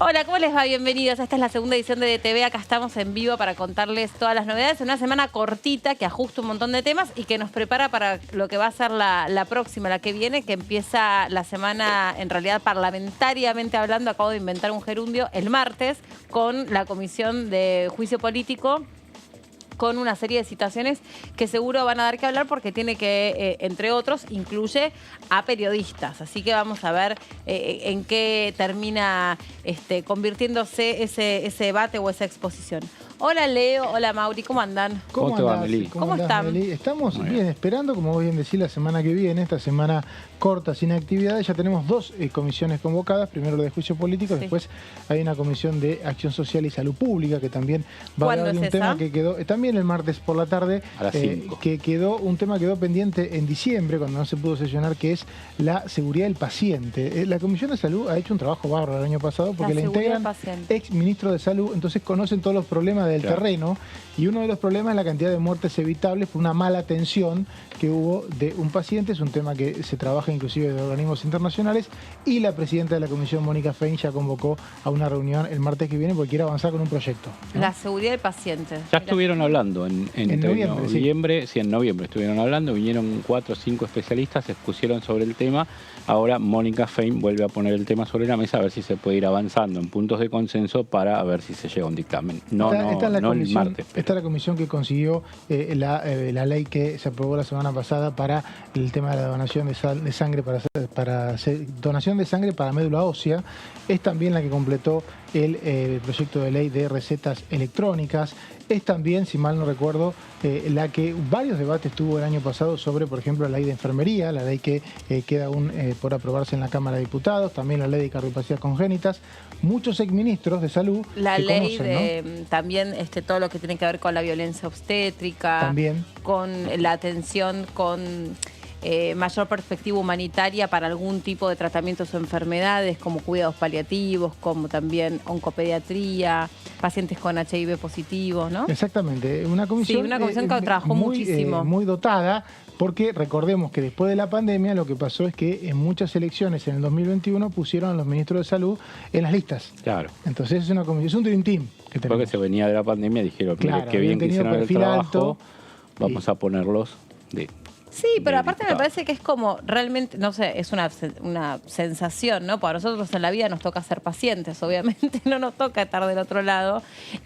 Hola, ¿cómo les va? Bienvenidos. Esta es la segunda edición de DTV. Acá estamos en vivo para contarles todas las novedades. Una semana cortita que ajusta un montón de temas y que nos prepara para lo que va a ser la próxima, la que viene, que empieza la semana, en realidad, parlamentariamente hablando. Acabo de inventar un gerundio el martes con la Comisión de Juicio Político, con una serie de citaciones que seguro van a dar que hablar porque tiene que, entre otros, incluye a periodistas. Así que vamos a ver en qué termina convirtiéndose ese debate o esa exposición. Hola Leo, hola Mauri, ¿cómo andan? ¿Cómo te va, Meli? ¿Cómo están? Meli? Estamos bien, esperando, como vos bien decís, la semana que viene, esta semana corta, sin actividades. Ya tenemos dos comisiones convocadas, primero la de juicio político, después hay una comisión de acción social y salud pública, que también va a haber un tema que quedó, también el martes por la tarde, a las 5. Un tema quedó pendiente en diciembre, cuando no se pudo sesionar, que es la seguridad del paciente. La Comisión de Salud ha hecho un trabajo bárbaro el año pasado, porque la integran ex ministros de salud, entonces conocen todos los problemas del terreno, y uno de los problemas es la cantidad de muertes evitables por una mala atención que hubo de un paciente. Es un tema que se trabaja inclusive de organismos internacionales, y la presidenta de la comisión, Mónica Fein, ya convocó a una reunión el martes que viene porque quiere avanzar con un proyecto, ¿no? La seguridad del paciente. Ya estuvieron hablando en noviembre, sí, en noviembre estuvieron hablando, vinieron 4 o 5 especialistas, se expusieron sobre el tema. Ahora Mónica Fein vuelve a poner el tema sobre la mesa, a ver si se puede ir avanzando en puntos de consenso para ver si se llega a un dictamen. No el martes. Esta es la comisión que consiguió la ley que se aprobó la semana pasada para el tema de la donación de sangre donación de sangre para médula ósea. Es también la que completó el proyecto de ley de recetas electrónicas. Es también, si mal no recuerdo, la que varios debates tuvo el año pasado sobre, por ejemplo, la ley de enfermería, la ley que queda aún por aprobarse en la Cámara de Diputados, también la ley de discapacidades congénitas. Muchos exministros de salud la que ley conocen, de, ¿no? También todo lo que tiene que ver con la violencia obstétrica, también con la atención con mayor perspectiva humanitaria para algún tipo de tratamientos o enfermedades, como cuidados paliativos, como también oncopediatría, pacientes con HIV positivos, ¿no? Exactamente, una comisión que trabajó muchísimo. Muy dotada, porque recordemos que después de la pandemia lo que pasó es que en muchas elecciones en el 2021 pusieron a los ministros de salud en las listas. Claro. Entonces es una comisión, es un dream team que tenemos. Porque se venía de la pandemia, dijeron, claro, qué bien que hicieron el trabajo, vamos a ponerlos de... Sí, pero aparte me parece que es como realmente, no sé, es una sensación, ¿no? Para nosotros en la vida nos toca ser pacientes, obviamente, no nos toca estar del otro lado.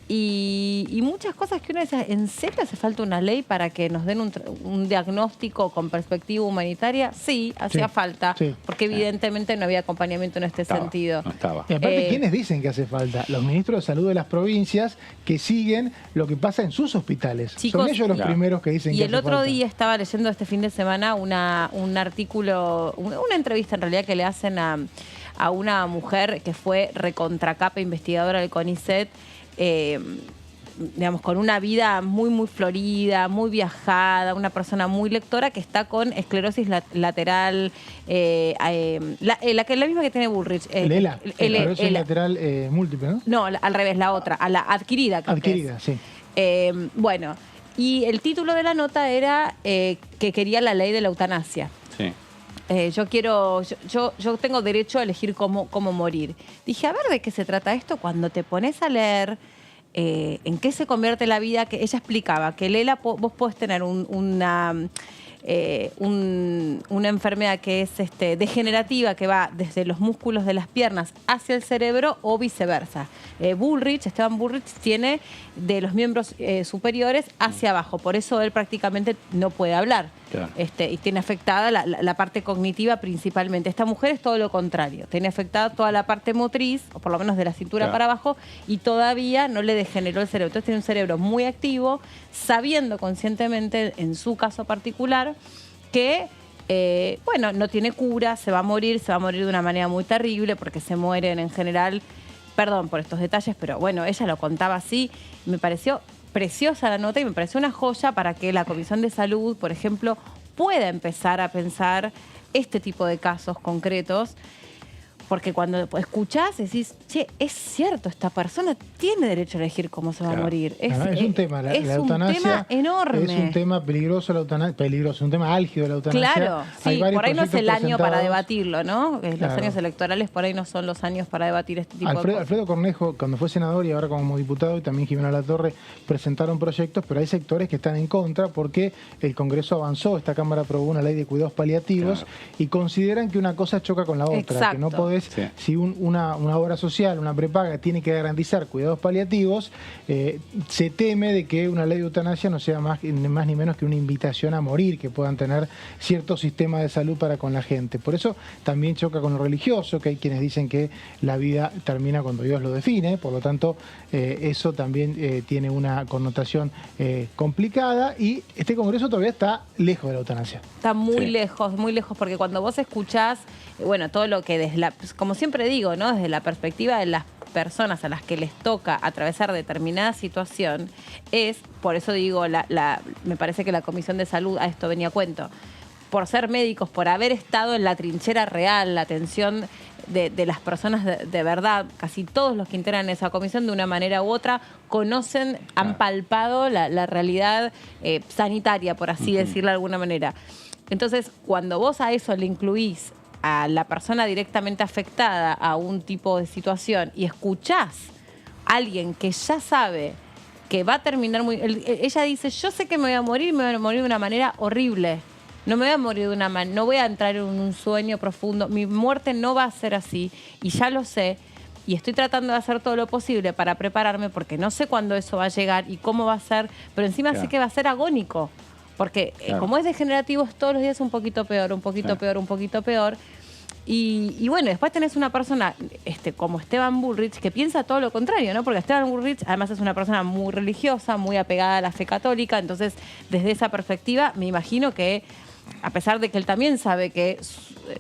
Y muchas cosas que uno dice, ¿en serio hace falta una ley para que nos den un diagnóstico con perspectiva humanitaria? Sí, hacía falta, porque evidentemente no había acompañamiento en este sentido. No estaba. Y aparte, ¿quiénes dicen que hace falta? Los ministros de salud de las provincias que siguen lo que pasa en sus hospitales. Chicos, son ellos los primeros que dicen que hace falta. Y el otro día estaba leyendo este fin de semana un artículo, una entrevista en realidad que le hacen a una mujer que fue recontracapa investigadora del CONICET, digamos, con una vida muy, muy florida, muy viajada, una persona muy lectora que está con esclerosis lateral, la misma que tiene Bullrich. Esclerosis lateral múltiple, ¿no? No, al revés, la otra, a la adquirida. Adquirida, sí. Bueno, y el título de la nota era que quería la ley de la eutanasia. Sí. Yo tengo derecho a elegir cómo morir. Dije, a ver de qué se trata esto. Cuando te pones a leer en qué se convierte la vida, que ella explicaba que Lela, vos podés tener una enfermedad que es degenerativa, que va desde los músculos de las piernas hacia el cerebro o viceversa. Esteban Bullrich tiene de los miembros superiores hacia abajo, por eso él prácticamente no puede hablar. Claro. Y tiene afectada la parte cognitiva principalmente. Esta mujer es todo lo contrario, tiene afectada toda la parte motriz, o por lo menos de la cintura para abajo, y todavía no le degeneró el cerebro. Entonces tiene un cerebro muy activo, sabiendo conscientemente, en su caso particular, que no tiene cura, se va a morir de una manera muy terrible, porque se mueren en general, perdón por estos detalles, pero bueno, ella lo contaba así, me pareció preciosa la nota y me pareció una joya para que la Comisión de Salud, por ejemplo, pueda empezar a pensar este tipo de casos concretos, Porque cuando escuchás decís, che, es cierto, esta persona tiene derecho a elegir cómo se va a morir. Es un tema, la eutanasia. Es un tema enorme. Es un tema peligroso, la eutanasia, peligroso, un tema álgido la eutanasia. Claro, sí, por ahí no es el año para debatirlo, ¿no? Los años electorales por ahí no son los años para debatir este tipo de cosas. Alfredo Cornejo, cuando fue senador y ahora como diputado, y también Jimena Latorre, presentaron proyectos, pero hay sectores que están en contra porque el Congreso avanzó, esta Cámara aprobó una ley de cuidados paliativos y consideran que una cosa choca con la otra. Exacto. Que no podés, si una obra social, una prepaga, tiene que garantizar cuidados paliativos, se teme de que una ley de eutanasia no sea más ni menos que una invitación a morir, que puedan tener cierto sistema de salud para con la gente. Por eso también choca con lo religioso, que hay quienes dicen que la vida termina cuando Dios lo define, por lo tanto eso también tiene una connotación complicada, y este Congreso todavía está lejos de la eutanasia. Está muy lejos, porque cuando vos escuchás, bueno, todo lo que desde como siempre digo, ¿no? Desde la perspectiva de las personas a las que les toca atravesar determinada situación, por eso digo, me parece que la Comisión de Salud a esto venía a cuento, por ser médicos, por haber estado en la trinchera real, la atención de las personas de verdad, casi todos los que integran esa comisión de una manera u otra conocen, han palpado la realidad sanitaria, por así decirlo de alguna manera. Entonces, cuando vos a eso le incluís a la persona directamente afectada a un tipo de situación y escuchás a alguien que ya sabe que va a terminar ella dice, yo sé que me voy a morir de una manera horrible. No me voy a morir no voy a entrar en un sueño profundo. Mi muerte no va a ser así y ya lo sé. Y estoy tratando de hacer todo lo posible para prepararme porque no sé cuándo eso va a llegar y cómo va a ser, pero encima sé que va a ser agónico. Porque como es degenerativo, es todos los días un poquito peor, un poquito peor, un poquito peor. Y bueno, después tenés una persona como Esteban Bullrich que piensa todo lo contrario, ¿no? Porque Esteban Bullrich además es una persona muy religiosa, muy apegada a la fe católica. Entonces, desde esa perspectiva, me imagino que, a pesar de que él también sabe que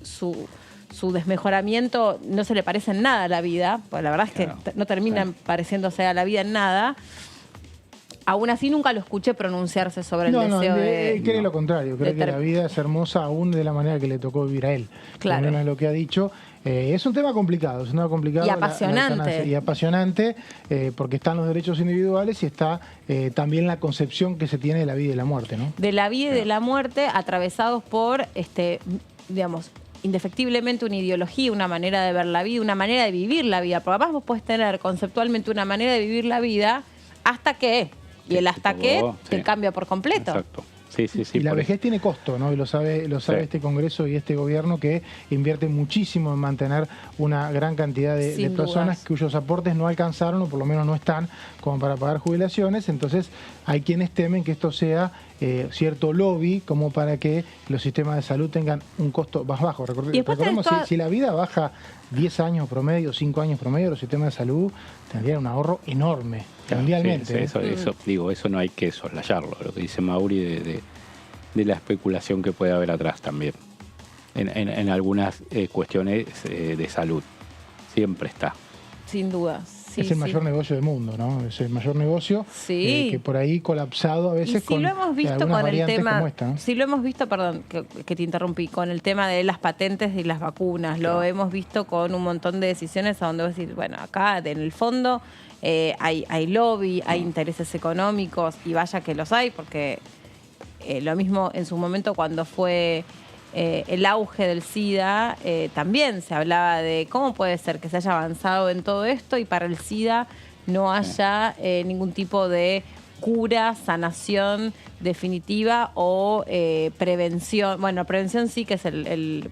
su desmejoramiento no se le parece en nada a la vida, pues la verdad es que no terminan pareciéndose a la vida en nada. Aún así nunca lo escuché pronunciarse sobre el deseo de... Él cree lo contrario, cree que la vida es hermosa aún de la manera que le tocó vivir a él. Claro. No es lo que ha dicho. Es un tema complicado, es un tema complicado. Y apasionante. Y apasionante, porque están los derechos individuales y está también la concepción que se tiene de la vida y la muerte, ¿no? De la vida y de la muerte, atravesados por, digamos, indefectiblemente una ideología, una manera de ver la vida, una manera de vivir la vida. Porque además vos podés tener conceptualmente una manera de vivir la vida hasta que... Y el hasta qué te cambia por completo. Exacto. Sí, y la vejez tiene costo, ¿no? Y lo sabe este Congreso y este gobierno, que invierte muchísimo en mantener una gran cantidad de personas cuyos aportes no alcanzaron o por lo menos no están como para pagar jubilaciones. Entonces hay quienes temen que esto sea cierto lobby como para que los sistemas de salud tengan un costo más bajo. Recordemos, si la vida baja 10 años promedio, 5 años promedio, los sistemas de salud tendrían un ahorro enorme, mundialmente. Sí, eso no hay que soslayarlo, lo que dice Mauri de la especulación que puede haber atrás también, en algunas cuestiones de salud. Siempre está. Sin duda. Es el mayor negocio del mundo, ¿no? Es el mayor negocio que por ahí colapsado a veces con algunas variantes como esta, ¿no? Sí, lo hemos visto, perdón que te interrumpí, con el tema de las patentes y las vacunas. Lo hemos visto con un montón de decisiones a donde vos decís, bueno, acá en el fondo hay lobby, hay intereses económicos, y vaya que los hay, porque lo mismo en su momento cuando fue... el auge del SIDA, también se hablaba de cómo puede ser que se haya avanzado en todo esto y para el SIDA no haya ningún tipo de cura, sanación definitiva o prevención. Bueno, prevención sí que es el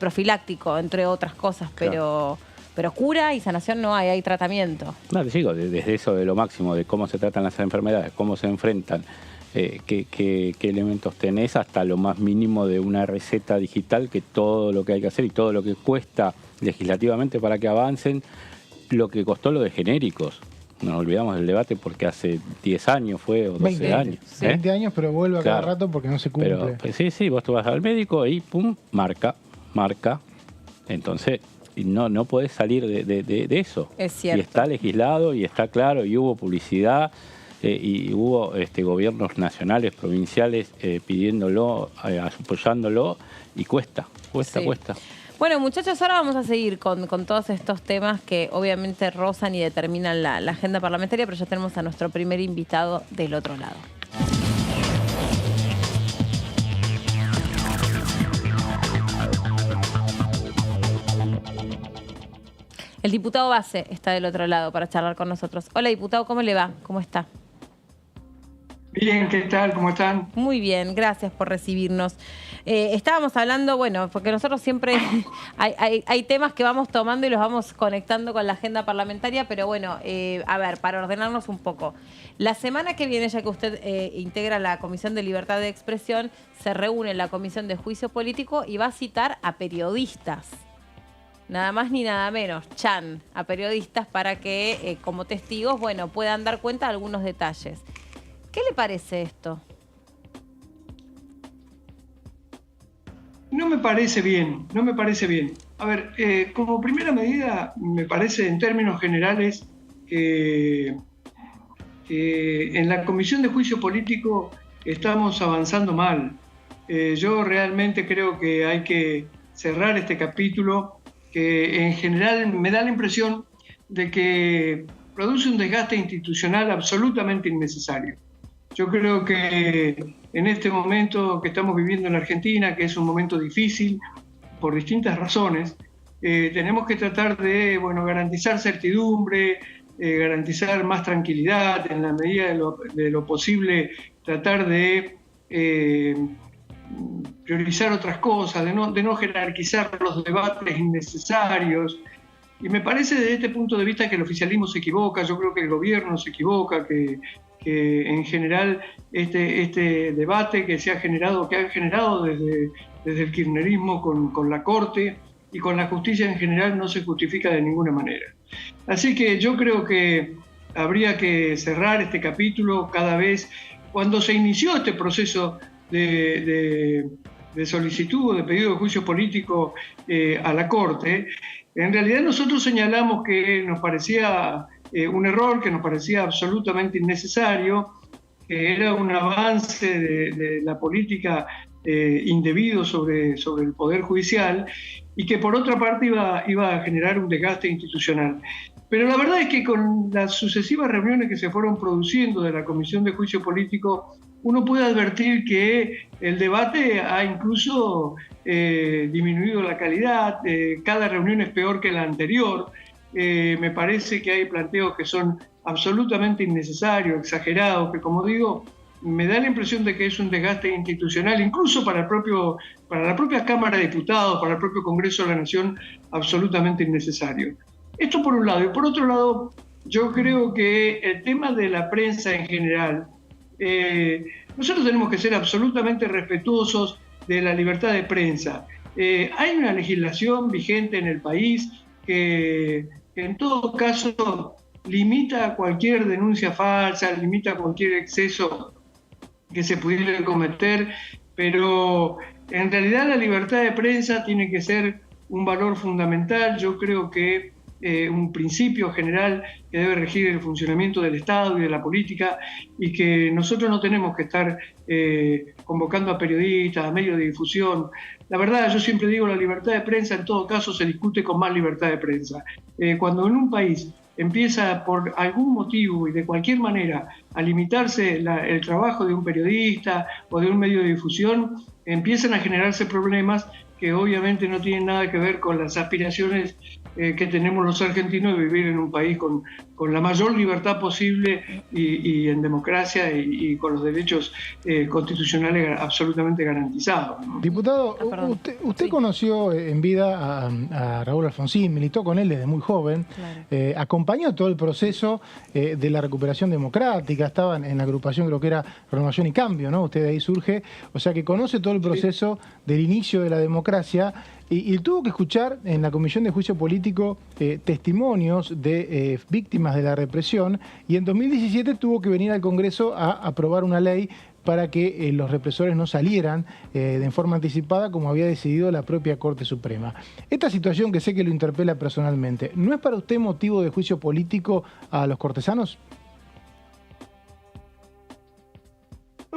profiláctico, entre otras cosas, pero cura y sanación no hay tratamiento. No, te digo, desde eso de lo máximo, de cómo se tratan las enfermedades, cómo se enfrentan, qué elementos tenés, hasta lo más mínimo de una receta digital, que todo lo que hay que hacer y todo lo que cuesta legislativamente para que avancen, lo que costó lo de genéricos. No nos olvidamos del debate porque hace 10 años fue, o 12 años. 20 años, pero vuelve a cada rato porque no se cumple. Pero, pues, sí, vos tú vas al médico y pum, marca. Entonces, no podés salir de eso. Es cierto. Y está legislado y está claro y hubo publicidad. Y hubo gobiernos nacionales, provinciales pidiéndolo, apoyándolo, y cuesta. Bueno, muchachos, ahora vamos a seguir con todos estos temas que obviamente rozan y determinan la agenda parlamentaria, pero ya tenemos a nuestro primer invitado del otro lado. El diputado Base está del otro lado para charlar con nosotros. Hola, diputado, ¿cómo le va? ¿Cómo está? Bien, ¿qué tal? ¿Cómo están? Muy bien, gracias por recibirnos. Estábamos hablando, bueno, porque nosotros siempre hay temas que vamos tomando y los vamos conectando con la agenda parlamentaria, pero bueno, a ver, para ordenarnos un poco. La semana que viene, ya que usted integra la Comisión de Libertad de Expresión, se reúne la Comisión de Juicio Político y va a citar a periodistas. Nada más ni nada menos, a periodistas para que, como testigos, bueno, puedan dar cuenta de algunos detalles. ¿Qué le parece esto? No me parece bien, no me parece bien. A ver, como primera medida, me parece en términos generales que en la Comisión de Juicio Político estamos avanzando mal. Yo realmente creo que hay que cerrar este capítulo que en general me da la impresión de que produce un desgaste institucional absolutamente innecesario. Yo creo que en este momento que estamos viviendo en Argentina, que es un momento difícil por distintas razones, tenemos que tratar de garantizar certidumbre, garantizar más tranquilidad, en la medida de lo posible, tratar de priorizar otras cosas, de no jerarquizar los debates innecesarios. Y me parece desde este punto de vista que el oficialismo se equivoca, yo creo que el gobierno se equivoca, que en general este debate que han generado desde el kirchnerismo con la Corte y con la justicia en general no se justifica de ninguna manera. Así que yo creo que habría que cerrar este capítulo cada vez. Cuando se inició este proceso de solicitud o de pedido de juicio político a la Corte, en realidad nosotros señalamos que nos parecía un error, que nos parecía absolutamente innecesario, que era un avance de la política indebido sobre el Poder Judicial y que por otra parte iba a generar un desgaste institucional. Pero la verdad es que con las sucesivas reuniones que se fueron produciendo de la Comisión de Juicio Político, uno puede advertir que el debate ha incluso disminuido la calidad, cada reunión es peor que la anterior. Me parece que hay planteos que son absolutamente innecesarios, exagerados, que como digo, me da la impresión de que es un desgaste institucional, incluso para la propia Cámara de Diputados, para el propio Congreso de la Nación, absolutamente innecesario. Esto por un lado. Y por otro lado, yo creo que el tema de la prensa en general, nosotros tenemos que ser absolutamente respetuosos de la libertad de prensa. Hay una legislación vigente en el país que en todo caso limita cualquier denuncia falsa, limita cualquier exceso que se pudiera cometer, pero en realidad la libertad de prensa tiene que ser un valor fundamental. Yo creo que un principio general que debe regir el funcionamiento del Estado y de la política, y que nosotros no tenemos que estar convocando a periodistas, a medios de difusión. La verdad, yo siempre digo, la libertad de prensa en todo caso se discute con más libertad de prensa. Cuando en un país empieza por algún motivo y de cualquier manera a limitarse el trabajo de un periodista o de un medio de difusión, empiezan a generarse problemas que obviamente no tienen nada que ver con las aspiraciones que tenemos los argentinos de vivir en un país con la mayor libertad posible y en democracia y con los derechos constitucionales absolutamente garantizados, ¿no? Diputado, usted sí conoció en vida a Raúl Alfonsín, militó con él desde muy joven, claro. Acompañó todo el proceso de la recuperación democrática, estaban en la agrupación, creo que era Renovación y Cambio, ¿no? Usted de ahí surge, o sea que conoce todo el proceso del inicio de la democracia. Y tuvo que escuchar en la Comisión de Juicio Político testimonios de víctimas de la represión, y en 2017 tuvo que venir al Congreso a aprobar una ley para que los represores no salieran de forma anticipada, como había decidido la propia Corte Suprema. Esta situación, que sé que lo interpela personalmente, ¿no es para usted motivo de juicio político a los cortesanos?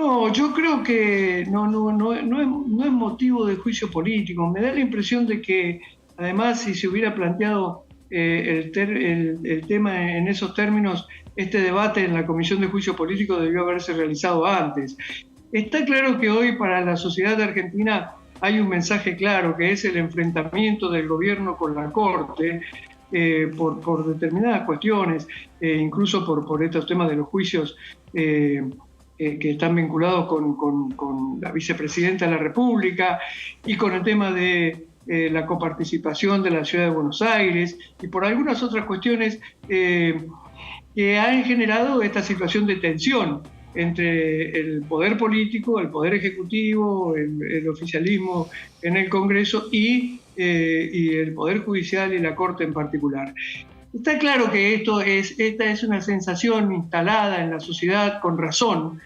No, yo creo que no es motivo de juicio político. Me da la impresión de que, además, si se hubiera planteado el tema en esos términos, este debate en la Comisión de Juicio Político debió haberse realizado antes. Está claro que hoy para la sociedad argentina hay un mensaje claro, que es el enfrentamiento del gobierno con la Corte por determinadas cuestiones, incluso por estos temas de los juicios que están vinculados con la vicepresidenta de la República y con el tema de la coparticipación de la Ciudad de Buenos Aires y por algunas otras cuestiones que han generado esta situación de tensión entre el poder político, el poder ejecutivo, el oficialismo en el Congreso y el poder judicial y la Corte en particular. Está claro que esta es una sensación instalada en la sociedad con razón,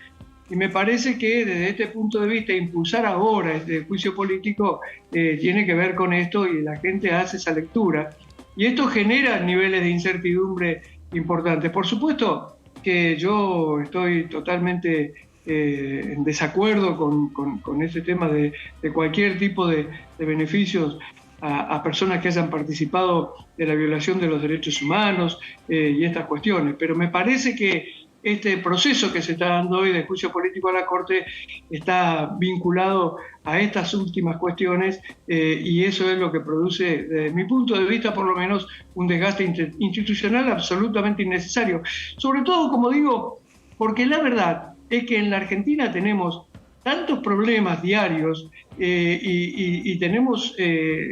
y me parece que desde este punto de vista impulsar ahora este juicio político tiene que ver con esto, y la gente hace esa lectura, y esto genera niveles de incertidumbre importantes. Por supuesto que yo estoy totalmente en desacuerdo con ese tema de cualquier tipo de beneficios a personas que hayan participado de la violación de los derechos humanos y estas cuestiones, pero me parece que este proceso que se está dando hoy de juicio político a la Corte está vinculado a estas últimas cuestiones y eso es lo que produce, desde mi punto de vista por lo menos, un desgaste institucional absolutamente innecesario. Sobre todo, como digo, porque la verdad es que en la Argentina tenemos tantos problemas diarios y tenemos,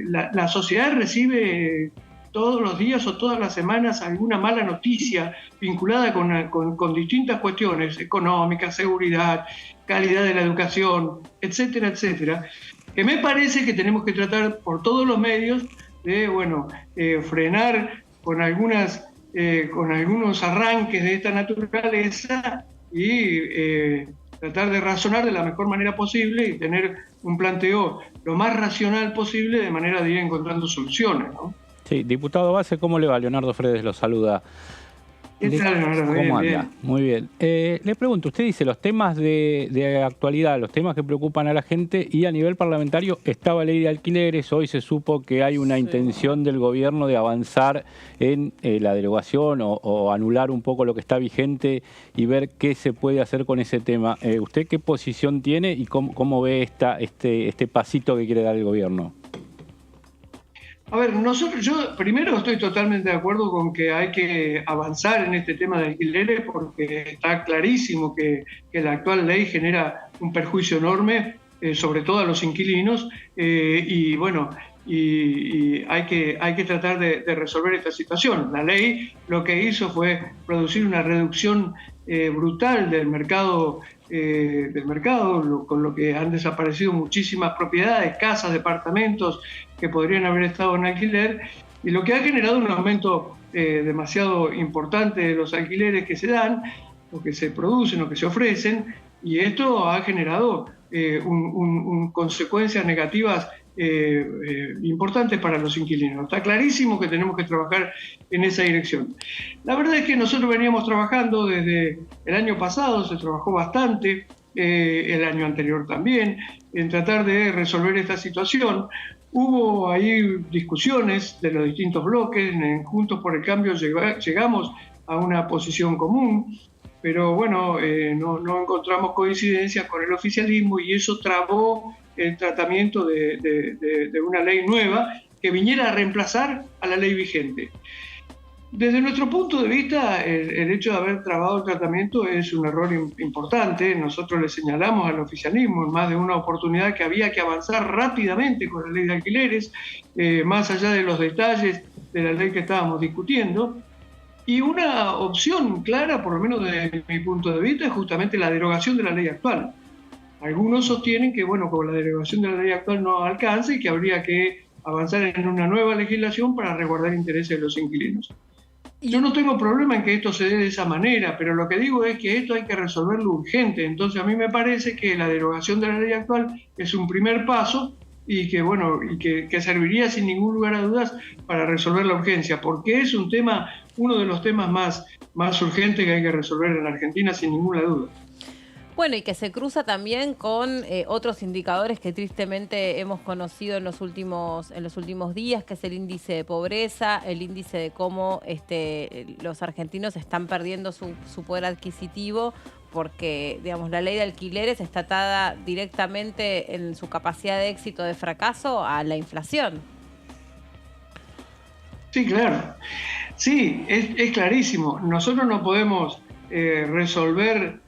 la sociedad recibe todos los días o todas las semanas alguna mala noticia vinculada con distintas cuestiones económicas, seguridad, calidad de la educación, etcétera, etcétera, que me parece que tenemos que tratar por todos los medios de frenar con algunos arranques de esta naturaleza y tratar de razonar de la mejor manera posible y tener un planteo lo más racional posible de manera de ir encontrando soluciones, ¿no? Sí, diputado Base, ¿cómo le va? Leonardo Fredes lo saluda. ¿Qué tal, Leonardo? ¿Cómo anda? Muy bien. Le pregunto, usted dice los temas de actualidad, los temas que preocupan a la gente, y a nivel parlamentario estaba ley de alquileres. Hoy se supo que hay una intención del gobierno de avanzar en la derogación o anular un poco lo que está vigente y ver qué se puede hacer con ese tema. ¿Usted qué posición tiene y cómo ve este pasito que quiere dar el gobierno? A ver, yo primero estoy totalmente de acuerdo con que hay que avanzar en este tema de alquileres porque está clarísimo que la actual ley genera un perjuicio enorme, sobre todo a los inquilinos, y hay que tratar de resolver esta situación. La ley lo que hizo fue producir una reducción brutal del mercado, con lo que han desaparecido muchísimas propiedades, casas, departamentos que podrían haber estado en alquiler, y lo que ha generado un aumento demasiado importante de los alquileres que se dan, o que se producen, o que se ofrecen, y esto ha generado consecuencias negativas importantes para los inquilinos. Está clarísimo que tenemos que trabajar en esa dirección. La verdad es que nosotros veníamos trabajando desde el año pasado, se trabajó bastante, el año anterior también, en tratar de resolver esta situación. Hubo ahí discusiones de los distintos bloques, en Juntos por el Cambio llegamos a una posición común, pero bueno, no encontramos coincidencias con el oficialismo y eso trabó el tratamiento de una ley nueva que viniera a reemplazar a la ley vigente. Desde nuestro punto de vista, el hecho de haber trabado el tratamiento es un error importante. Nosotros le señalamos al oficialismo en más de una oportunidad que había que avanzar rápidamente con la ley de alquileres, más allá de los detalles de la ley que estábamos discutiendo. Y una opción clara, por lo menos desde mi punto de vista, es justamente la derogación de la ley actual. Algunos sostienen que, con la derogación de la ley actual no alcanza y que habría que avanzar en una nueva legislación para resguardar intereses de los inquilinos. Yo no tengo problema en que esto se dé de esa manera, pero lo que digo es que esto hay que resolverlo urgente. Entonces a mí me parece que la derogación de la ley actual es un primer paso y que serviría sin ningún lugar a dudas para resolver la urgencia, porque es uno de los temas más urgentes que hay que resolver en la Argentina sin ninguna duda. Bueno, y que se cruza también con otros indicadores que tristemente hemos conocido en los últimos días, que es el índice de pobreza, el índice de cómo los argentinos están perdiendo su poder adquisitivo, porque, digamos, la ley de alquileres está atada directamente en su capacidad de éxito o de fracaso a la inflación. Sí, claro. Sí, es clarísimo. Nosotros no podemos resolver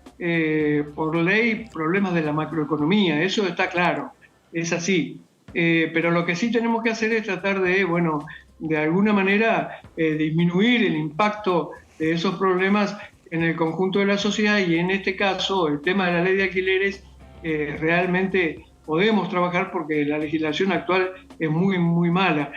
por ley problemas de la macroeconomía, eso está claro, es así. Pero lo que sí tenemos que hacer es tratar de, bueno, de alguna manera disminuir el impacto de esos problemas en el conjunto de la sociedad, y en este caso el tema de la ley de alquileres realmente podemos trabajar porque la legislación actual es muy, muy mala.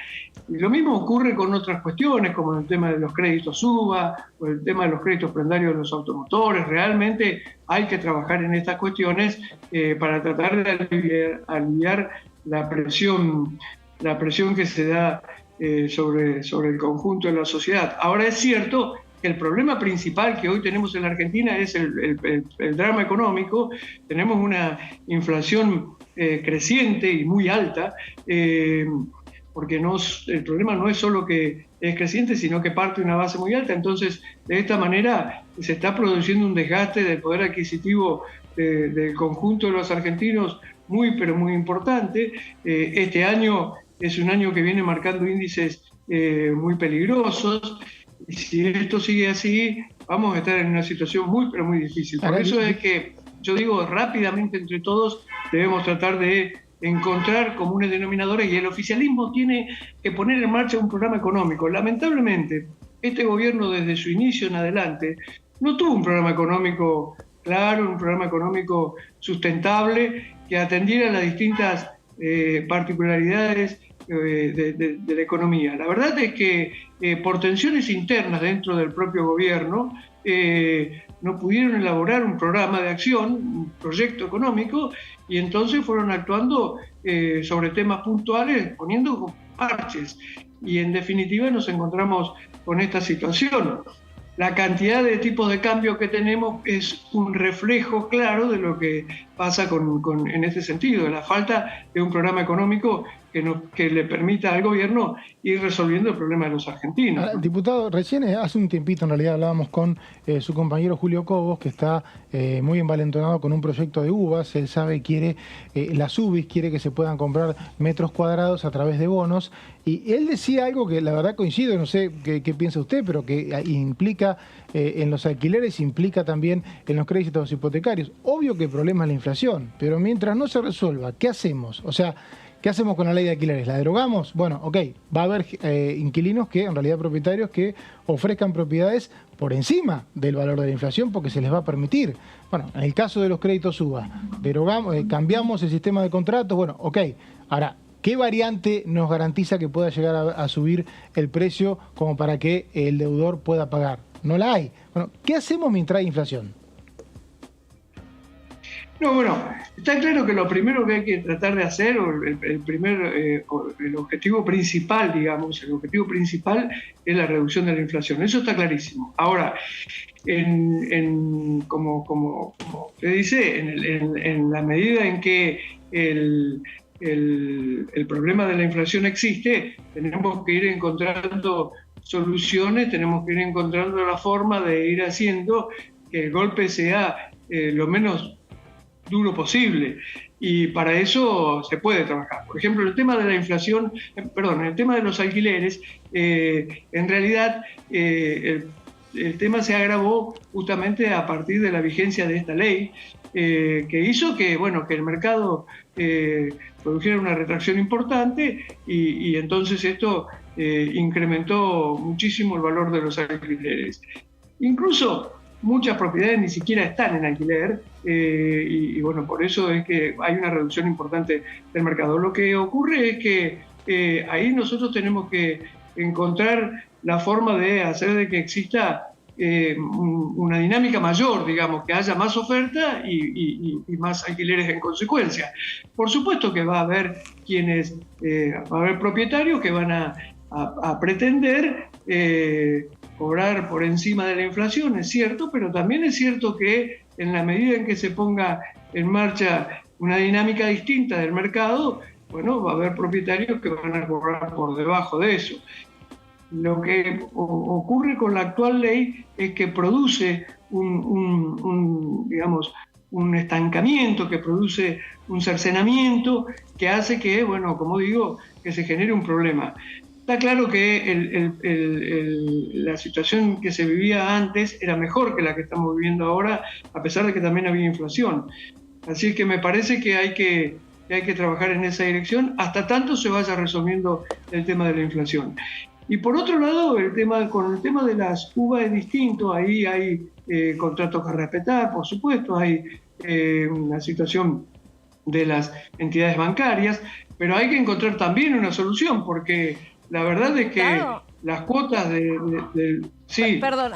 Y lo mismo ocurre con otras cuestiones, como el tema de los créditos UBA o el tema de los créditos prendarios de los automotores. Realmente hay que trabajar en estas cuestiones para tratar de aliviar la presión que se da sobre el conjunto de la sociedad. Ahora, es cierto que el problema principal que hoy tenemos en la Argentina es el drama económico. Tenemos una inflación creciente y muy alta, porque el problema no es solo que es creciente, sino que parte de una base muy alta. Entonces, de esta manera se está produciendo un desgaste del poder adquisitivo del conjunto de los argentinos muy, pero muy importante. Este año es un año que viene marcando índices muy peligrosos, y si esto sigue así, vamos a estar en una situación muy, pero muy difícil. Por eso es que yo digo, rápidamente entre todos debemos tratar de encontrar comunes denominadores, y el oficialismo tiene que poner en marcha un programa económico. Lamentablemente, este gobierno desde su inicio en adelante no tuvo un programa económico claro, un programa económico sustentable que atendiera las distintas particularidades de la economía. La verdad es que por tensiones internas dentro del propio gobierno no pudieron elaborar un programa de acción, un proyecto económico, y entonces fueron actuando sobre temas puntuales, poniendo parches, y en definitiva nos encontramos con esta situación. La cantidad de tipos de cambio que tenemos es un reflejo claro de lo que pasa en este sentido, de la falta de un programa económico que le permita al gobierno ir resolviendo el problema de los argentinos. Ahora, diputado, recién hace un tiempito en realidad hablábamos con su compañero Julio Cobos, que está muy envalentonado con un proyecto de uvas. Él sabe, quiere las UBIs, quiere que se puedan comprar metros cuadrados a través de bonos, y él decía algo que la verdad coincido, no sé qué piensa usted, pero que implica en los alquileres, implica también en los créditos hipotecarios. Obvio que el problema es la inflación, pero mientras no se resuelva, ¿qué hacemos? O sea, ¿qué hacemos con la ley de alquileres? ¿La derogamos? Bueno, ok, va a haber inquilinos que, en realidad propietarios, que ofrezcan propiedades por encima del valor de la inflación porque se les va a permitir. Bueno, en el caso de los créditos UBA, cambiamos el sistema de contratos, bueno, ok. Ahora, ¿qué variante nos garantiza que pueda llegar a subir el precio como para que el deudor pueda pagar? No la hay. Bueno, ¿qué hacemos mientras hay inflación? No, bueno, está claro que lo primero que hay que tratar de hacer, o el objetivo principal, digamos, el objetivo principal es la reducción de la inflación. Eso está clarísimo. Ahora, como se dice, en la medida en que el problema de la inflación existe, tenemos que ir encontrando soluciones, tenemos que ir encontrando la forma de ir haciendo que el golpe sea lo menos duro posible, y para eso se puede trabajar. Por ejemplo, el tema de la inflación, el tema de los alquileres, en realidad el tema se agravó justamente a partir de la vigencia de esta ley, que hizo que el mercado produjera una retracción importante, y entonces esto incrementó muchísimo el valor de los alquileres. Incluso muchas propiedades ni siquiera están en alquiler, y por eso es que hay una reducción importante del mercado. Lo que ocurre es que ahí nosotros tenemos que encontrar la forma de hacer de que exista una dinámica mayor, digamos, que haya más oferta y más alquileres en consecuencia. Por supuesto que va a haber va a haber propietarios que van a pretender cobrar por encima de la inflación, es cierto, pero también es cierto que en la medida en que se ponga en marcha una dinámica distinta del mercado, bueno, va a haber propietarios que van a cobrar por debajo de eso. Lo que ocurre con la actual ley es que produce digamos, un estancamiento, que produce un cercenamiento que hace que, bueno, como digo, que se genere un problema. Está claro que la situación que se vivía antes era mejor que la que estamos viviendo ahora, a pesar de que también había inflación. Así que me parece que hay que trabajar en esa dirección hasta tanto se vaya resolviendo el tema de la inflación. Y por otro lado, con el tema de las uvas es distinto, ahí hay contratos que respetar, por supuesto, hay una situación de las entidades bancarias, pero hay que encontrar también una solución, porque la verdad es que las cuotas sí. Perdón,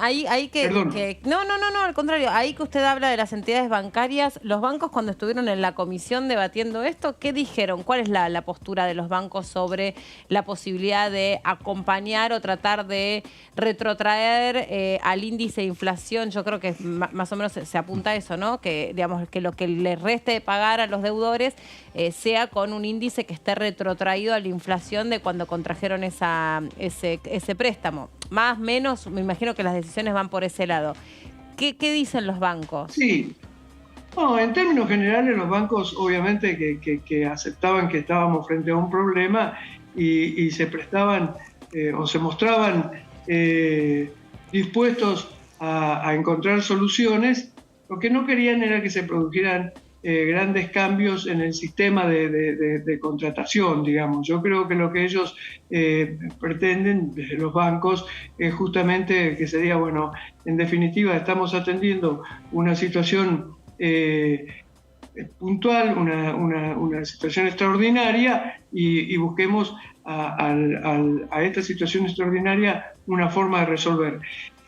No, al contrario, ahí que usted habla de las entidades bancarias, los bancos cuando estuvieron en la comisión debatiendo esto, ¿qué dijeron? ¿Cuál es la postura de los bancos sobre la posibilidad de acompañar o tratar de retrotraer al índice de inflación? Yo creo que más o menos se apunta a eso, ¿no? Que, digamos, que lo que les reste de pagar a los deudores sea con un índice que esté retrotraído a la inflación de cuando contrajeron ese préstamo. Más, menos, me imagino que las decisiones van por ese lado. ¿Qué dicen los bancos? Sí. No, en términos generales los bancos obviamente que aceptaban que estábamos frente a un problema y se prestaban o se mostraban dispuestos a encontrar soluciones. Lo que no querían era que se produjeran grandes cambios en el sistema de contratación, digamos. Yo creo que lo que ellos pretenden desde los bancos es justamente que se diga, bueno, en definitiva estamos atendiendo una situación puntual, una situación extraordinaria y busquemos a esta situación extraordinaria una forma de resolver.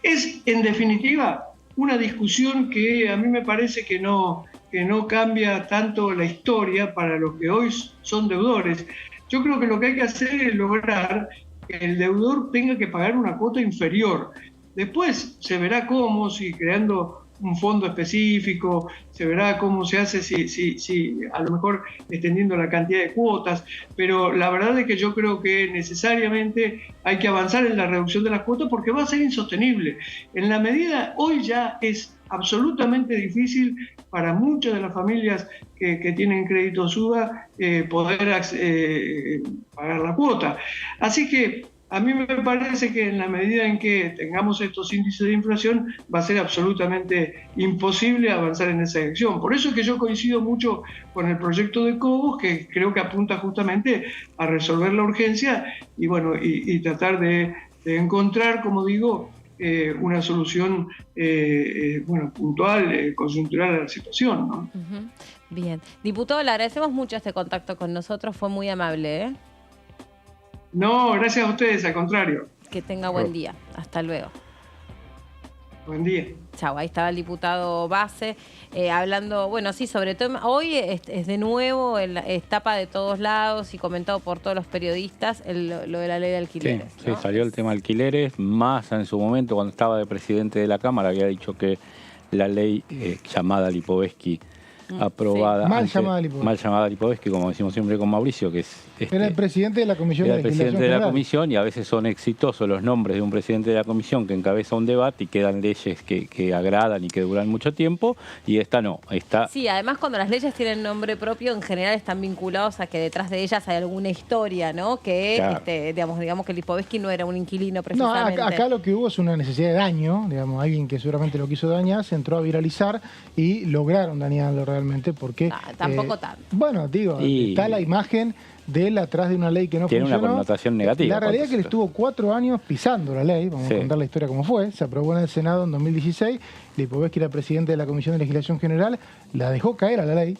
Es, en definitiva, una discusión que a mí me parece que no cambia tanto la historia para los que hoy son deudores. Yo creo que lo que hay que hacer es lograr que el deudor tenga que pagar una cuota inferior. Después se verá cómo, si creando un fondo específico, se verá cómo se hace, si a lo mejor extendiendo la cantidad de cuotas, pero la verdad es que yo creo que necesariamente hay que avanzar en la reducción de las cuotas porque va a ser insostenible. En la medida, hoy ya es absolutamente difícil para muchas de las familias que tienen crédito SUBA poder pagar la cuota. Así que a mí me parece que en la medida en que tengamos estos índices de inflación va a ser absolutamente imposible avanzar en esa dirección. Por eso es que yo coincido mucho con el proyecto de Cobos, que creo que apunta justamente a resolver la urgencia y, bueno, y tratar de encontrar, como digo, una solución puntual, coyuntural a la situación, ¿no? Bien. Diputado, le agradecemos mucho este contacto con nosotros, fue muy amable, ¿eh? No, gracias a ustedes, al contrario. Que tenga buen día. Hasta luego. Buen día. Chau, ahí estaba el diputado Base hablando, bueno, sí, sobre todo hoy es de nuevo tapa de todos lados y comentado por todos los periodistas lo de la ley de alquileres. Sí, ¿no? Sí, salió el tema de alquileres. Massa en su momento, cuando estaba de presidente de la Cámara, había dicho que la ley llamada Lipovetsky aprobada. Sí. Mal llamada Lipovetsky, como decimos siempre con Mauricio, que es... Era el presidente de la Comisión de Legislación General. Era el presidente de la Comisión y a veces son exitosos los nombres de un presidente de la Comisión que encabeza un debate y quedan leyes que agradan y que duran mucho tiempo, y esta no. Sí, además cuando las leyes tienen nombre propio, en general están vinculados a que detrás de ellas hay alguna historia, ¿no? Que, claro, digamos que Lipovetsky no era un inquilino precisamente. No, acá lo que hubo es una necesidad de daño, digamos, alguien que seguramente lo quiso dañar, se entró a viralizar y lograron dañarlo realmente porque... No, tampoco tanto. Bueno, digo, está la imagen de él atrás de una ley que no funcionó. Tiene una connotación negativa. La realidad es que él estuvo 4 años pisando la ley, vamos a contar la historia como fue, se aprobó en el Senado en 2016, Lipovetsky era presidente de la Comisión de Legislación General, la dejó caer a la ley,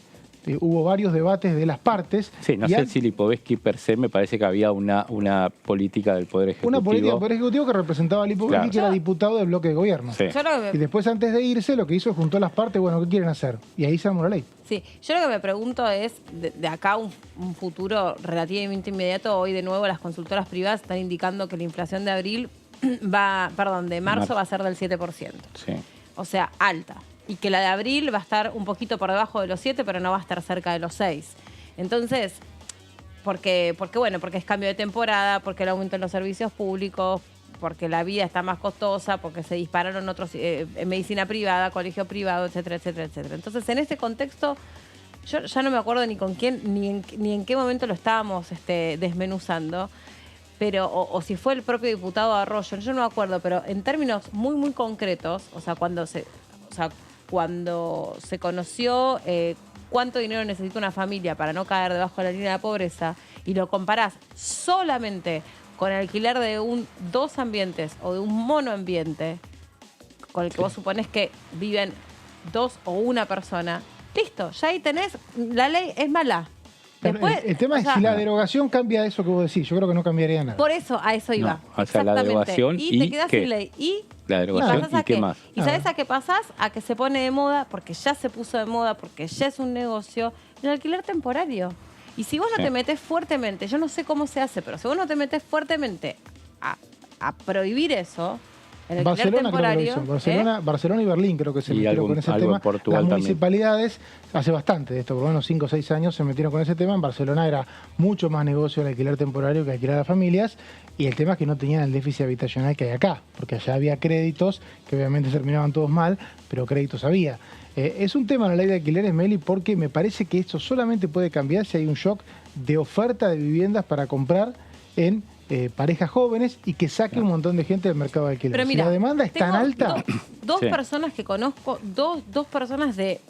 hubo varios debates de las partes. Sí, no sé si Lipovetsky per se, me parece que había una política del Poder Ejecutivo. Una política del Poder Ejecutivo que representaba a Lipovetsky, claro, que era diputado del bloque de gobierno. Sí. Y después, antes de irse, lo que hizo es juntó las partes, bueno, ¿qué quieren hacer? Y ahí se armó la ley. Sí, yo lo que me pregunto es, de acá un futuro relativamente inmediato, hoy de nuevo las consultoras privadas están indicando que la inflación de marzo va a ser del 7%. Sí. O sea, alta. y que la de abril va a estar un poquito por debajo de los 7, pero no va a estar cerca de los 6. Entonces, porque es cambio de temporada, porque el aumento en los servicios públicos, porque la vida está más costosa, porque se dispararon otros en medicina privada, colegio privado, etcétera, etcétera, etcétera. Entonces, en ese contexto, yo ya no me acuerdo ni con quién, ni en qué momento lo estábamos desmenuzando, pero o si fue el propio diputado Arroyo, yo no me acuerdo, pero en términos muy, muy concretos, cuando se conoció cuánto dinero necesita una familia para no caer debajo de la línea de la pobreza, y lo comparás solamente con el alquiler de dos ambientes o de un monoambiente, con el que vos suponés que viven 2 o 1 persona, listo, ya ahí tenés, la ley es mala. Después, el tema es si la derogación cambia eso que vos decís. Yo creo que no cambiaría nada. Por eso, a eso iba. No, o sea, la derogación y te quedás sin ley. La derogación y qué más. ¿Y sabés a qué pasás? A que se pone de moda, porque ya se puso de moda, porque ya es un negocio, el alquiler temporario. Y si vos no te metés fuertemente, yo no sé cómo se hace, pero si vos no te metés fuertemente a prohibir eso, el alquiler temporario, Barcelona y Berlín creo que se metieron con ese tema. Las municipalidades hace bastante de esto, por lo menos 5 o 6 años se metieron con ese tema. En Barcelona era mucho más negocio el alquiler temporario que alquilar a familias, y el tema es que no tenían el déficit habitacional que hay acá, porque allá había créditos que obviamente terminaban todos mal, pero créditos había. Es un tema la ley de alquileres, Meli, porque me parece que esto solamente puede cambiar si hay un shock de oferta de viviendas para comprar en parejas jóvenes y que saque un montón de gente del mercado de alquiler. Pero mira, si la demanda es tan alta... Dos personas que conozco, dos personas de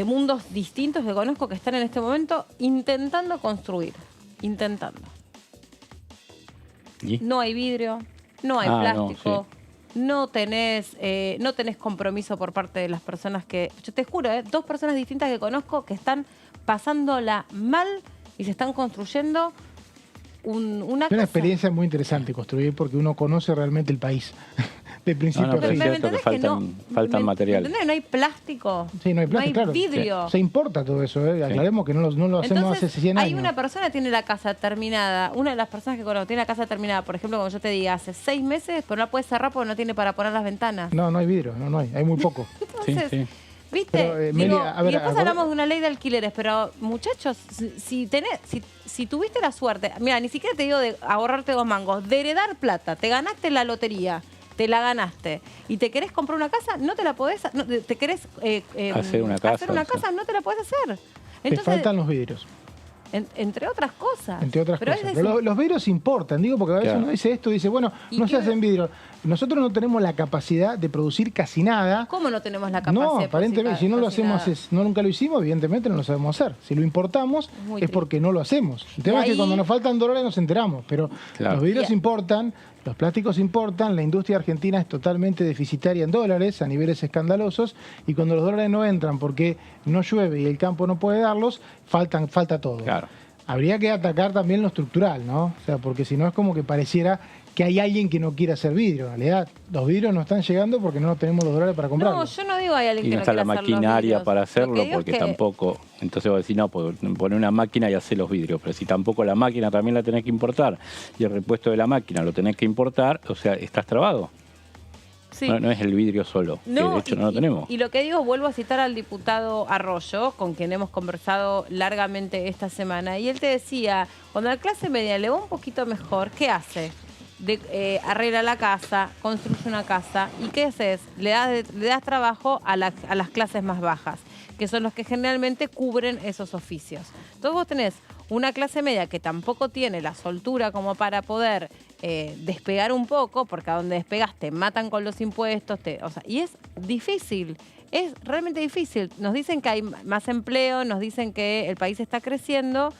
mundos distintos que conozco que están en este momento intentando construir. Intentando. ¿Y? No hay vidrio, no hay plástico, no tenés compromiso por parte de las personas que... Yo te juro, 2 personas distintas que conozco que están pasándola mal y se están construyendo una Es una experiencia muy interesante construir, porque uno conoce realmente el país. De principio a fin. Es cierto que faltan materiales. No hay plástico. Sí, no hay plástico, no hay vidrio. Se importa todo eso, aclaremos que no lo hacemos hace 100 años. Hay una persona que tiene la casa terminada, una de las personas que conozco tiene la casa terminada, por ejemplo, como yo te diga, hace 6 meses, pero no la puede cerrar porque no tiene para poner las ventanas. No hay vidrio, no hay muy poco. Entonces, ¿viste? Pero, Meli, y después hablamos de una ley de alquileres, pero muchachos, si tuviste la suerte, mira, ni siquiera te digo de ahorrarte 2 mangos, de heredar plata, te ganaste la lotería, te la ganaste, y te querés comprar una casa, no te la podés, te querés hacer una casa, no te la podés hacer. Entonces, te faltan los vidrios. Entre otras cosas. Entre otras cosas. Pero los vidrios importan, digo, porque a veces uno dice esto, dice, bueno, no se hacen vidrios. Nosotros no tenemos la capacidad de producir casi nada. ¿Cómo no tenemos la capacidad? No, aparentemente, si no lo hacemos, nunca lo hicimos, evidentemente no lo sabemos hacer. Si lo importamos, es porque no lo hacemos. El tema es que cuando nos faltan dólares nos enteramos, pero los vidrios importan, los plásticos importan, la industria argentina es totalmente deficitaria en dólares a niveles escandalosos, y cuando los dólares no entran porque no llueve y el campo no puede darlos, falta todo. Claro. Habría que atacar también lo estructural, ¿no? O sea, porque si no es como que pareciera que hay alguien que no quiere hacer vidrio. En realidad, los vidrios no están llegando porque no tenemos los dólares para comprarlos. No, yo no digo hay alguien que no quiere hacer los vidrios. Y no está la maquinaria para hacerlo, porque tampoco... Entonces vos decís, no, poner una máquina y hacer los vidrios. Pero si tampoco la máquina también la tenés que importar y el repuesto de la máquina lo tenés que importar, o sea, estás trabado. Sí. No es el vidrio solo, que de hecho no lo tenemos. Y lo que digo, vuelvo a citar al diputado Arroyo, con quien hemos conversado largamente esta semana, y él te decía, cuando la clase media le va un poquito mejor, ¿qué hace? Arregla la casa, construye una casa, ¿y qué haces? Le das trabajo a las clases más bajas, que son los que generalmente cubren esos oficios. Entonces vos tenés una clase media que tampoco tiene la soltura como para poder despegar un poco, porque a donde despegas te matan con los impuestos, y es difícil, es realmente difícil. Nos dicen que hay más empleo, nos dicen que el país está creciendo.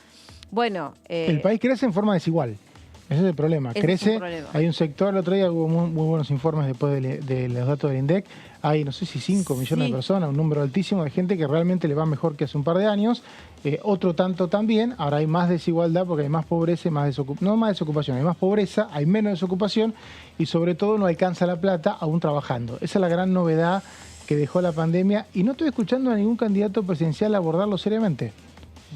Bueno, el país crece en forma desigual. Ese es el problema. Crece, hay un sector, el otro día hubo muy buenos informes después de los datos del INDEC, hay no sé si 5 millones de personas, un número altísimo de gente que realmente le va mejor que hace un par de años, otro tanto también, ahora hay más desigualdad porque hay más pobreza y más desocupación, no más desocupación, hay más pobreza, hay menos desocupación y sobre todo no alcanza la plata aún trabajando. Esa es la gran novedad que dejó la pandemia y no estoy escuchando a ningún candidato presidencial abordarlo seriamente.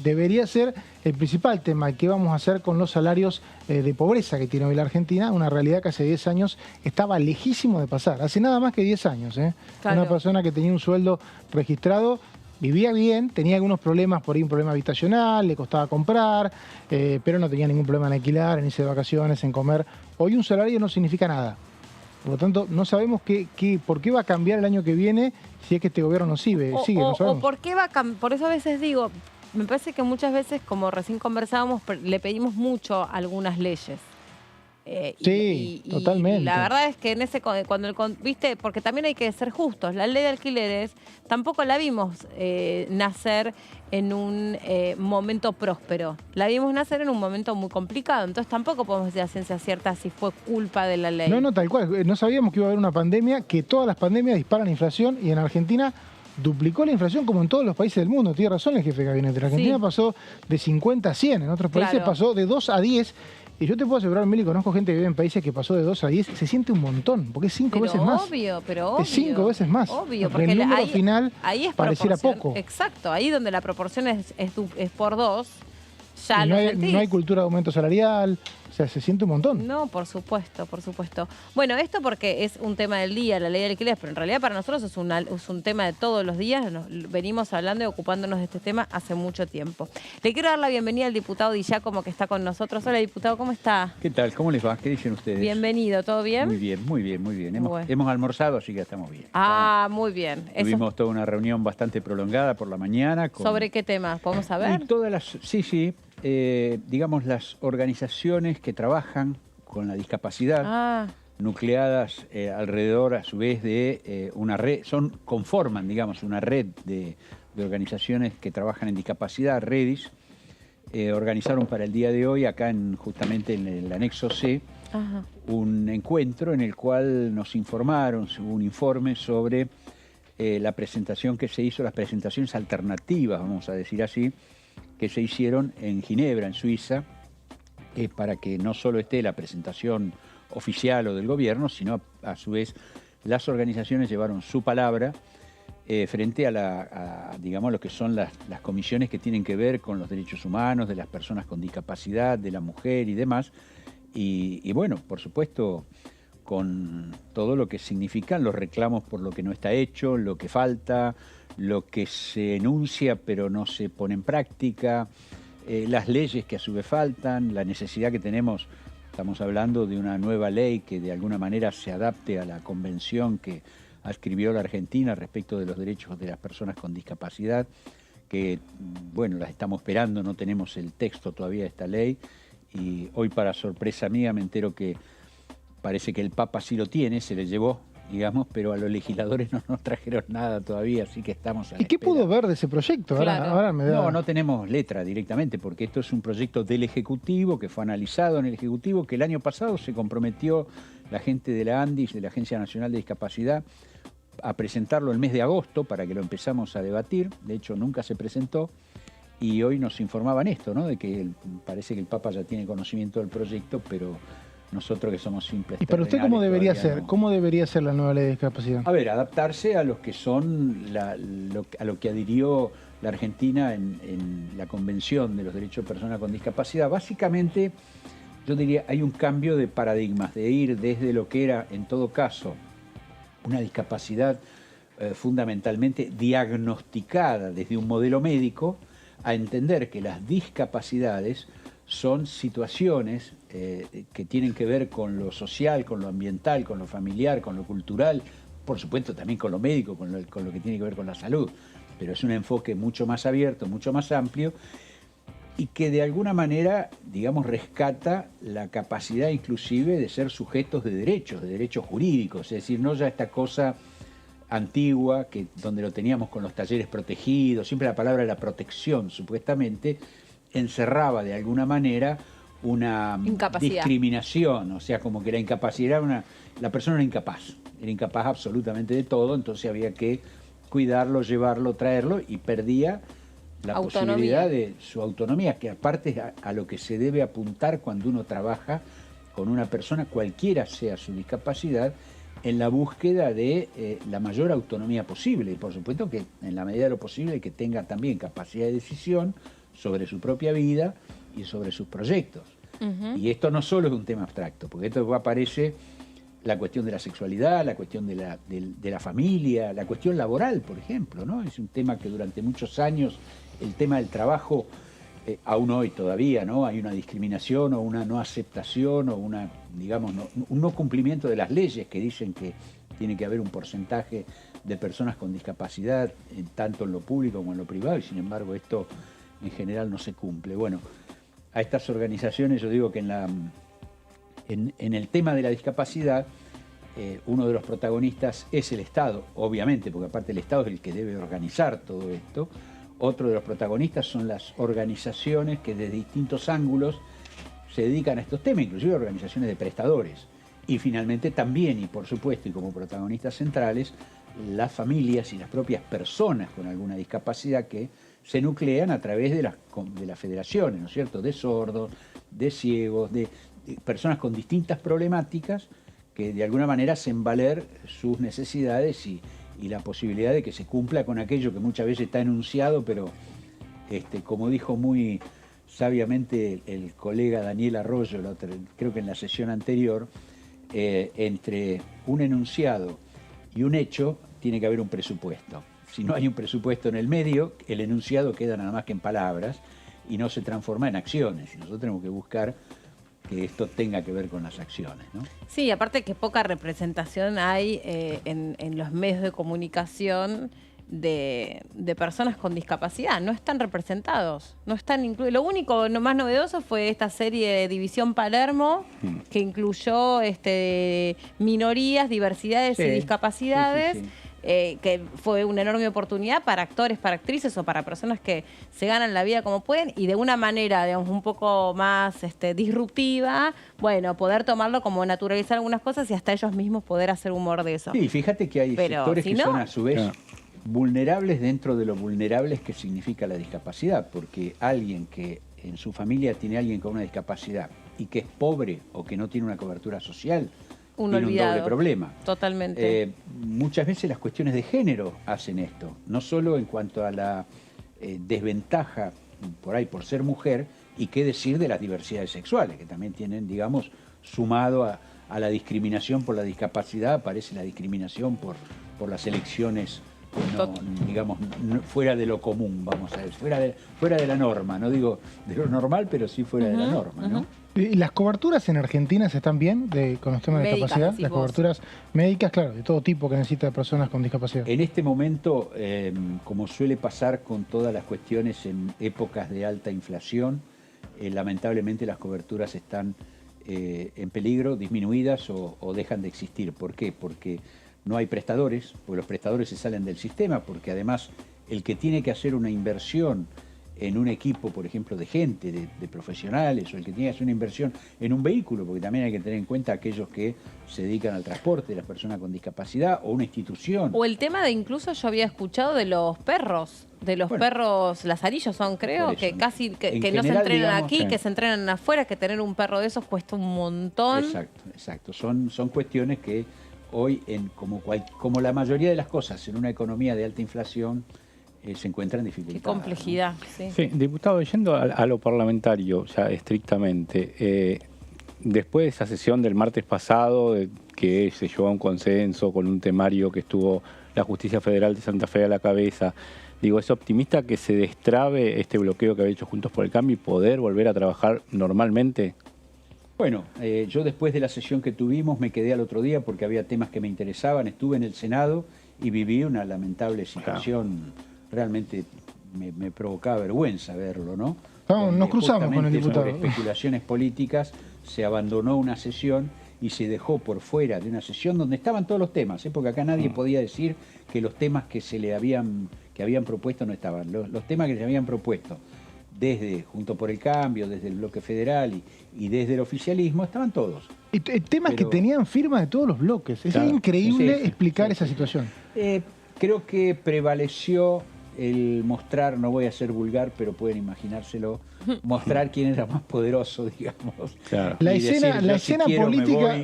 debería ser el principal tema. ¿Qué vamos a hacer con los salarios de pobreza que tiene hoy la Argentina? Una realidad que hace 10 años estaba lejísimo de pasar. Hace nada más que 10 años. Claro. Una persona que tenía un sueldo registrado vivía bien, tenía algunos problemas, por ahí un problema habitacional, le costaba comprar, pero no tenía ningún problema en alquilar, en irse de vacaciones, en comer. Hoy un salario no significa nada. Por lo tanto, no sabemos por qué va a cambiar el año que viene si es que este gobierno no sigue. No sabemos. O por qué va a cambiar. Por eso a veces digo, me parece que muchas veces, como recién conversábamos, le pedimos mucho a algunas leyes. Totalmente. Y la verdad es que viste, porque también hay que ser justos. La ley de alquileres tampoco la vimos nacer en un momento próspero. La vimos nacer en un momento muy complicado. Entonces tampoco podemos decir a ciencia cierta si fue culpa de la ley. No, tal cual. No sabíamos que iba a haber una pandemia, que todas las pandemias disparan la inflación y en Argentina duplicó la inflación como en todos los países del mundo. Tiene razón el jefe de gabinete. La Argentina pasó de 50 a 100. En otros países pasó de 2 a 10. Y yo te puedo asegurar, Meli, conozco gente que vive en países que pasó de 2 a 10, se siente un montón, porque es 5 veces más. Pero obvio. Es 5 veces más. Obvio, porque el número final pareciera poco. Exacto, ahí donde la proporción es por 2, ya y lo sentís. no hay cultura de aumento salarial, o sea, se siente un montón. No, por supuesto, por supuesto. Bueno, esto porque es un tema del día, la ley de alquileres, pero en realidad para nosotros es un tema de todos los días. Venimos hablando y ocupándonos de este tema hace mucho tiempo. Le quiero dar la bienvenida al diputado Di Giacomo que está con nosotros. Hola, diputado, ¿cómo está? ¿Qué tal? ¿Cómo les va? ¿Qué dicen ustedes? Bienvenido, ¿todo bien? Muy bien, muy bien, muy bien. Hemos almorzado, así que estamos bien. Muy bien. Tuvimos toda una reunión bastante prolongada por la mañana. ¿Sobre qué temas? ¿Podemos saber? Y todas las, digamos, las organizaciones que trabajan con la discapacidad, nucleadas alrededor, a su vez, de una red, conforman, digamos, una red de organizaciones que trabajan en discapacidad, REDIS, organizaron para el día de hoy, acá justamente en el anexo C, un encuentro en el cual nos informaron, un informe sobre la presentación que se hizo, las presentaciones alternativas, vamos a decir así, que se hicieron en Ginebra, en Suiza, para que no solo esté la presentación oficial o del gobierno, sino a su vez las organizaciones llevaron su palabra frente a digamos, lo que son las comisiones que tienen que ver con los derechos humanos de las personas con discapacidad, de la mujer y demás. Y bueno, por supuesto, con todo lo que significan los reclamos por lo que no está hecho, lo que falta, lo que se enuncia pero no se pone en práctica, las leyes que a su vez faltan, la necesidad que tenemos, estamos hablando de una nueva ley que de alguna manera se adapte a la convención que adscribió la Argentina respecto de los derechos de las personas con discapacidad, que bueno, las estamos esperando, no tenemos el texto todavía de esta ley, y hoy para sorpresa mía me entero que parece que el Papa sí lo tiene, se le llevó, digamos, pero a los legisladores no nos trajeron nada todavía, así que estamos a la ¿Y qué espera. pudo ver de ese proyecto? Claro. Ahora me da... No tenemos letra directamente, porque esto es un proyecto del Ejecutivo, que fue analizado en el Ejecutivo, que el año pasado se comprometió la gente de la ANDIS, de la Agencia Nacional de Discapacidad, a presentarlo el mes de agosto para que lo empezamos a debatir. De hecho, nunca se presentó. Y hoy nos informaban esto, ¿no? De que parece que el Papa ya tiene conocimiento del proyecto, pero nosotros que somos simples. ¿Y para usted cómo debería ser? No. ¿Cómo debería ser la nueva ley de discapacidad? A ver, adaptarse a los que son a lo que adhirió la Argentina en la Convención de los Derechos de Personas con Discapacidad. Básicamente, yo diría, hay un cambio de paradigmas, de ir desde lo que era, en todo caso, una discapacidad fundamentalmente diagnosticada desde un modelo médico, a entender que las discapacidades son situaciones que tienen que ver con lo social, con lo ambiental, con lo familiar, con lo cultural, por supuesto también con lo médico, con lo que tiene que ver con la salud, pero es un enfoque mucho más abierto, mucho más amplio, y que de alguna manera, digamos, rescata la capacidad inclusive de ser sujetos de derechos jurídicos, es decir, no ya esta cosa antigua, donde lo teníamos con los talleres protegidos, siempre la palabra de la protección, supuestamente, encerraba de alguna manera una discriminación, o sea, como que la incapacidad la persona era incapaz absolutamente de todo, entonces había que cuidarlo, llevarlo, traerlo, y perdía la posibilidad de su autonomía, que aparte es a lo que se debe apuntar cuando uno trabaja con una persona, cualquiera sea su discapacidad, en la búsqueda de la mayor autonomía posible, y por supuesto que en la medida de lo posible que tenga también capacidad de decisión sobre su propia vida y sobre sus proyectos. Y esto no solo es un tema abstracto, porque esto aparece la cuestión de la sexualidad, la cuestión de la familia, la cuestión laboral, por ejemplo, ¿no? Es un tema que durante muchos años, el tema del trabajo, aún hoy todavía, ¿no? Hay una discriminación o una no aceptación o una, digamos, un no cumplimiento de las leyes que dicen que tiene que haber un porcentaje de personas con discapacidad, tanto en lo público como en lo privado, y sin embargo esto en general no se cumple. Bueno, a estas organizaciones yo digo que en el tema de la discapacidad, uno de los protagonistas es el Estado, obviamente, porque aparte el Estado es el que debe organizar todo esto. Otro de los protagonistas son las organizaciones que desde distintos ángulos se dedican a estos temas, inclusive organizaciones de prestadores. Y finalmente también, y por supuesto, y como protagonistas centrales, las familias y las propias personas con alguna discapacidad que se nuclean a través de las federaciones, ¿no es cierto?, de sordos, de ciegos, de personas con distintas problemáticas que de alguna manera hacen valer sus necesidades y la posibilidad de que se cumpla con aquello que muchas veces está enunciado, pero como dijo muy sabiamente el colega Daniel Arroyo, creo que en la sesión anterior, entre un enunciado y un hecho tiene que haber un presupuesto. Si no hay un presupuesto en el medio, el enunciado queda nada más que en palabras y no se transforma en acciones. Y nosotros tenemos que buscar que esto tenga que ver con las acciones, ¿no? Sí, aparte que poca representación hay en los medios de comunicación de personas con discapacidad. No están representados, no están incluidos. Lo único más novedoso fue esta serie de División Palermo, que incluyó minorías, diversidades y discapacidades. Sí. Que fue una enorme oportunidad para actores, para actrices o para personas que se ganan la vida como pueden y de una manera, digamos, un poco más disruptiva, bueno, poder tomarlo como naturalizar algunas cosas y hasta ellos mismos poder hacer humor de eso. Sí, fíjate que hay sectores que son a su vez vulnerables dentro de lo vulnerables que significa la discapacidad, porque alguien que en su familia tiene alguien con una discapacidad y que es pobre o que no tiene una cobertura social, tiene un doble problema. Totalmente. Muchas veces las cuestiones de género hacen esto, no solo en cuanto a la desventaja por ahí por ser mujer, y qué decir de las diversidades sexuales, que también tienen, digamos, sumado a la discriminación por la discapacidad, aparece la discriminación por las elecciones, digamos, fuera de lo común, vamos a ver, fuera de la norma, no digo de lo normal, pero sí fuera de la norma, ¿no? ¿Y las coberturas en Argentina están bien con los temas de discapacidad? Las coberturas médicas, claro, de todo tipo que necesita personas con discapacidad. En este momento, como suele pasar con todas las cuestiones en épocas de alta inflación, lamentablemente las coberturas están en peligro, disminuidas o dejan de existir. ¿Por qué? Porque no hay prestadores, porque los prestadores se salen del sistema, porque además el que tiene que hacer una inversión en un equipo, por ejemplo, de gente, de profesionales, o el que tiene que hacer una inversión en un vehículo, porque también hay que tener en cuenta aquellos que se dedican al transporte de las personas con discapacidad, o una institución. O el tema de incluso yo había escuchado de los perros, perros lazarillos son, creo, que casi que no se entrenan, digamos, aquí, que se entrenan afuera, que tener un perro de esos cuesta un montón. Exacto. Son cuestiones que hoy, como la mayoría de las cosas en una economía de alta inflación, se encuentran dificultades. Qué complejidad, ¿no? Sí, diputado, yendo a lo parlamentario ya estrictamente, después de esa sesión del martes pasado, que se llevó a un consenso con un temario que estuvo la Justicia Federal de Santa Fe a la cabeza, digo, ¿es optimista que se destrabe este bloqueo que había hecho Juntos por el Cambio y poder volver a trabajar normalmente? Bueno, yo después de la sesión que tuvimos me quedé al otro día porque había temas que me interesaban, estuve en el Senado y viví una lamentable situación. Realmente me provocaba vergüenza verlo, ¿no? Nos cruzamos con el diputado. Por especulaciones políticas se abandonó una sesión y se dejó por fuera de una sesión donde estaban todos los temas, porque acá nadie podía decir que los temas que habían propuesto no estaban. Los temas que se habían propuesto desde Juntos por el Cambio, desde el Bloque Federal y desde el oficialismo, estaban todos. Temas que tenían firma de todos los bloques. Es increíble explicar esa situación. Creo que prevaleció el mostrar, no voy a ser vulgar, pero pueden imaginárselo, mostrar quién era más poderoso, digamos. Claro. La escena política,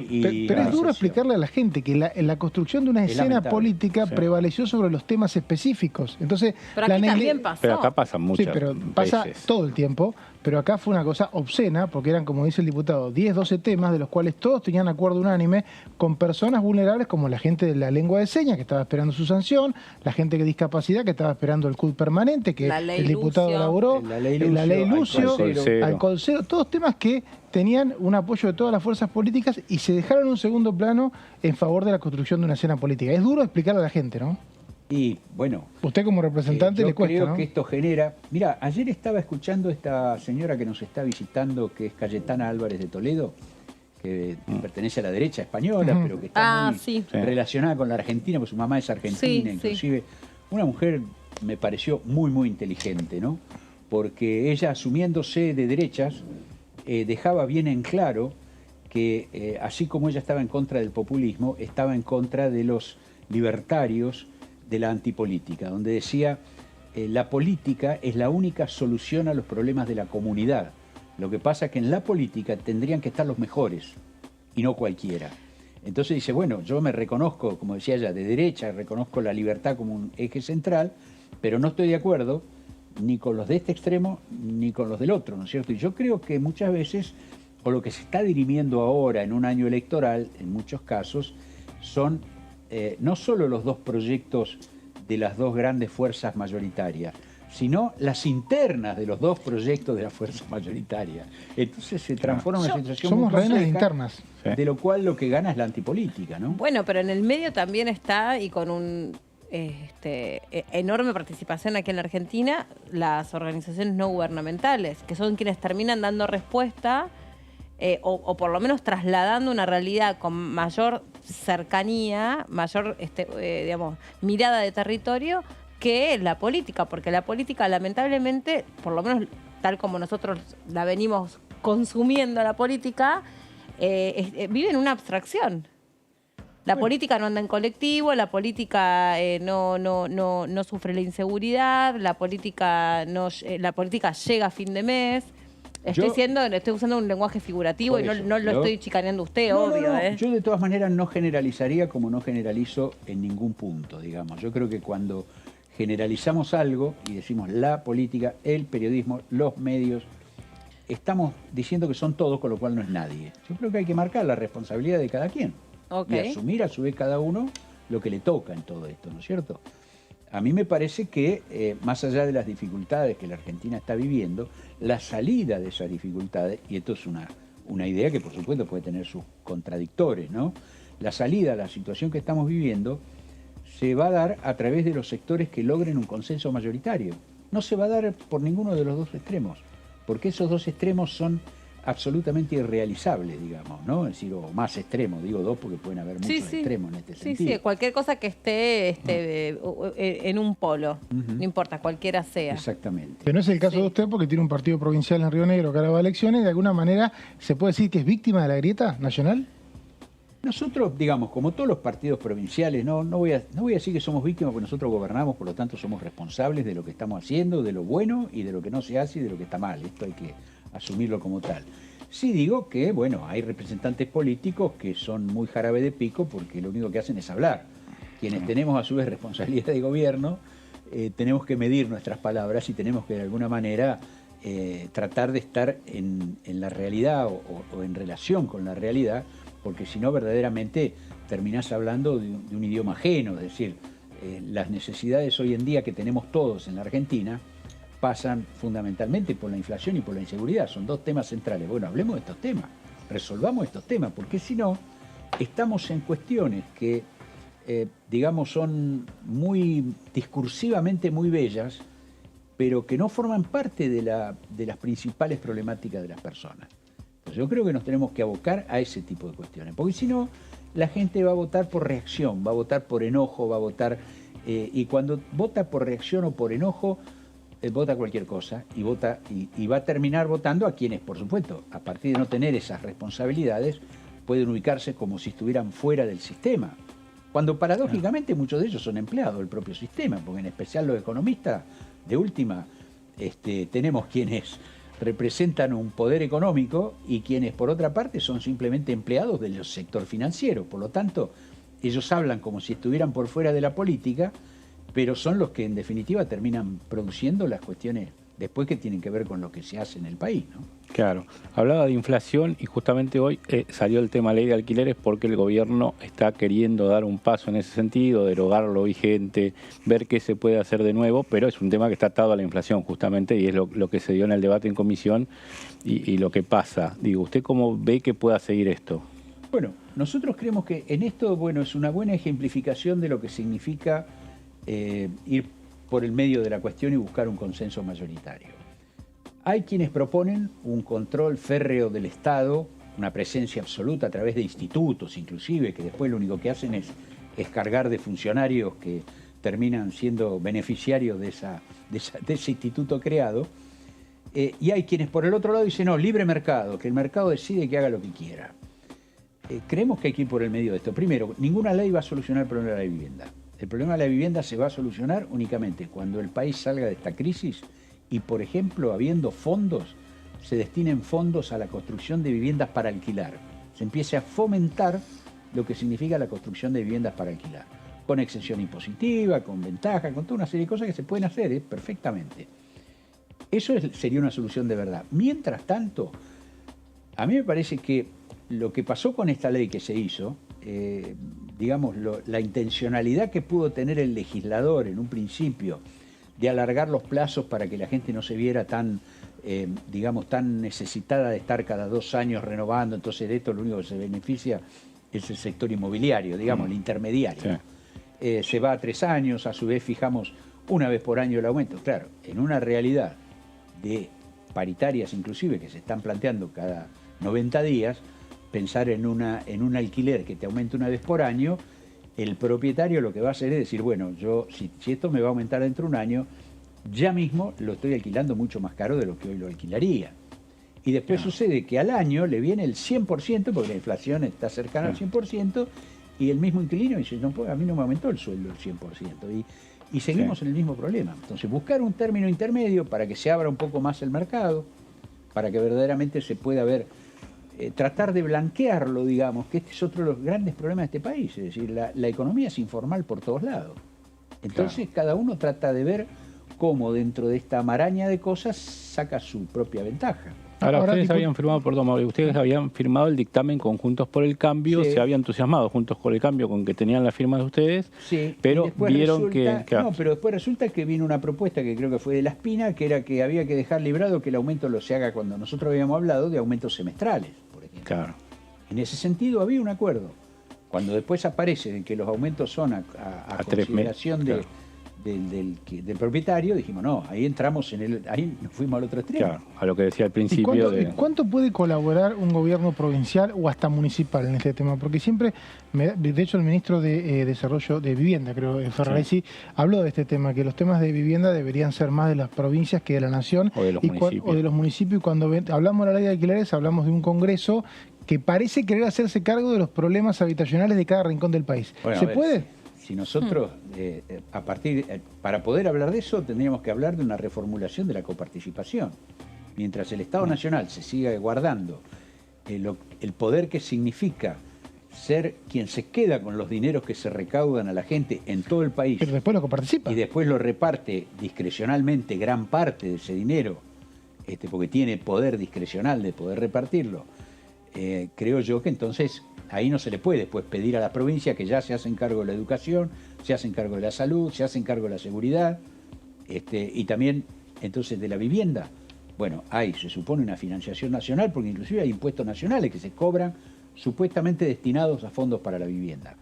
pero es duro explicarle a la gente que la construcción de una escena política prevaleció sobre los temas específicos. Entonces, pero aquí también pasó. Pero acá pasa mucho. Sí, pero pasa todo el tiempo. Pero acá fue una cosa obscena, porque eran, como dice el diputado, 10, 12 temas, de los cuales todos tenían acuerdo unánime, con personas vulnerables como la gente de la lengua de señas, que estaba esperando su sanción, la gente de discapacidad, que estaba esperando el CUT permanente, que el diputado elaboró, la ley Lucio, alcohol cero, todos temas que tenían un apoyo de todas las fuerzas políticas y se dejaron en un segundo plano en favor de la construcción de una escena política. Es duro explicarle a la gente, ¿no? Y bueno, usted como representante le cuesta, creo ¿no? que esto genera... Mira, ayer estaba escuchando esta señora que nos está visitando, que es Cayetana Álvarez de Toledo, que pertenece a la derecha española, pero que está muy relacionada con la Argentina, porque su mamá es argentina, inclusive. Una mujer, me pareció muy inteligente, ¿no? Porque ella, asumiéndose de derechas, dejaba bien en claro que, así como ella estaba en contra del populismo, estaba en contra de los libertarios, de la antipolítica, donde decía la política es la única solución a los problemas de la comunidad. Lo que pasa es que en la política tendrían que estar los mejores y no cualquiera. Entonces dice, bueno, yo me reconozco, como decía ella, de derecha, reconozco la libertad como un eje central, pero no estoy de acuerdo ni con los de este extremo ni con los del otro, ¿no es cierto? Y yo creo que muchas veces, o lo que se está dirimiendo ahora en un año electoral, en muchos casos, son no solo los dos proyectos de las dos grandes fuerzas mayoritarias, sino las internas de los dos proyectos de la fuerza mayoritaria. Entonces se transforma en una situación muy compleja, internas. De lo cual lo que gana es la antipolítica, ¿no? Bueno, pero en el medio también está, y con un enorme participación aquí en la Argentina, las organizaciones no gubernamentales, que son quienes terminan dando respuesta o por lo menos trasladando una realidad con mayor cercanía, mayor digamos, mirada de territorio que la política, porque la política lamentablemente, por lo menos tal como nosotros la venimos consumiendo la política, vive en una abstracción. La política no anda en colectivo, la política no sufre la inseguridad, la política llega a fin de mes. Estoy usando un lenguaje figurativo y no lo estoy chicaneando a usted, obvio. Yo de todas maneras no generalizaría como no generalizo en ningún punto, digamos. Yo creo que cuando generalizamos algo y decimos la política, el periodismo, los medios, estamos diciendo que son todos, con lo cual no es nadie. Yo creo que hay que marcar la responsabilidad de cada quien y asumir a su vez cada uno lo que le toca en todo esto, ¿no es cierto? A mí me parece que, más allá de las dificultades que la Argentina está viviendo, la salida de esas dificultades, y esto es una idea que por supuesto puede tener sus contradictores, ¿no? La salida a la situación que estamos viviendo se va a dar a través de los sectores que logren un consenso mayoritario. No se va a dar por ninguno de los dos extremos, porque esos dos extremos son absolutamente irrealizable, digamos, ¿no? Es decir, o más extremos, digo dos porque pueden haber muchos extremos en este sentido. Sí, cualquier cosa que esté en un polo, no importa, cualquiera sea. Exactamente. Pero no es el caso de usted porque tiene un partido provincial en Río Negro que ahora va a elecciones, de alguna manera se puede decir que es víctima de la grieta nacional. Nosotros, digamos, como todos los partidos provinciales, no voy a decir que somos víctimas porque nosotros gobernamos, por lo tanto somos responsables de lo que estamos haciendo, de lo bueno y de lo que no se hace y de lo que está mal. Esto hay que asumirlo como tal. Sí digo que, bueno, hay representantes políticos que son muy jarabe de pico porque lo único que hacen es hablar. Quienes tenemos a su vez responsabilidad de gobierno, tenemos que medir nuestras palabras y tenemos que de alguna manera tratar de estar en la realidad o en relación con la realidad, porque si no verdaderamente terminás hablando de un idioma ajeno, es decir, las necesidades hoy en día que tenemos todos en la Argentina pasan fundamentalmente por la inflación y por la inseguridad. Son dos temas centrales. Bueno, hablemos de estos temas, resolvamos estos temas, porque si no, estamos en cuestiones que, digamos, son muy discursivamente muy bellas, pero que no forman parte de las principales problemáticas de las personas. Entonces yo creo que nos tenemos que abocar a ese tipo de cuestiones, porque si no, la gente va a votar por reacción, va a votar por enojo, va a votar... y cuando vota por reacción o por enojo, vota cualquier cosa y va a terminar votando a quienes, por supuesto, a partir de no tener esas responsabilidades, pueden ubicarse como si estuvieran fuera del sistema. Cuando paradójicamente muchos de ellos son empleados del propio sistema, porque en especial los economistas, de última, tenemos quienes representan un poder económico y quienes por otra parte son simplemente empleados del sector financiero. Por lo tanto, ellos hablan como si estuvieran por fuera de la política, pero son los que en definitiva terminan produciendo las cuestiones después que tienen que ver con lo que se hace en el país, ¿no? Claro, hablaba de inflación y justamente hoy salió el tema ley de alquileres porque el gobierno está queriendo dar un paso en ese sentido, derogar lo vigente, ver qué se puede hacer de nuevo, pero es un tema que está atado a la inflación justamente y es lo que se dio en el debate en comisión y lo que pasa. Digo, ¿usted cómo ve que pueda seguir esto? Bueno, nosotros creemos que en esto, bueno, es una buena ejemplificación de lo que significa ir por el medio de la cuestión y buscar un consenso mayoritario. Hay quienes proponen un control férreo del Estado, una presencia absoluta a través de institutos inclusive, que después lo único que hacen es cargar de funcionarios que terminan siendo beneficiarios de ese instituto creado. Y hay quienes por el otro lado dicen, no, libre mercado, que el mercado decide que haga lo que quiera. Creemos que hay que ir por el medio de esto. Primero, ninguna ley va a solucionar el problema de la vivienda. El problema de la vivienda se va a solucionar únicamente cuando el país salga de esta crisis y, por ejemplo, habiendo fondos, se destinen fondos a la construcción de viviendas para alquilar. Se empiece a fomentar lo que significa la construcción de viviendas para alquilar, con exención impositiva, con ventaja, con toda una serie de cosas que se pueden hacer perfectamente. Eso sería una solución de verdad. Mientras tanto, a mí me parece que lo que pasó con esta ley que se hizo, digamos, la intencionalidad que pudo tener el legislador en un principio de alargar los plazos para que la gente no se viera tan, digamos, tan necesitada de estar cada 2 años renovando, entonces de esto lo único que se beneficia es el sector inmobiliario, digamos, el intermediario. Sí. Se va a 3 años, a su vez fijamos una vez por año el aumento. Claro, en una realidad de paritarias inclusive que se están planteando cada 90 días, pensar en un alquiler que te aumente una vez por año, el propietario lo que va a hacer es decir, bueno, yo si esto me va a aumentar dentro de un año, ya mismo lo estoy alquilando mucho más caro de lo que hoy lo alquilaría. Y después sucede que al año le viene el 100%, porque la inflación está cercana al 100%, y el mismo inquilino dice, no, a mí no me aumentó el sueldo el 100%. Y seguimos en el mismo problema. Entonces, buscar un término intermedio para que se abra un poco más el mercado, para que verdaderamente se pueda ver, tratar de blanquearlo, digamos, que este es otro de los grandes problemas de este país. Es decir, la economía es informal por todos lados. Entonces, cada uno trata de ver cómo dentro de esta maraña de cosas saca su propia ventaja. Ahora ustedes habían firmado, perdón, Mauricio, ustedes habían firmado el dictamen con Juntos por el Cambio, se habían entusiasmado Juntos por el Cambio con que tenían la firma de ustedes, pero vieron No, pero después resulta que vino una propuesta que creo que fue de La Espina, que era que había que dejar librado que el aumento lo se haga cuando nosotros habíamos hablado de aumentos semestrales, por ejemplo. Claro. En ese sentido había un acuerdo. Cuando después aparece de que los aumentos son a consideración del propietario, dijimos, no, ahí entramos ahí nos fuimos al otro extremo. Claro, a lo que decía al principio. ¿Cuánto puede colaborar un gobierno provincial o hasta municipal en este tema? Porque siempre, de hecho el ministro de Desarrollo de Vivienda, creo, Ferraresi, habló de este tema, que los temas de vivienda deberían ser más de las provincias que de la nación o de los municipios. Y cuando hablamos de la ley de alquileres, hablamos de un congreso que parece querer hacerse cargo de los problemas habitacionales de cada rincón del país. Bueno, ¿se puede? Si nosotros, para poder hablar de eso, tendríamos que hablar de una reformulación de la coparticipación. Mientras el Estado Nacional se siga guardando el poder que significa ser quien se queda con los dineros que se recaudan a la gente en todo el país. Pero después lo coparticipa. Y después lo reparte discrecionalmente gran parte de ese dinero, porque tiene poder discrecional de poder repartirlo. Creo yo que entonces ahí no se le puede después pedir a la provincia que ya se hacen cargo de la educación, se hacen cargo de la salud, se hacen cargo de la seguridad, y también entonces de la vivienda. Bueno, se supone una financiación nacional, porque inclusive hay impuestos nacionales que se cobran supuestamente destinados a fondos para la vivienda.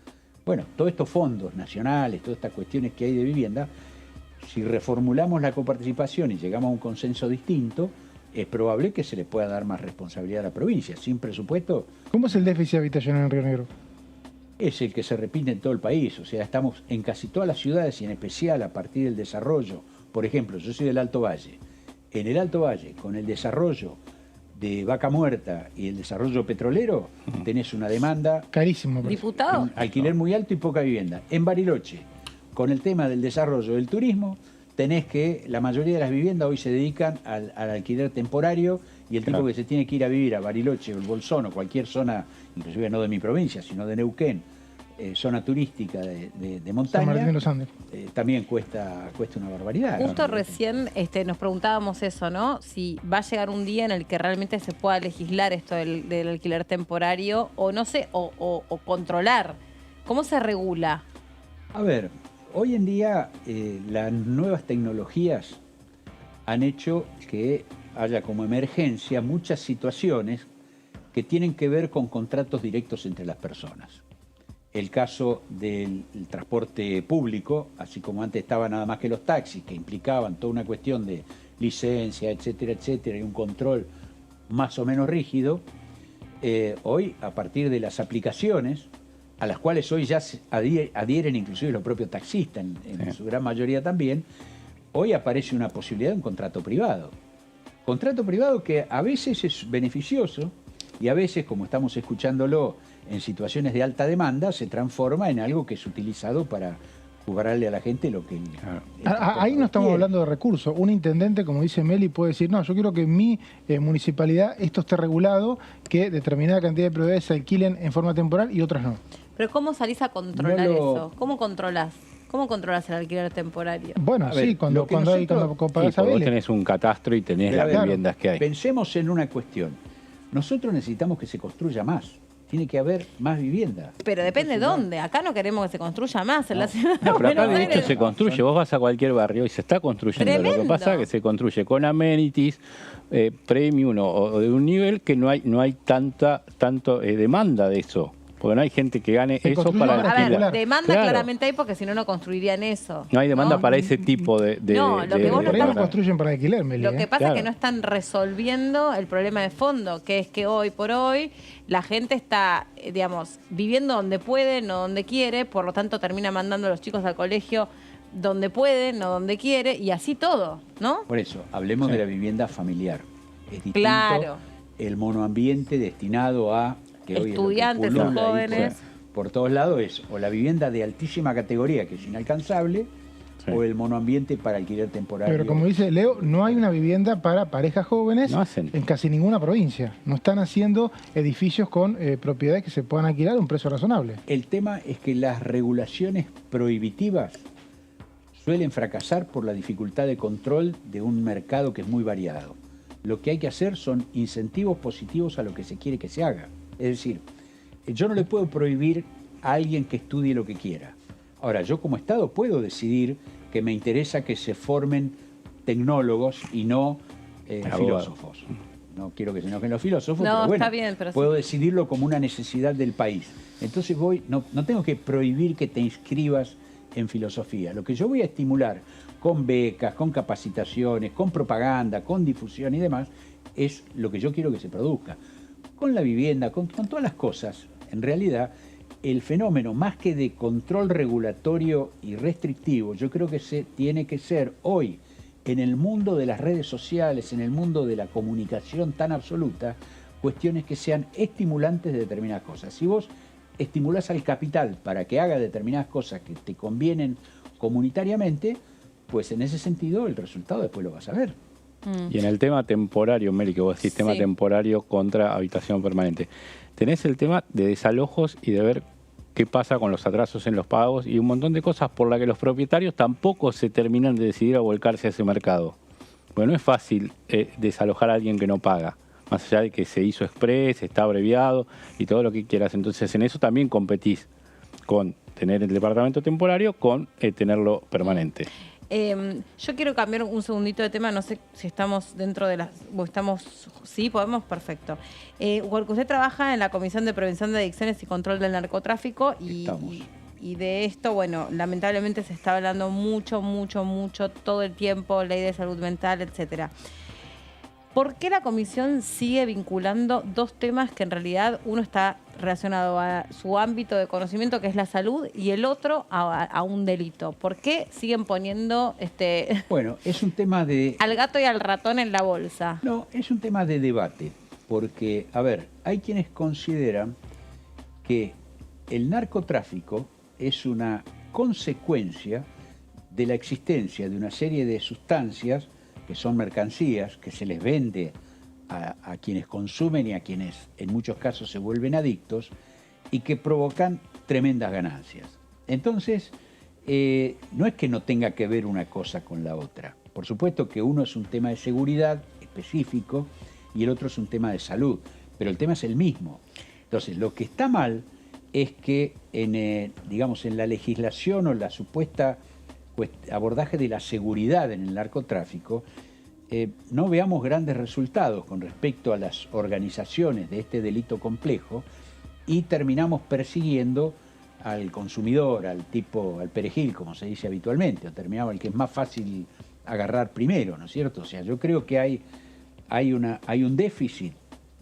Bueno, todos estos fondos nacionales, todas estas cuestiones que hay de vivienda, si reformulamos la coparticipación y llegamos a un consenso distinto, es probable que se le pueda dar más responsabilidad a la provincia. Sin presupuesto... ¿Cómo es el déficit habitacional en Río Negro? Es el que se repite en todo el país. O sea, estamos en casi todas las ciudades y en especial a partir del desarrollo. Por ejemplo, yo soy del Alto Valle. En el Alto Valle, con el desarrollo de Vaca Muerta y el desarrollo petrolero, tenés una demanda... Carísimo. ¿Diputado? Alquiler muy alto y poca vivienda. En Bariloche, con el tema del desarrollo del turismo, tenés que la mayoría de las viviendas hoy se dedican al alquiler temporario y el tipo que se tiene que ir a vivir a Bariloche o el Bolsón o cualquier zona, inclusive no de mi provincia, sino de Neuquén, zona turística de montaña, San Martín de los Andes. También cuesta una barbaridad. Justo recién nos preguntábamos eso, ¿no? Si va a llegar un día en el que realmente se pueda legislar esto del alquiler temporario o no sé, o controlar. ¿Cómo se regula? A ver, hoy en día las nuevas tecnologías han hecho que haya como emergencia muchas situaciones que tienen que ver con contratos directos entre las personas. El caso del transporte público, así como antes estaba nada más que los taxis, que implicaban toda una cuestión de licencia, etcétera, etcétera, y un control más o menos rígido, hoy, a partir de las aplicaciones, a las cuales hoy ya se adhieren inclusive los propios taxistas, en su gran mayoría también, hoy aparece una posibilidad de un contrato privado. Contrato privado que a veces es beneficioso y a veces, como estamos escuchándolo, en situaciones de alta demanda, se transforma en algo que es utilizado para cobrarle a la gente lo que... Ahí no estamos hablando de recursos. Un intendente, como dice Meli, puede decir, no, yo quiero que en mi municipalidad esto esté regulado, que determinada cantidad de propiedades se alquilen en forma temporal y otras no. Pero ¿cómo salís a controlar eso? ¿Cómo controlás? ¿Cómo controlas el alquiler temporario? Bueno, sí, cuando pagas a vos tenés un catastro y tenés las viviendas que hay. Pensemos en una cuestión. Nosotros necesitamos que se construya más. Tiene que haber más vivienda. Pero depende de dónde. Acá no queremos que se construya más en la ciudad. No, pero acá de hecho se construye. Vos vas a cualquier barrio y se está construyendo. Tremendo. Lo que pasa es que se construye con amenities, premium o de un nivel que no hay tanto demanda de eso. Porque no hay gente que gane eso para alquilar. A ver, demanda claramente hay porque si no, no construirían eso. No hay demanda para ese tipo de... No, lo que vos no construyen para alquiler, Meli. Lo que pasa es que no están resolviendo el problema de fondo, que es que hoy por hoy la gente está, digamos, viviendo donde puede, no donde quiere, por lo tanto termina mandando a los chicos al colegio donde puede, no donde quiere, y así todo, ¿no? Por eso, hablemos de la vivienda familiar. Es distinto el monoambiente destinado a... que estudiantes o jóvenes por todos lados es o la vivienda de altísima categoría que es inalcanzable o el monoambiente para alquiler temporario. Pero como dice Leo, no hay una vivienda para parejas jóvenes en casi ninguna provincia. No están haciendo edificios con propiedades que se puedan alquilar a un precio razonable. El tema es que las regulaciones prohibitivas suelen fracasar por la dificultad de control de un mercado que es muy variado. Lo que hay que hacer son incentivos positivos a lo que se quiere que se haga. Es decir, yo no le puedo prohibir a alguien que estudie lo que quiera. Ahora, yo como Estado puedo decidir que me interesa que se formen tecnólogos y no filósofos. No quiero que se enojen los filósofos, pero bueno, está bien, pero puedo decidirlo como una necesidad del país. Entonces no tengo que prohibir que te inscribas en filosofía. Lo que yo voy a estimular con becas, con capacitaciones, con propaganda, con difusión y demás, es lo que yo quiero que se produzca. Con la vivienda, con todas las cosas, en realidad, el fenómeno, más que de control regulatorio y restrictivo, yo creo que tiene que ser hoy, en el mundo de las redes sociales, en el mundo de la comunicación tan absoluta, cuestiones que sean estimulantes de determinadas cosas. Si vos estimulás al capital para que haga determinadas cosas que te convienen comunitariamente, pues en ese sentido el resultado después lo vas a ver. Y en el tema temporario, Meli, que vos decís tema temporario contra habitación permanente, tenés el tema de desalojos y de ver qué pasa con los atrasos en los pagos y un montón de cosas por las que los propietarios tampoco se terminan de decidir a volcarse a ese mercado. Bueno, no es fácil desalojar a alguien que no paga, más allá de que se hizo express, está abreviado y todo lo que quieras. Entonces en eso también competís con tener el departamento temporario, con tenerlo permanente. Yo quiero cambiar un segundito de tema, no sé si estamos dentro de las... Sí, podemos, perfecto. Porque usted trabaja en la Comisión de Prevención de Adicciones y Control del Narcotráfico y de esto, bueno, lamentablemente se está hablando mucho todo el tiempo, ley de salud mental, etcétera. ¿Por qué la comisión sigue vinculando dos temas que en realidad uno está relacionado a su ámbito de conocimiento, que es la salud, y el otro a un delito? ¿Por qué siguen poniendo Bueno, es un tema de... al gato y al ratón en la bolsa? No, es un tema de debate. porque, a ver, hay quienes consideran que el narcotráfico es una consecuencia de la existencia de una serie de sustancias que son mercancías, que se les vende a quienes consumen y a quienes en muchos casos se vuelven adictos y que provocan tremendas ganancias. Entonces, no es que no tenga que ver una cosa con la otra. Por supuesto que uno es un tema de seguridad específico y el otro es un tema de salud, pero el tema es el mismo. Entonces, lo que está mal es que digamos, en la legislación o la supuesta abordaje de la seguridad en el narcotráfico, no veamos grandes resultados con respecto a las organizaciones de este delito complejo y terminamos persiguiendo al consumidor, al perejil, como se dice habitualmente, o terminamos el que es más fácil agarrar primero, ¿no es cierto? O sea, yo creo que hay un déficit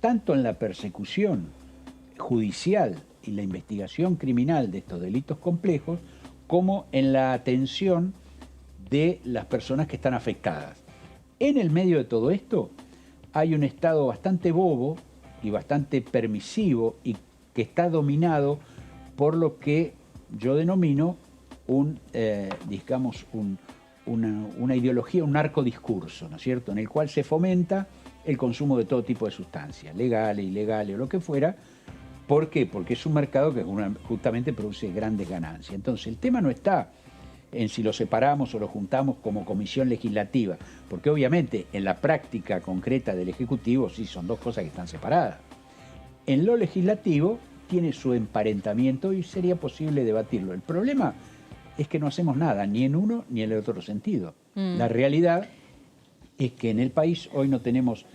tanto en la persecución judicial y la investigación criminal de estos delitos complejos, como en la atención de las personas que están afectadas. En el medio de todo esto hay un Estado bastante bobo y bastante permisivo y que está dominado por lo que yo denomino una ideología, un narcodiscurso, ¿no es cierto?, en el cual se fomenta el consumo de todo tipo de sustancias, legales, ilegales o lo que fuera. ¿Por qué? Porque es un mercado que justamente produce grandes ganancias. Entonces, el tema no está en si lo separamos o lo juntamos como comisión legislativa, porque obviamente en la práctica concreta del Ejecutivo sí son dos cosas que están separadas. En lo legislativo tiene su emparentamiento y sería posible debatirlo. El problema es que no hacemos nada, ni en uno ni en el otro sentido. La realidad es que en el país hoy no tenemos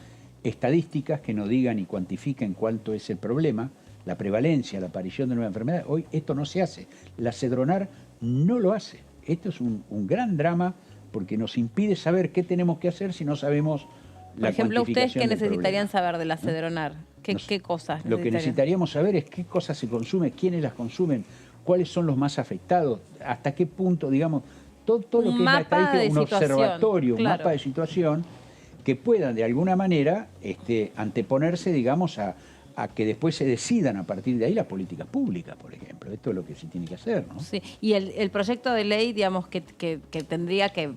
estadísticas que nos digan y cuantifiquen cuánto es el problema, la prevalencia, la aparición de nuevas enfermedades. Hoy esto no se hace. La Cedronar no lo hace. Esto es un gran drama porque nos impide saber qué tenemos que hacer si no sabemos la cuantificación. Por ejemplo, ¿ustedes qué necesitarían problema saber de la Cedronar? ¿Qué cosas? Lo que necesitaríamos saber es qué cosas se consumen, quiénes las consumen, cuáles son los más afectados, hasta qué punto, digamos, todo lo que es la estadística, un observatorio, claro, un mapa de situación que puedan de alguna manera anteponerse, digamos, a que después se decidan a partir de ahí las políticas públicas, por ejemplo. Esto es lo que se tiene que hacer, ¿no? Sí, y el proyecto de ley, digamos, que tendría que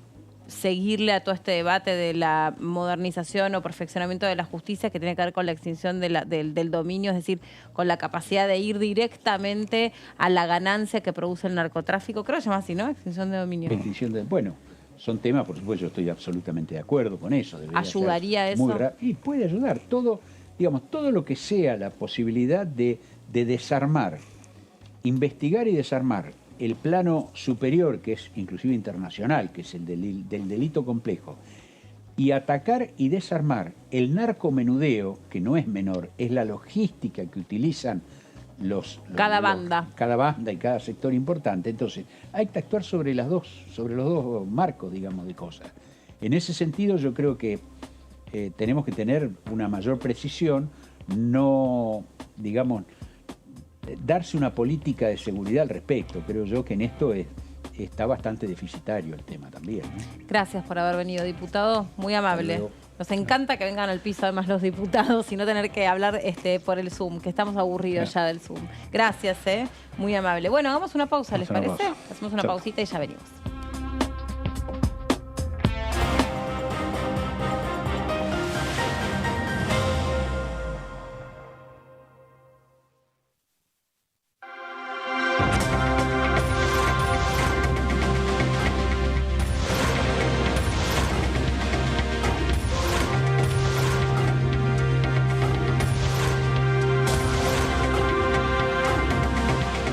seguirle a todo este debate de la modernización o perfeccionamiento de la justicia que tiene que ver con la extinción del dominio, es decir, con la capacidad de ir directamente a la ganancia que produce el narcotráfico. Creo que se llama así, ¿no? Extinción de dominio. Bueno, son temas, por supuesto, yo estoy absolutamente de acuerdo con eso. ¿Ayudaría eso? Y puede ayudar. Todo lo que sea la posibilidad de desarmar, investigar y desarmar el plano superior, que es inclusive internacional, que es el del delito complejo, y atacar y desarmar el narcomenudeo, que no es menor, es la logística que utilizan cada banda y cada sector importante. Entonces, hay que actuar sobre los dos marcos, digamos, de cosas. En ese sentido, yo creo que tenemos que tener una mayor precisión, no, digamos, darse una política de seguridad al respecto. Creo yo que en esto está bastante deficitario el tema también, ¿no? Gracias por haber venido, diputado. Muy amable. Nos encanta que vengan al piso además los diputados y no tener que hablar por el Zoom, que estamos aburridos ya del Zoom. Gracias, muy amable. Bueno, hagamos una pausa, ¿les parece? Hacemos una pausita y ya venimos.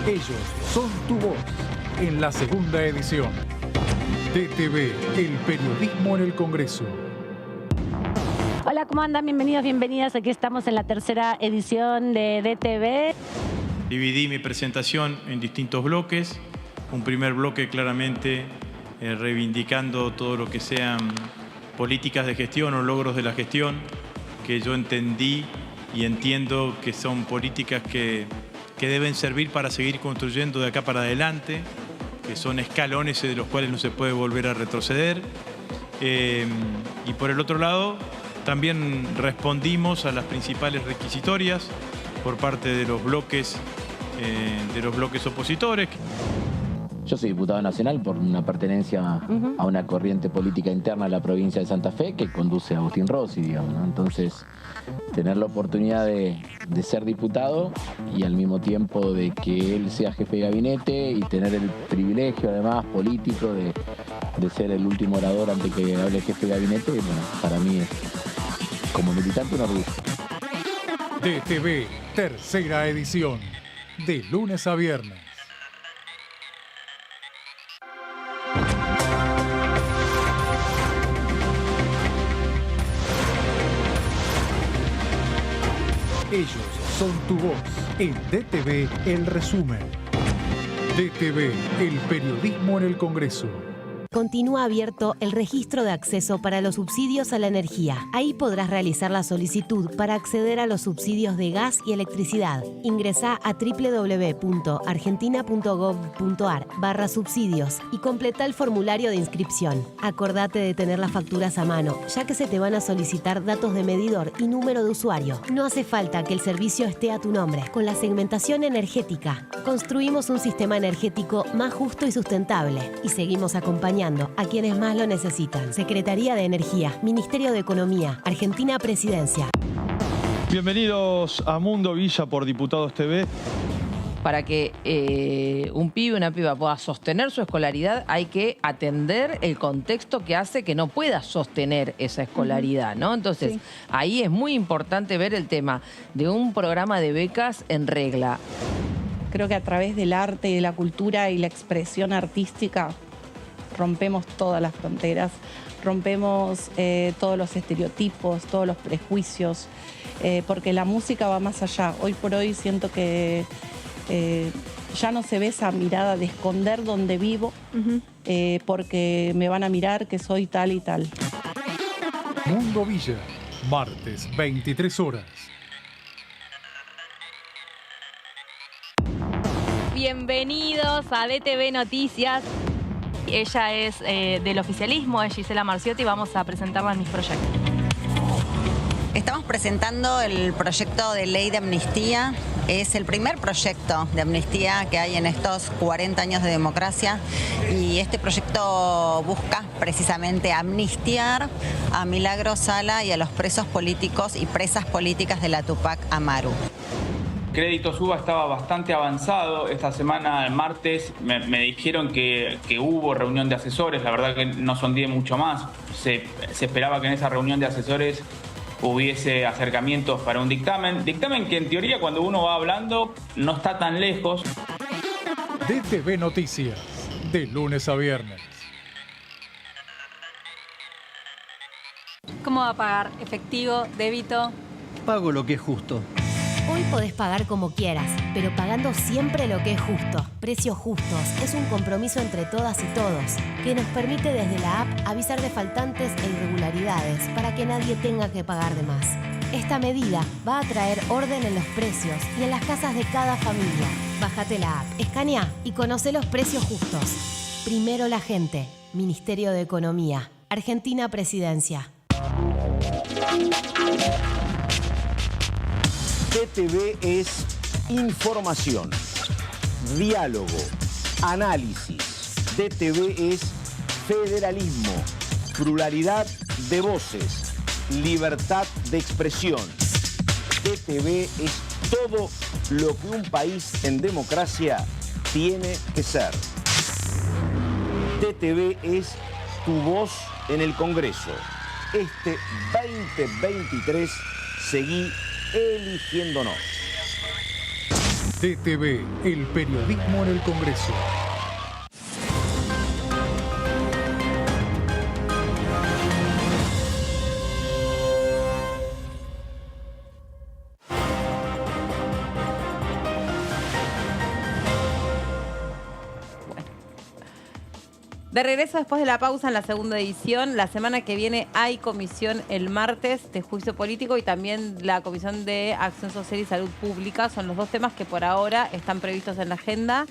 Ellos son tu voz en la segunda edición. DTV, el periodismo en el Congreso. Hola, ¿cómo andan? Bienvenidos, bienvenidas. Aquí estamos en la tercera edición de DTV. Dividí mi presentación en distintos bloques. Un primer bloque claramente reivindicando todo lo que sean políticas de gestión o logros de la gestión, que yo entendí y entiendo que son políticas que deben servir para seguir construyendo de acá para adelante, que son escalones de los cuales no se puede volver a retroceder. Y por el otro lado, También respondimos a las principales requisitorias por parte de los bloques opositores. Yo soy diputado nacional por una pertenencia a una corriente política interna de la provincia de Santa Fe que conduce a Agustín Rossi, digamos, ¿no? Entonces, tener la oportunidad de ser diputado y al mismo tiempo de que él sea jefe de gabinete y tener el privilegio, además, político de ser el último orador antes que hable el jefe de gabinete, bueno, para mí es, como militante, un orgullo. DTV, tercera edición, de lunes a viernes. Ellos son tu voz. En DTV, el resumen. DTV, el periodismo en el Congreso. Continúa abierto el registro de acceso para los subsidios a la energía. Ahí podrás realizar la solicitud para acceder a los subsidios de gas y electricidad. Ingresá a www.argentina.gov.ar/subsidios y completa el formulario de inscripción. Acordate de tener las facturas a mano, ya que se te van a solicitar datos de medidor y número de usuario. No hace falta que el servicio esté a tu nombre. Con la segmentación energética, construimos un sistema energético más justo y sustentable y seguimos acompañando a quienes más lo necesitan. Secretaría de Energía, Ministerio de Economía, Argentina Presidencia. Bienvenidos a Mundo Villa por Diputados TV. Para que un pibe, una piba pueda sostener su escolaridad, hay que atender el contexto que hace que no pueda sostener esa escolaridad, ¿no? Entonces, sí, ahí es muy importante ver el tema de un programa de becas en regla. Creo que a través del arte y de la cultura y la expresión artística rompemos todas las fronteras, rompemos todos los estereotipos, todos los prejuicios, porque la música va más allá. Hoy por hoy siento que ya no se ve esa mirada de esconder donde vivo, porque me van a mirar que soy tal y tal. Mundo Villa, martes, 23 horas. Bienvenidos a DTV Noticias. Ella es del oficialismo, es Gisela Marciotti, y vamos a presentarla en mis proyectos. Estamos presentando el proyecto de ley de amnistía. Es el primer proyecto de amnistía que hay en estos 40 años de democracia y este proyecto busca precisamente amnistiar a Milagro Sala y a los presos políticos y presas políticas de la Tupac Amaru. Crédito Suba estaba bastante avanzado. Esta semana, el martes, me dijeron que hubo reunión de asesores. La verdad que no sondeé mucho más. Se esperaba que en esa reunión de asesores hubiese acercamientos para un dictamen. Dictamen que en teoría cuando uno va hablando no está tan lejos. DTV Noticias, de lunes a viernes. ¿Cómo va a pagar? ¿Efectivo? ¿Débito? Pago lo que es justo. Hoy podés pagar como quieras, pero pagando siempre lo que es justo. Precios Justos es un compromiso entre todas y todos que nos permite desde la app avisar de faltantes e irregularidades para que nadie tenga que pagar de más. Esta medida va a traer orden en los precios y en las casas de cada familia. Bájate la app, escanea y conoce los precios justos. Primero la gente. Ministerio de Economía. Argentina Presidencia. DTV es información, diálogo, análisis. DTV es federalismo, pluralidad de voces, libertad de expresión. DTV es todo lo que un país en democracia tiene que ser. DTV es tu voz en el Congreso. Este 2023 seguí eligiéndonos. DTV, el periodismo en el Congreso. De regreso después de la pausa en la segunda edición. La semana que viene hay comisión el martes de juicio político y también la comisión de acción social y salud pública. Son los dos temas que por ahora están previstos en la agenda.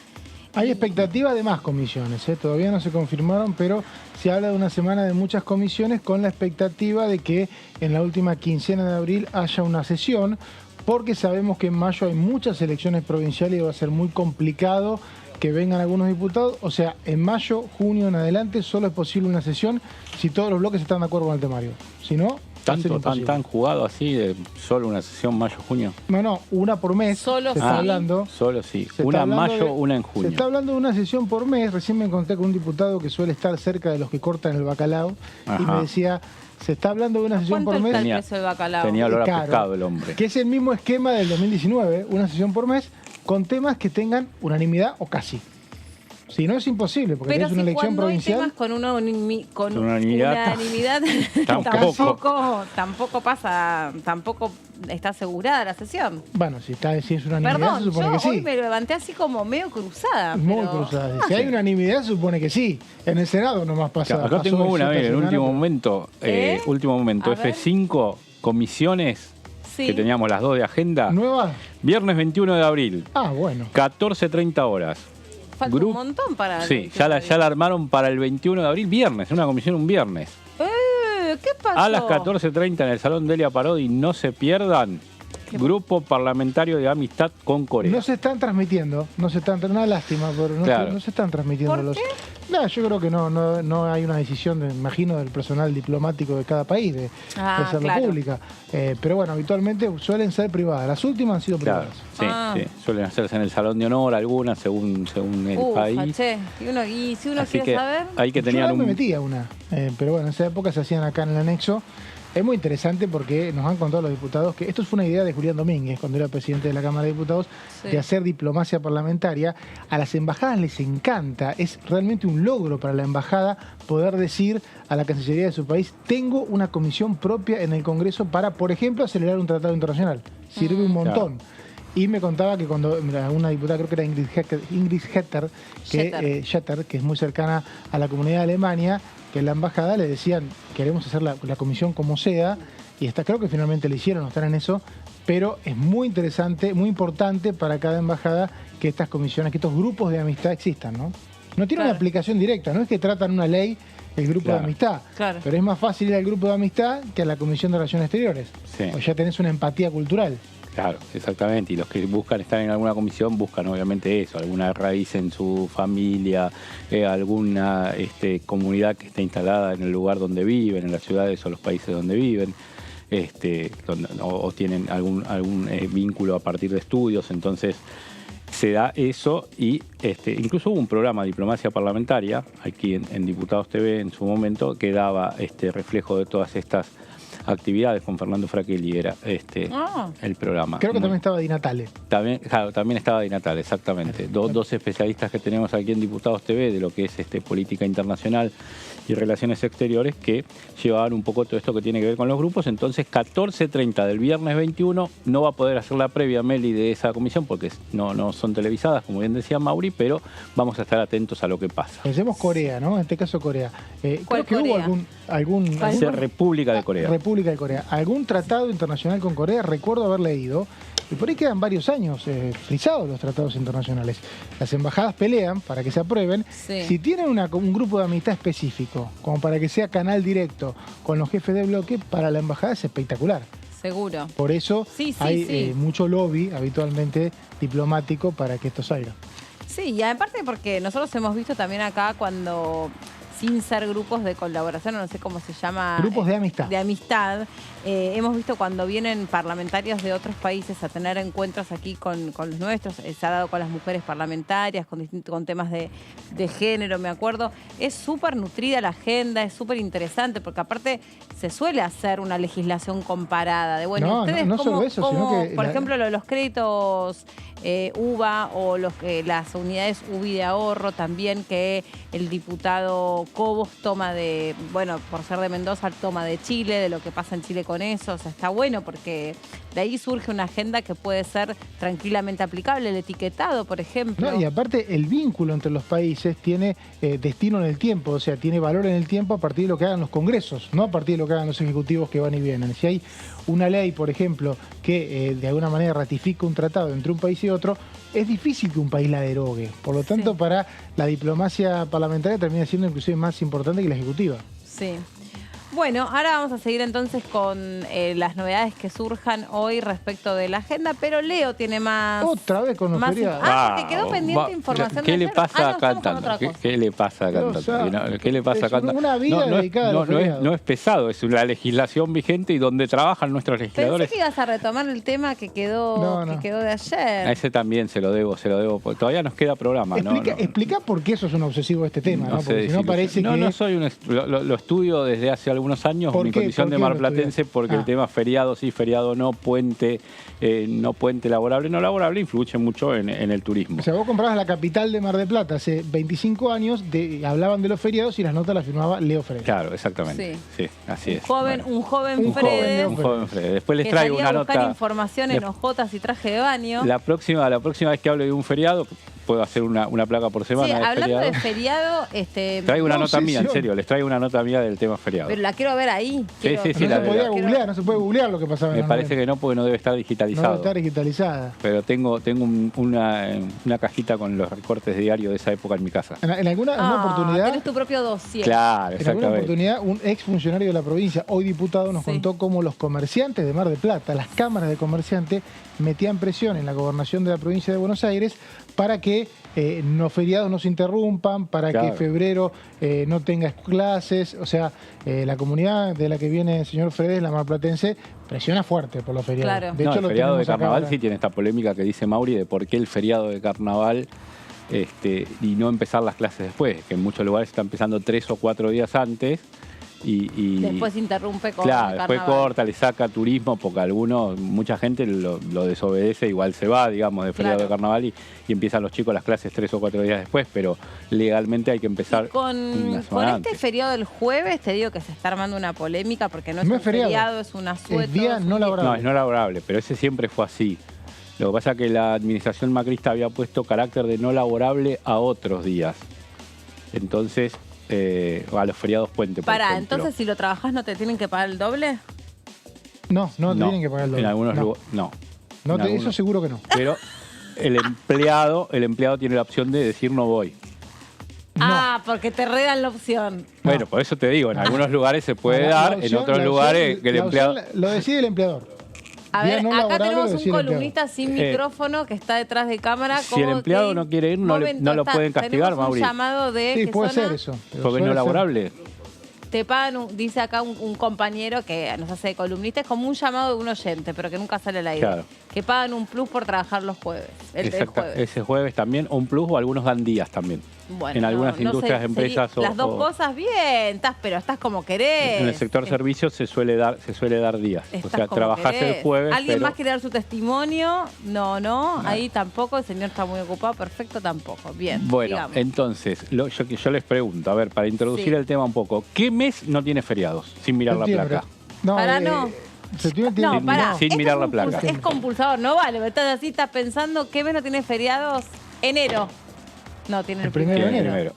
Hay expectativa de más comisiones, todavía no se confirmaron, pero se habla de una semana de muchas comisiones con la expectativa de que en la última quincena de abril haya una sesión, porque sabemos que en mayo hay muchas elecciones provinciales y va a ser muy complicado que vengan algunos diputados. O sea, en mayo, junio en adelante solo es posible una sesión si todos los bloques están de acuerdo con el temario. Si no, ¿Tan jugado así de solo una sesión mayo-junio? No, una por mes. Solo se está hablando. Solo sí. Una en mayo, una en junio. Se está hablando de una sesión por mes. Recién me encontré con un diputado que suele estar cerca de los que cortan el bacalao. Ajá. Y me decía, se está hablando de una sesión por mes. Tenía olor a pescado el hombre. Que es el mismo esquema del 2019, una sesión por mes, con temas que tengan unanimidad o casi. Si no, es imposible, porque es una elección provincial. Hay temas con unanimidad tampoco pasa, tampoco está asegurada la sesión. Bueno, si es unanimidad, se supone que sí. Hoy me levanté así como medio cruzada. Muy cruzada. Si hay unanimidad, se supone que sí. En el Senado nomás pasa. Acá tengo una vez, en el último momento, F5, comisiones. Sí. Que teníamos las 2 de agenda. ¿Nueva? Viernes 21 de abril. Ah, bueno. 14:30 horas. Falta un montón para... Sí, ya la armaron para el 21 de abril, viernes, una comisión un viernes. ¿Qué pasó? A las 14:30 en el Salón Delia Parodi, no se pierdan. Grupo Parlamentario de Amistad con Corea. No se están transmitiendo, una lástima, pero no se están transmitiendo los... No, yo creo que no hay una decisión, me imagino, del personal diplomático de cada país de hacerlo pública. Pero bueno, habitualmente suelen ser privadas. Las últimas han sido privadas. Sí, suelen hacerse en el Salón de Honor algunas, según el país. Y si uno Así quiere saber... Hay que tener yo me metía una, pero bueno, en esa época se hacían acá en el anexo. Es muy interesante porque nos han contado los diputados que esto fue una idea de Julián Domínguez, cuando era presidente de la Cámara de Diputados, de hacer diplomacia parlamentaria. A las embajadas les encanta, es realmente un logro para la embajada poder decir a la Cancillería de su país, tengo una comisión propia en el Congreso para, por ejemplo, acelerar un tratado internacional. Sirve un montón. Claro. Y me contaba que cuando una diputada, creo que era Ingrid Jetter, que es muy cercana a la comunidad de Alemania, que en la embajada le decían, queremos hacer la comisión como sea, y creo que finalmente le hicieron, están en eso, pero es muy interesante, muy importante para cada embajada que estas comisiones, que estos grupos de amistad existan, ¿no? No tiene una aplicación directa, no es que tratan una ley el grupo de amistad, pero es más fácil ir al grupo de amistad que a la Comisión de Relaciones Exteriores, o ya tenés una empatía cultural. Claro, exactamente. Y los que buscan estar en alguna comisión buscan obviamente eso, alguna raíz en su familia, alguna comunidad que esté instalada en el lugar donde viven, en las ciudades o los países donde viven, o tienen algún vínculo a partir de estudios. Entonces se da eso y incluso hubo un programa de diplomacia parlamentaria aquí en Diputados TV en su momento que daba reflejo de todas estas actividades. Con Fernando Fraquelli era el programa. Creo que también estaba Di Natale. También estaba Di Natale, exactamente. Dos especialistas que tenemos aquí en Diputados TV de lo que es política internacional y relaciones exteriores, que llevaban un poco todo esto que tiene que ver con los grupos. Entonces, 14:30 del viernes 21, no va a poder hacer la previa, Meli, de esa comisión, porque no son televisadas, como bien decía Mauri, pero vamos a estar atentos a lo que pasa. Pensemos Corea, ¿no? En este caso Corea. Creo que Corea? Hubo algún República de Corea. República de Corea. Algún tratado internacional con Corea, recuerdo haber leído, y por ahí quedan varios años frisados los tratados internacionales. Las embajadas pelean para que se aprueben. Si tienen un grupo de amistad específico, como para que sea canal directo con los jefes de bloque, para la embajada es espectacular. Seguro. Por eso hay mucho lobby habitualmente diplomático para que esto salga. Sí, y aparte porque nosotros hemos visto también acá cuando... sin ser grupos de colaboración, no sé cómo se llama. Grupos de amistad. De amistad. Hemos visto cuando vienen parlamentarios de otros países a tener encuentros aquí con los nuestros, se ha dado con las mujeres parlamentarias, con temas de género, me acuerdo. Es súper nutrida la agenda, es súper interesante, porque aparte se suele hacer una legislación comparada. De bueno, ustedes no solo eso, sino que por ejemplo, los créditos UVA o las unidades UBI de ahorro también, que el diputado Cobos toma por ser de Mendoza, toma de Chile, de lo que pasa en Chile con eso. O sea, está bueno porque de ahí surge una agenda que puede ser tranquilamente aplicable, el etiquetado, por ejemplo. No, y aparte el vínculo entre los países tiene destino en el tiempo, o sea, tiene valor en el tiempo a partir de lo que hagan los congresos, no a partir de lo que hagan los ejecutivos que van y vienen. Si hay una ley, por ejemplo, que de alguna manera ratifica un tratado entre un país y otro, es difícil que un país la derogue. Por lo tanto, para la diplomacia parlamentaria termina siendo inclusive más importante que la ejecutiva. Sí. Bueno, ahora vamos a seguir entonces con las novedades que surjan hoy respecto de la agenda, pero Leo tiene más... Otra vez con los feriados. porque quedó pendiente información ¿Qué de le ayer. pasa a No, estamos con Cantando? otra cosa. ¿Qué le pasa a Cantando? ¿Qué le pasa a Cantando? Una vida dedicada a los feriados. No es pesado, es la legislación vigente y donde trabajan nuestros legisladores. Pensé que ibas a retomar el tema que quedó, que quedó de ayer. A ese también se lo debo, porque todavía nos queda programa. Explica por qué sos un obsesivo de este tema, ¿no? Porque si no parece que... No soy lo estudio desde hace algunos años. Mi condición de marplatense, porque el tema feriado sí, feriado no, puente laborable, no laborable, influye mucho en el turismo. O sea, vos comprabas La Capital de Mar del Plata hace 25 años, hablaban de los feriados y las notas las firmaba Leo Fredes. Claro, exactamente. Sí, así es. Un joven Fredes. Después les traigo una nota. Buscar información en hojotas y traje de baño. La próxima vez que hable de un feriado, puedo hacer una placa por semana. Sí, hablando de feriado, traigo una nota mía, en serio, les traigo una nota mía del tema feriado. Pero la quiero ver ahí. Sí, no se puede googlear lo que pasaba en Me parece que no, porque no debe estar digitalizado. No debe estar digitalizada. Pero tengo una cajita con los recortes de diario de esa época en mi casa. En alguna oportunidad... Tenés tu propio dossier. Claro, en alguna oportunidad, un exfuncionario de la provincia, hoy diputado, nos contó cómo los comerciantes de Mar del Plata, las cámaras de comerciantes, metían presión en la gobernación de la provincia de Buenos Aires para que los feriados no se interrumpan, para que febrero no tenga clases. O sea, la comunidad de la que viene el señor Fredes, la marplatense, presiona fuerte por los feriados. Claro. De hecho, el feriado de carnaval sí tiene esta polémica que dice Mauri de por qué el feriado de carnaval y no empezar las clases después, que en muchos lugares está empezando 3 o 4 días antes. Y después interrumpe con claro, después corta, le saca turismo, porque mucha gente lo desobedece, igual se va, digamos, de feriado de carnaval y empiezan los chicos las clases 3 o 4 días después, pero legalmente hay que empezar con antes. Feriado del jueves, te digo que se está armando una polémica porque no es un feriado, es un asueto. Es día no laborable. No, es no laborable, pero ese siempre fue así. Lo que pasa es que la administración macrista había puesto carácter de no laborable a otros días. Entonces... a los feriados puente, por ejemplo. Entonces si lo trabajás ¿no te tienen que pagar el doble? No te tienen que pagar el doble. En algunos lugares, no. Eso seguro que no. Pero el empleado tiene la opción de decir no voy. Porque te redan la opción. Bueno, por eso te digo, en algunos lugares se puede dar, en otros lugares que el empleado... Lo decide el empleador. A ver, acá tenemos un columnista sin micrófono que está detrás de cámara. Si el empleado no quiere ir, no lo pueden castigar, Mauri. Un llamado de... Sí, puede ser eso. Porque es no laborable. Te pagan, dice acá un compañero que nos hace de columnista, es como un llamado de un oyente, pero que nunca sale al aire. Claro. Que pagan un plus por trabajar los jueves. El jueves. Ese jueves también, o un plus, o algunos dan días también. Bueno, en algunas industrias, empresas las dos cosas bien, pero estás como querés. En el sector servicios se suele dar días. O sea, trabajás el jueves. ¿Alguien más quiere dar su testimonio? No, ahí tampoco, el señor está muy ocupado, perfecto, tampoco. Bien. Bueno, digamos. Entonces, yo les pregunto, a ver, para introducir el tema un poco, ¿qué mes no tiene feriados? Sin mirar la placa. Sin mirar la placa. Es compulsador, no vale, estás así, estás pensando, ¿qué mes no tiene feriados? Enero. No, tiene el primero de enero.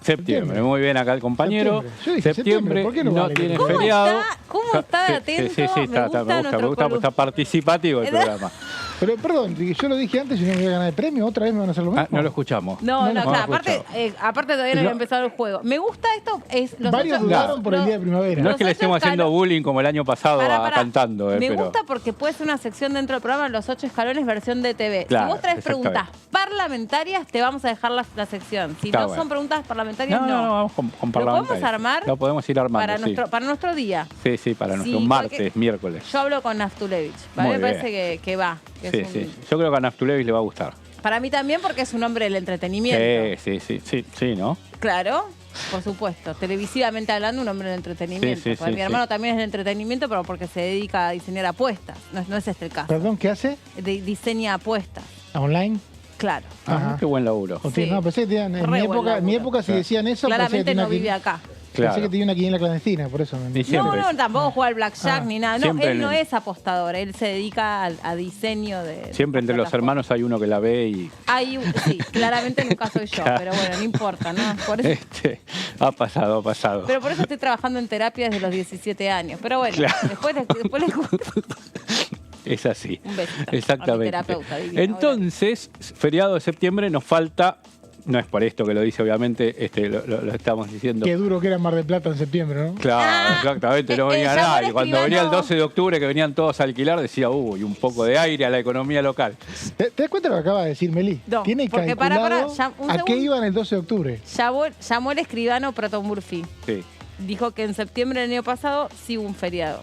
Septiembre, muy bien acá el compañero. Septiembre, ¿por qué no tiene feriado. ¿Cómo está atento? Sí, me gusta, porque está participativo el programa. Pero perdón, yo lo dije antes y no me voy a ganar el premio, otra vez me van a hacer lo mismo. No lo escuchamos. No, aparte todavía no había empezado el juego. Me gusta esto. Varios dudaron por el día de primavera. No es que le estemos haciendo bullying como el año pasado cantando. Me gusta porque puede ser una sección dentro del programa, los 8 escalones versión de TV. Claro, si vos traes preguntas parlamentarias, te vamos a dejar la sección. Si no son preguntas parlamentarias, no, vamos con parlamentarias. ¿Lo podemos armar? Lo podemos ir armando, para nuestro día. Sí, para nuestro martes, miércoles. Yo hablo con Naftulevich, ¿vale? Me parece que va. Sí. Yo creo que a Naftulevich le va a gustar. Para mí también porque es un hombre del entretenimiento. Sí, ¿no? Claro, por supuesto. Televisivamente hablando, un hombre del entretenimiento. Mi hermano también es del entretenimiento, pero porque se dedica a diseñar apuestas. No es este el caso. ¿Perdón? ¿Qué hace? Diseña apuestas. ¿Online? Claro. Qué buen laburo. No, pensé que en mi época si decían eso... Claramente no vive acá. Claro. Pensé que tenía una quiniela clandestina, por eso. No, tampoco juega al blackjack ni nada. No, él no es es apostador, él se dedica a diseño de... Siempre entre los hermanos hay uno que la ve y... Sí, claramente nunca soy yo, pero bueno, no importa, ¿no? Por eso... ha pasado. Pero por eso estoy trabajando en terapia desde los 17 años. Pero bueno, claro. después les cuento. Es así. Un besito. Exactamente. A mi terapeuta, divina, entonces, feriado de septiembre nos falta... No es por esto que lo dice, obviamente, lo estamos diciendo. Qué duro que era Mar del Plata en septiembre, ¿no? Claro, exactamente, no venía nadie. Cuando venía el 12 de octubre, que venían todos a alquilar, decía, y un poco de aire a la economía local. ¿Te das cuenta de lo que acaba de decir Meli? No, tiene calculado a qué iban el 12 de octubre. Llamó el escribano Prato Murphy. Sí. Dijo que en septiembre del año pasado sí hubo un feriado.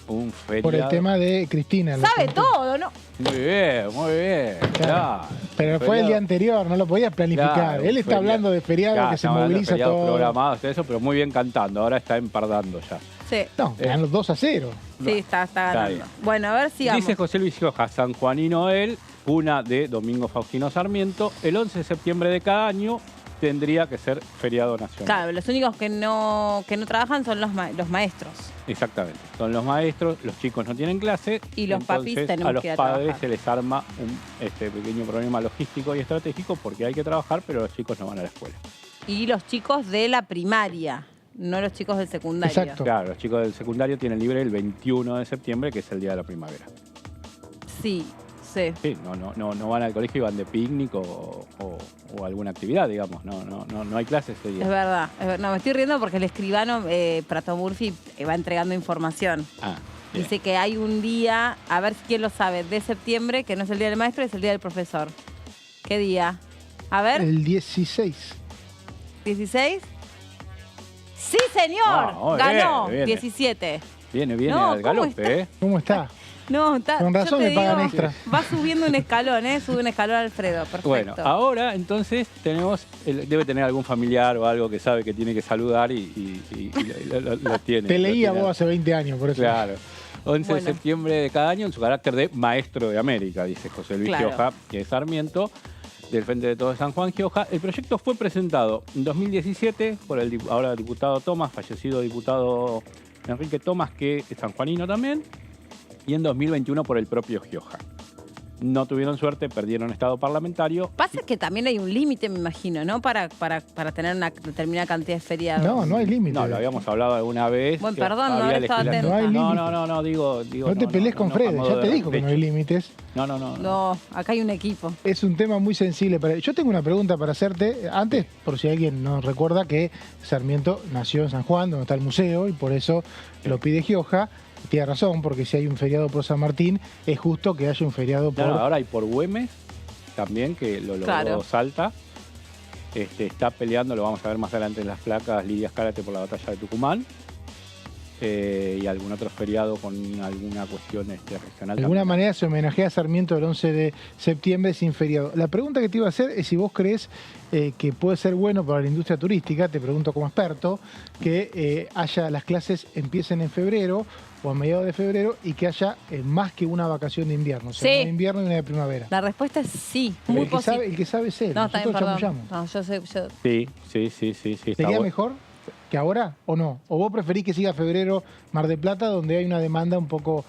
Un feriado. Por el tema de Cristina. Sabe todo, ¿no? Muy bien. Claro. Pero fue el día anterior, no lo podías planificar. Claro, Él está hablando de feriado que se moviliza todo. Programados, eso, pero muy bien cantando. Ahora está empardando ya. Sí. No, ganan los 2-0. Sí, está ganando. Bueno, a ver si Dice José Luis Gioja, San Juanino él, cuna de Domingo Faustino Sarmiento, el 11 de septiembre de cada año tendría que ser feriado nacional. Claro, los únicos que no trabajan son los maestros. Exactamente, son los maestros, los chicos no tienen clase. Y los papis tenemos que ir a trabajar. A los padres se les arma un pequeño problema logístico y estratégico porque hay que trabajar, pero los chicos no van a la escuela. Y los chicos de la primaria, no los chicos del secundario. Exacto. Claro, los chicos del secundario tienen libre el 21 de septiembre, que es el día de la primavera. Sí. Sí, no van al colegio y van de picnic o alguna actividad, digamos. No hay clases ese día. Es verdad. No, me estoy riendo porque el escribano Prato Murphy va entregando información. Dice que hay un día, a ver quién lo sabe, de septiembre, que no es el día del maestro, es el día del profesor. ¿Qué día? A ver. El 16. ¿16? ¡Sí, señor! Ganó. Bien. 17. Viene al galope, ¿Cómo está? No, está, con razón le pagan extra. Va subiendo un escalón, sube un escalón Alfredo, perfecto. Bueno, ahora entonces debe tener algún familiar o algo que sabe que tiene que saludar y lo tiene. Te leía vos hace 20 años, por eso. Claro. 11 de septiembre de cada año en su carácter de maestro de América, dice José Luis Gioja, que es Sarmiento, del Frente de Todos de San Juan Gioja. El proyecto fue presentado en 2017 por el ahora diputado Tomás, fallecido diputado Enrique Tomás, que es sanjuanino también, y en 2021 por el propio Gioja. No tuvieron suerte, perdieron estado parlamentario. Pasa que también hay un límite, me imagino, ¿no? Para tener una determinada cantidad de feriados. No hay límite. No, lo habíamos hablado alguna vez. Bueno, perdón, no habré estado atenta. No hay límite. No, digo... No te pelees con Fred, ya te dijo que no hay límites. No, acá hay un equipo. Es un tema muy sensible. Yo tengo una pregunta para hacerte. Antes, por si alguien no recuerda, que Sarmiento nació en San Juan, donde está el museo, y por eso lo pide Gioja. Tiene razón, porque si hay un feriado por San Martín, es justo que haya un feriado por... Ahora hay por Güemes también, que lo logró Salta. Está peleando, lo vamos a ver más adelante en las placas, Lidia Escárate por la batalla de Tucumán. Y algún otro feriado con alguna cuestión regional. De alguna manera se homenajea a Sarmiento el 11 de septiembre sin feriado. La pregunta que te iba a hacer es si vos crees que puede ser bueno para la industria turística, te pregunto como experto, que las clases empiecen en febrero o a mediados de febrero y que haya más que una vacación de invierno, o sea, una de invierno y una de primavera. La respuesta es sí, muy posible. El que sabe es él, no, nosotros chamullamos. No, yo sé. Sí. ¿Sería mejor que ahora o no? ¿O vos preferís que siga febrero Mar del Plata, donde hay una demanda un poco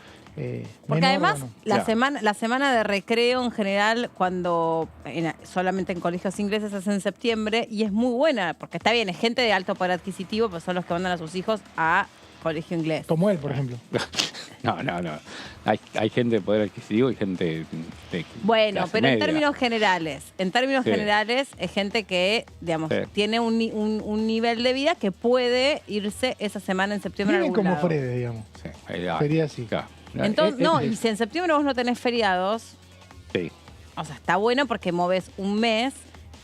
porque además la semana de recreo en general, cuando solamente en colegios ingleses es en septiembre, y es muy buena, porque está bien, es gente de alto poder adquisitivo, pues son los que mandan a sus hijos a colegio inglés. Como él, por ejemplo. No. Hay gente de poder adquisitivo y gente de bueno, pero media. En términos generales es gente que, digamos, tiene un nivel de vida que puede irse esa semana en septiembre a algún como lado. Fred, digamos. Sería así. Claro. Entonces, y si en septiembre vos no tenés feriados, o sea, está bueno porque moves un mes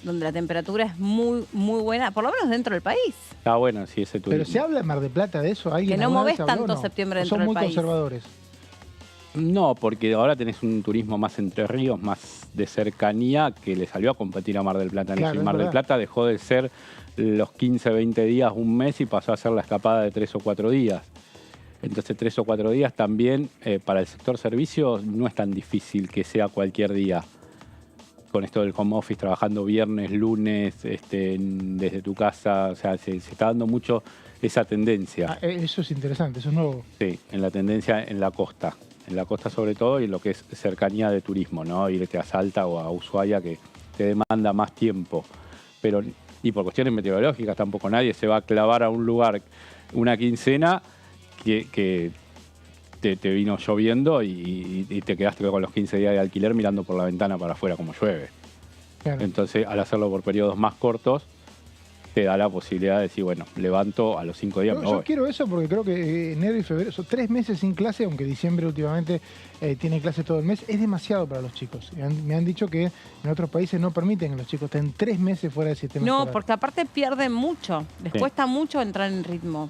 donde la temperatura es muy, muy buena, por lo menos dentro del país. Está bueno, sí, ese turismo. Pero ¿se habla en Mar del Plata de eso? Que no movés tanto septiembre dentro del país. ¿Son muy conservadores? No, porque ahora tenés un turismo más entre ríos, más de cercanía, que le salió a competir a Mar del Plata. Claro, Mar del Plata dejó de ser los 15, 20 días, un mes, y pasó a ser la escapada de 3 o 4 días. Entonces 3 o 4 días también para el sector servicios no es tan difícil que sea cualquier día. con esto del home office, trabajando viernes, lunes, desde tu casa, o sea, se está dando mucho esa tendencia. Eso es interesante, eso es nuevo. Sí, en la tendencia en la costa sobre todo, y en lo que es cercanía de turismo, ¿no? Irte a Salta o a Ushuaia, que te demanda más tiempo. Pero, y por cuestiones meteorológicas, tampoco nadie se va a clavar a un lugar una quincena que te vino lloviendo y te quedaste con los 15 días de alquiler mirando por la ventana para afuera como llueve. Claro. Entonces, al hacerlo por periodos más cortos, te da la posibilidad de decir, bueno, levanto a los 5 días. Yo quiero eso porque creo que enero y febrero son 3 meses sin clase, aunque diciembre últimamente tiene clases todo el mes. Es demasiado para los chicos. Me han dicho que en otros países no permiten que los chicos estén 3 meses fuera del sistema escolar. No, porque aparte pierden mucho. Les cuesta mucho entrar en ritmo.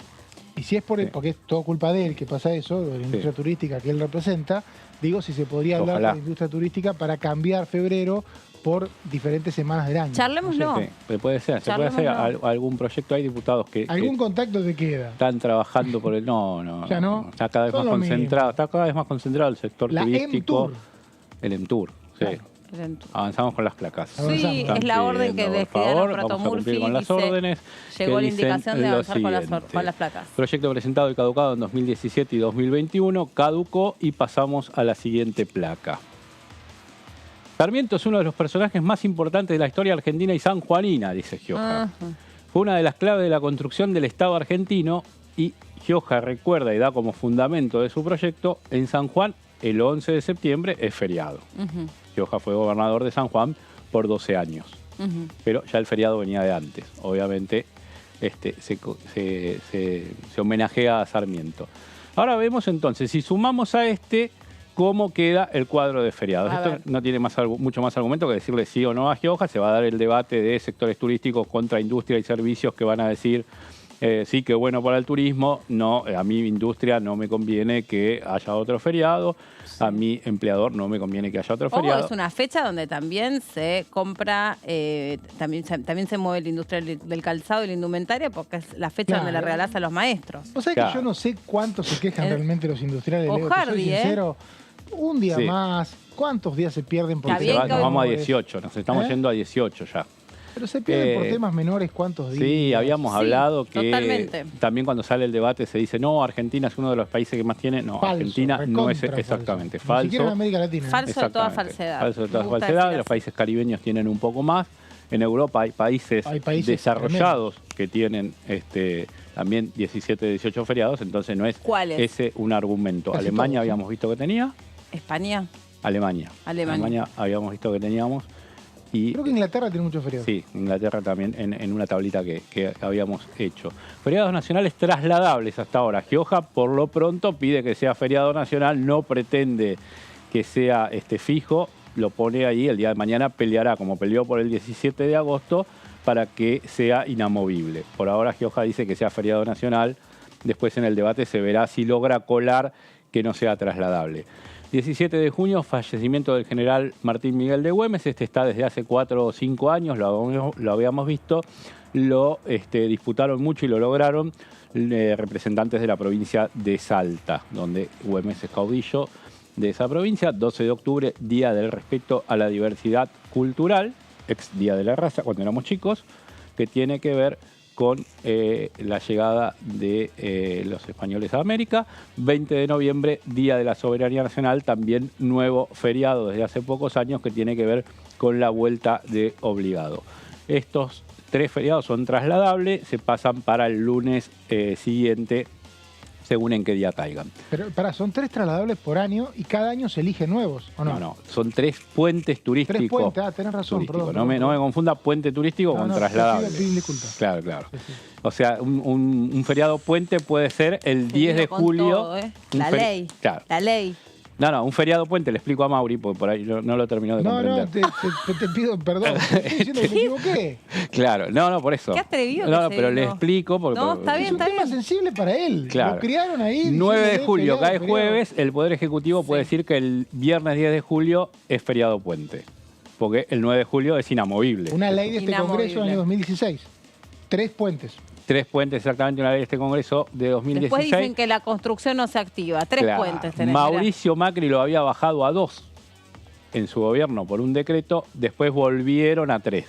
Y si es porque es todo culpa de él que pasa eso, de la industria turística que él representa, digo, si se podría hablar de la industria turística para cambiar febrero por diferentes semanas del año. Charlémoslo. Sí, puede ser. Se puede hacer algún proyecto. Hay diputados que... ¿Algún contacto te queda? Están trabajando por el... No. ¿Ya no? Está cada vez más concentrado. Está cada vez más concentrado el sector turístico. El EMTUR, sí. Claro. Avanzamos con las placas. Sí, es la orden que les queda a Prato Murphy con las órdenes. Llegó la indicación de avanzar con las placas. Proyecto presentado y caducado en 2017 y 2021. Caducó y pasamos a la siguiente placa. Sarmiento es uno de los personajes más importantes de la historia argentina y sanjuanina, dice Gioja. Fue una de las claves de la construcción del Estado argentino y Gioja recuerda y da como fundamento de su proyecto: en San Juan el 11 de septiembre es feriado. Gioja fue gobernador de San Juan por 12 años, pero ya el feriado venía de antes. Obviamente se homenajea a Sarmiento. Ahora vemos entonces, si sumamos a cómo queda el cuadro de feriados. Esto no tiene mucho más argumento que decirle sí o no a Gioja. Se va a dar el debate de sectores turísticos contra industria y servicios que van a decir sí, que bueno para el turismo. No, a mi industria no me conviene que haya otro feriado. A mi empleador no me conviene que haya otro feriado. Es una fecha donde también se compra, también se mueve la industria del calzado y la indumentaria, porque es la fecha donde le regalás a los maestros. O sea que yo no sé cuánto se quejan realmente los industriales. O Hardy, soy sincero. Un día más, ¿cuántos días se pierden por Nos vamos a 18, nos estamos yendo a 18 ya. Pero se pierden por temas menores, ¿cuántos días? Sí, habíamos hablado que totalmente. También cuando sale el debate se dice, no, Argentina es uno de los países que más tiene. No, falso, Argentina no es exactamente falso. Ni siquiera en América Latina. Falso de toda falsedad. Falso de toda falsedad. Los países caribeños tienen un poco más. En Europa hay países desarrollados que tienen también 17, 18 feriados, entonces no es ese un argumento. Casi Alemania todos, habíamos visto que tenía. España. Alemania habíamos visto que teníamos. Y, creo que Inglaterra tiene muchos feriados. Sí, Inglaterra también en una tablita que habíamos hecho. Feriados nacionales trasladables hasta ahora. Gioja por lo pronto pide que sea feriado nacional, no pretende que sea fijo, lo pone ahí, el día de mañana peleará como peleó por el 17 de agosto para que sea inamovible. Por ahora Gioja dice que sea feriado nacional, después en el debate se verá si logra colar que no sea trasladable. 17 de junio, fallecimiento del general Martín Miguel de Güemes. Está desde hace 4 o 5 años, lo habíamos visto. Lo disputaron mucho y lo lograron representantes de la provincia de Salta, donde Güemes es caudillo de esa provincia. 12 de octubre, Día del Respeto a la Diversidad Cultural, ex Día de la Raza, cuando éramos chicos, que tiene que ver con la llegada de los españoles a América. 20 de noviembre, Día de la Soberanía Nacional, también nuevo feriado desde hace pocos años que tiene que ver con la vuelta de obligado. Estos 3 feriados son trasladables, se pasan para el lunes siguiente, según en qué día caigan. Pero son 3 trasladables por año y cada año se eligen nuevos, ¿o no? No, son 3 puentes turísticos. 3 puentes, tenés razón, perdón. No me confunda puente turístico con trasladable. Disculpa. Claro. Sí. O sea, un feriado puente puede ser el 10 de julio. Todo, La ley. Claro. La ley. No, un feriado puente, le explico a Mauri, porque por ahí no lo terminó de comprender. Te pido perdón, estoy diciendo que me equivoqué. Claro, no, por eso. Qué atrevido. No, pero le explico. Porque, está bien, es un tema sensible para él. Claro. Lo criaron ahí. 9 de julio cae jueves, el Poder Ejecutivo puede decir que el viernes 10 de julio es feriado puente, porque el 9 de julio es inamovible. Una ley de este Congreso del año 2016. 3 puentes. 3 puentes, exactamente, una ley de este Congreso de 2016. Después dicen que la construcción no se activa. 3 puentes tenés. Mauricio Macri lo había bajado a 2. en su gobierno por un decreto, después volvieron a 3.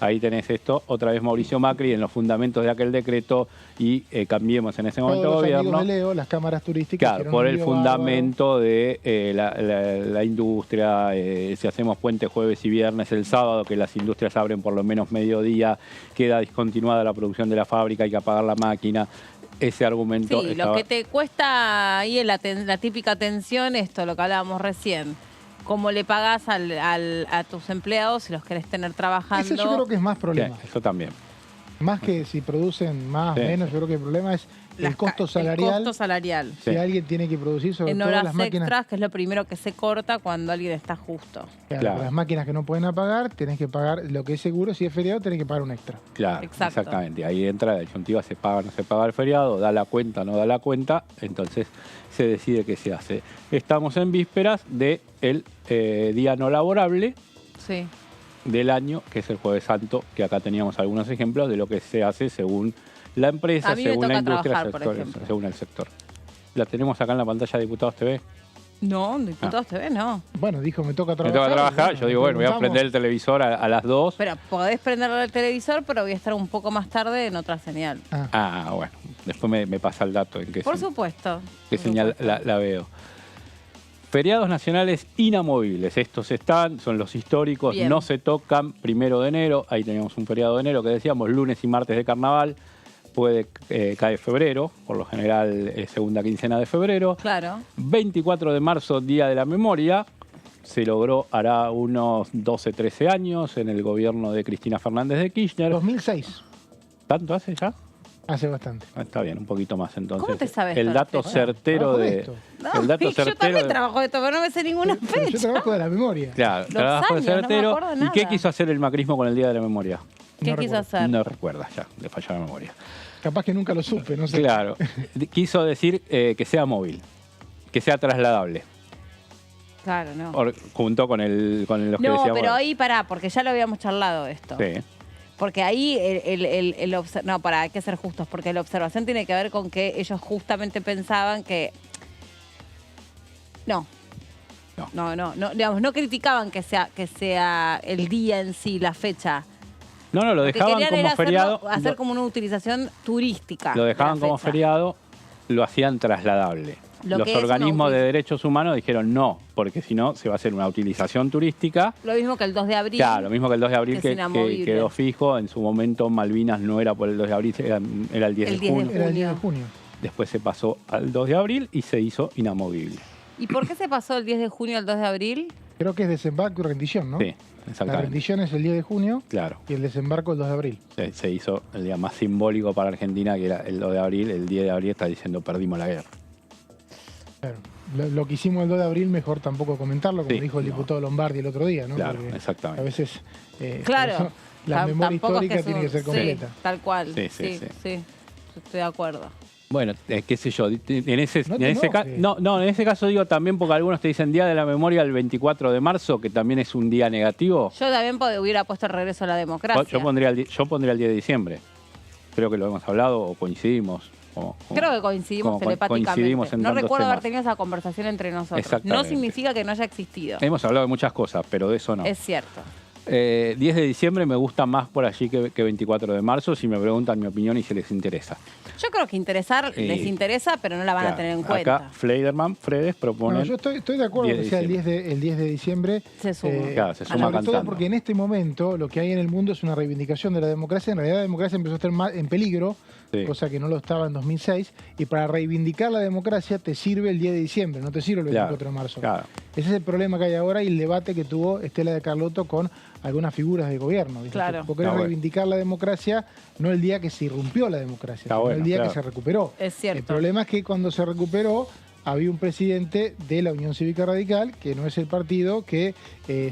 Ahí tenés esto, otra vez Mauricio Macri en los fundamentos de aquel decreto y Cambiemos en ese momento Todos los gobierno. amigos de Leo, las cámaras turísticas. Claro, por el fundamento de la industria, si hacemos puente jueves y viernes, el sábado que las industrias abren por lo menos mediodía, queda discontinuada la producción de la fábrica, hay que apagar la máquina. Ese argumento... Sí, lo que te cuesta ahí es la típica tensión, esto, lo que hablábamos recién. Cómo le pagás a tus empleados si los querés tener trabajando. Ese yo creo que es más problema. Sí, eso también. Más que si producen más o menos, yo creo que el problema es el costo salarial. El costo salarial. Si alguien tiene que producir, sobre todo horas las máquinas. extras, que es lo primero que se corta cuando alguien está justo. Claro. Las máquinas que no pueden apagar, tenés que pagar lo que es seguro. Si es feriado, tenés que pagar un extra. Claro, exactamente. Ahí entra la disyuntiva, se paga o no se paga el feriado, da la cuenta o no da la cuenta, entonces se decide qué se hace. Estamos en vísperas del día no laborable del año, que es el Jueves Santo, que acá teníamos algunos ejemplos de lo que se hace según la empresa, según la industria, según el sector. La tenemos acá en la pantalla de Diputados TV. No, Diputados TV no. Bueno, dijo, me toca trabajar. Me toca trabajar, yo digo, bueno, voy a prender el televisor a las 2. Pero podés prender el televisor, pero voy a estar un poco más tarde en otra señal. Bueno, después me pasa el dato en qué, Por supuesto. qué señal la veo. Feriados nacionales inamovibles, estos son los históricos, Bien. No se tocan 1 de enero, ahí tenemos un feriado de enero que decíamos, lunes y martes de carnaval, puede caer febrero, por lo general segunda quincena de febrero. Claro. 24 de marzo, Día de la Memoria, se logró hará unos 12, 13 años en el gobierno de Cristina Fernández de Kirchner. 2006. ¿Tanto hace ya? Hace bastante. Está bien, un poquito más entonces. ¿Cómo te sabes el dato certero de... No, el dato yo certero también de- trabajo de esto, pero no me sé ninguna fecha. Yo trabajo de la memoria. Claro, Los trabajo años, certero. no me acuerdo ¿Y qué nada. quiso hacer el macrismo con el Día de la Memoria? ¿Qué quiso hacer? No recuerda ya, le falló la memoria. Capaz que nunca lo supe, no sé. Claro, quiso decir que sea móvil, que sea trasladable. Claro, no. Junto con los que No, decíamos. pero ahí pará, porque ya lo habíamos charlado esto. Sí. Porque ahí no, hay que ser justos, porque la observación tiene que ver con que ellos justamente pensaban que... No, digamos, no criticaban que sea el día en sí, la fecha. No, lo Lo que dejaban querían como era feriado. hacer como una utilización turística. Lo dejaban de la como fecha. feriado, lo hacían trasladable. Lo Los que es una organismos de derechos humanos dijeron no, porque si no se va a hacer una utilización turística. Lo mismo que el 2 de abril. Claro, lo mismo que el 2 de abril que es que inamovible. quedó fijo. En su momento Malvinas no era por el 2 de abril, era el 10 de junio. Era el 10 de junio. Después se pasó al 2 de abril y se hizo inamovible. ¿Y por qué se pasó el 10 de junio al 2 de abril? Creo que es desembarco y rendición, ¿no? Sí, La exactamente. rendición es el 10 de junio Claro. y el desembarco el 2 de abril. Se hizo el día más simbólico para Argentina, que era el 2 de abril. El 10 de abril está diciendo perdimos la guerra. Claro. Lo que hicimos el 2 de abril, mejor tampoco comentarlo, como Sí, dijo el diputado Lombardi el otro día, ¿no? Claro, Porque exactamente. a veces Claro. por eso la memoria Tampoco es histórica que tiene que ser completa. Sí, tal cual. Sí. Sí. Estoy de acuerdo. Bueno, qué sé yo, en ese No en ese caso digo también porque algunos te dicen Día de la Memoria el 24 de marzo, que también es un día negativo. Yo también hubiera puesto el regreso a la democracia. Yo pondría el 10 de diciembre. Creo que lo hemos hablado o coincidimos. Creo que coincidimos telepáticamente. Coincidimos en no tantos recuerdo haber temas. tenido esa conversación entre nosotros. Exactamente. No significa que no haya existido. Hemos hablado de muchas cosas, pero de eso no. Es cierto. 10 de diciembre me gusta más por allí que 24 de marzo, si me preguntan mi opinión y si les interesa. Yo creo que les interesa, pero no la van a tener en cuenta. Acá Fredes propone... No, yo estoy de acuerdo que sea el 10 de diciembre. Se suma. Claro, se suma sobre todo cantando. porque en este momento lo que hay en el mundo es una reivindicación de la democracia. En realidad la democracia empezó a estar en peligro, cosa que no lo estaba en 2006. Y para reivindicar la democracia te sirve el 10 de diciembre, no te sirve el 24 de marzo. Claro. Ese es el problema que hay ahora y el debate que tuvo Estela de Carlotto con algunas figuras del gobierno. ¿Viste? Claro. Porque era reivindicar la democracia, no el día que se irrumpió la democracia, sino el día que se recuperó. Es cierto. El problema es que cuando se recuperó había un presidente de la Unión Cívica Radical, que no es el partido que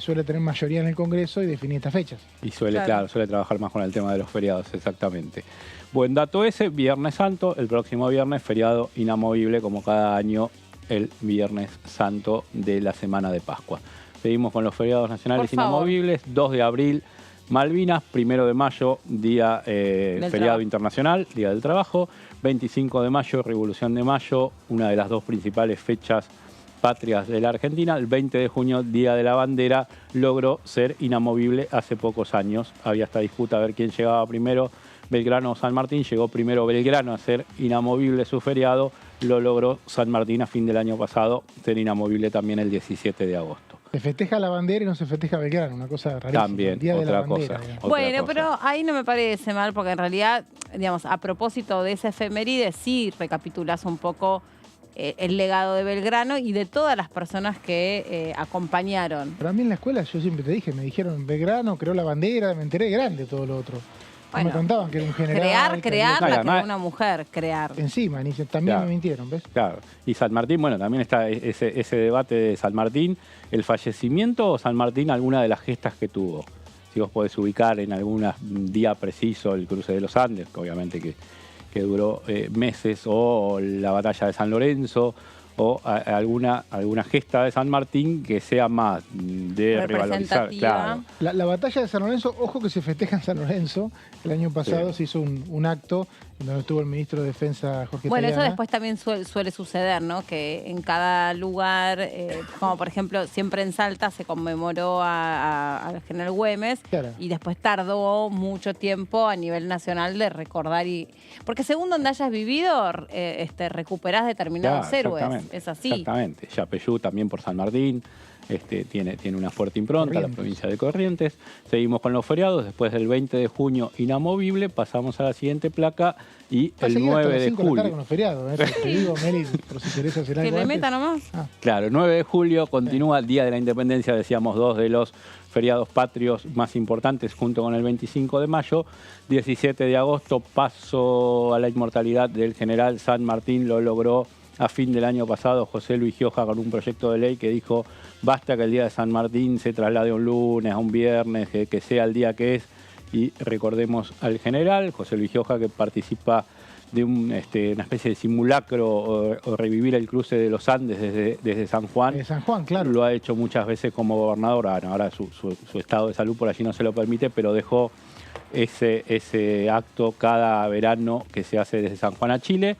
suele tener mayoría en el Congreso y definir estas fechas. Y suele trabajar más con el tema de los feriados, exactamente. Buen dato ese, Viernes Santo, el próximo viernes, feriado inamovible como cada año, el Viernes Santo de la semana de Pascua. Seguimos con los feriados nacionales inamovibles, 2 de abril, Malvinas, 1 de mayo, día feriado internacional, Día del Trabajo, 25 de mayo, Revolución de Mayo, una de las dos principales fechas patrias de la Argentina. El 20 de junio, Día de la Bandera, logró ser inamovible hace pocos años. Había esta disputa a ver quién llegaba primero, Belgrano o San Martín. Llegó primero Belgrano a ser inamovible su feriado. Lo logró San Martín a fin del año pasado, ser inamovible también el 17 de agosto. Se festeja la bandera y no se festeja Belgrano, una cosa rarísima. También, Día de la otra bandera, cosa. digamos. Bueno, pero ahí no me parece mal, porque en realidad, digamos, a propósito de esa efeméride, sí recapitulás un poco el legado de Belgrano y de todas las personas que acompañaron. Pero a mí en la escuela, yo siempre te dije, me dijeron, Belgrano creó la bandera, me enteré grande todo lo otro. Bueno, me contaban que era un general. Crear la creó una mujer, crear. Encima, también Claro. me mintieron, ¿ves? Claro. Y San Martín, bueno, también está ese debate de San Martín, el fallecimiento o San Martín, alguna de las gestas que tuvo. Si vos podés ubicar en algún día preciso el cruce de los Andes, que obviamente que duró meses, o la batalla de San Lorenzo, o alguna gesta de San Martín que sea más de revalorizar. Claro. La batalla de San Lorenzo, ojo que se festeja en San Lorenzo. El año pasado se hizo un acto en donde estuvo el ministro de Defensa, Jorge Bueno, Tayana. eso después también suele suceder, ¿no? Que en cada lugar, como por ejemplo, siempre en Salta se conmemoró al general Güemes, Claro. y después tardó mucho tiempo a nivel nacional de recordar porque según donde hayas vivido, recuperás determinados Claro, héroes. exactamente, Es así. Exactamente. Yapeyú también por San Martín. Tiene una fuerte impronta, Corrientes. la provincia de Corrientes. Seguimos con los feriados. Después del 20 de junio, inamovible. Pasamos a la siguiente placa y el 9 de julio. Con los feriados, Te digo, Meli, por si querés hacer algo Que le antes. meta nomás. Claro, el 9 de julio continúa el Día de la Independencia, decíamos, dos de los feriados patrios más importantes junto con el 25 de mayo. 17 de agosto, paso a la inmortalidad del general San Martín, lo logró a fin del año pasado José Luis Gioja con un proyecto de ley que dijo basta que el día de San Martín se traslade a un lunes, a un viernes, que sea el día que es, y recordemos al general José Luis Gioja, que participa de una especie de simulacro o revivir el cruce de los Andes desde San Juan. De San Juan, claro. Lo ha hecho muchas veces como gobernador. Ahora su estado de salud por allí no se lo permite, pero dejó ese acto cada verano que se hace desde San Juan a Chile.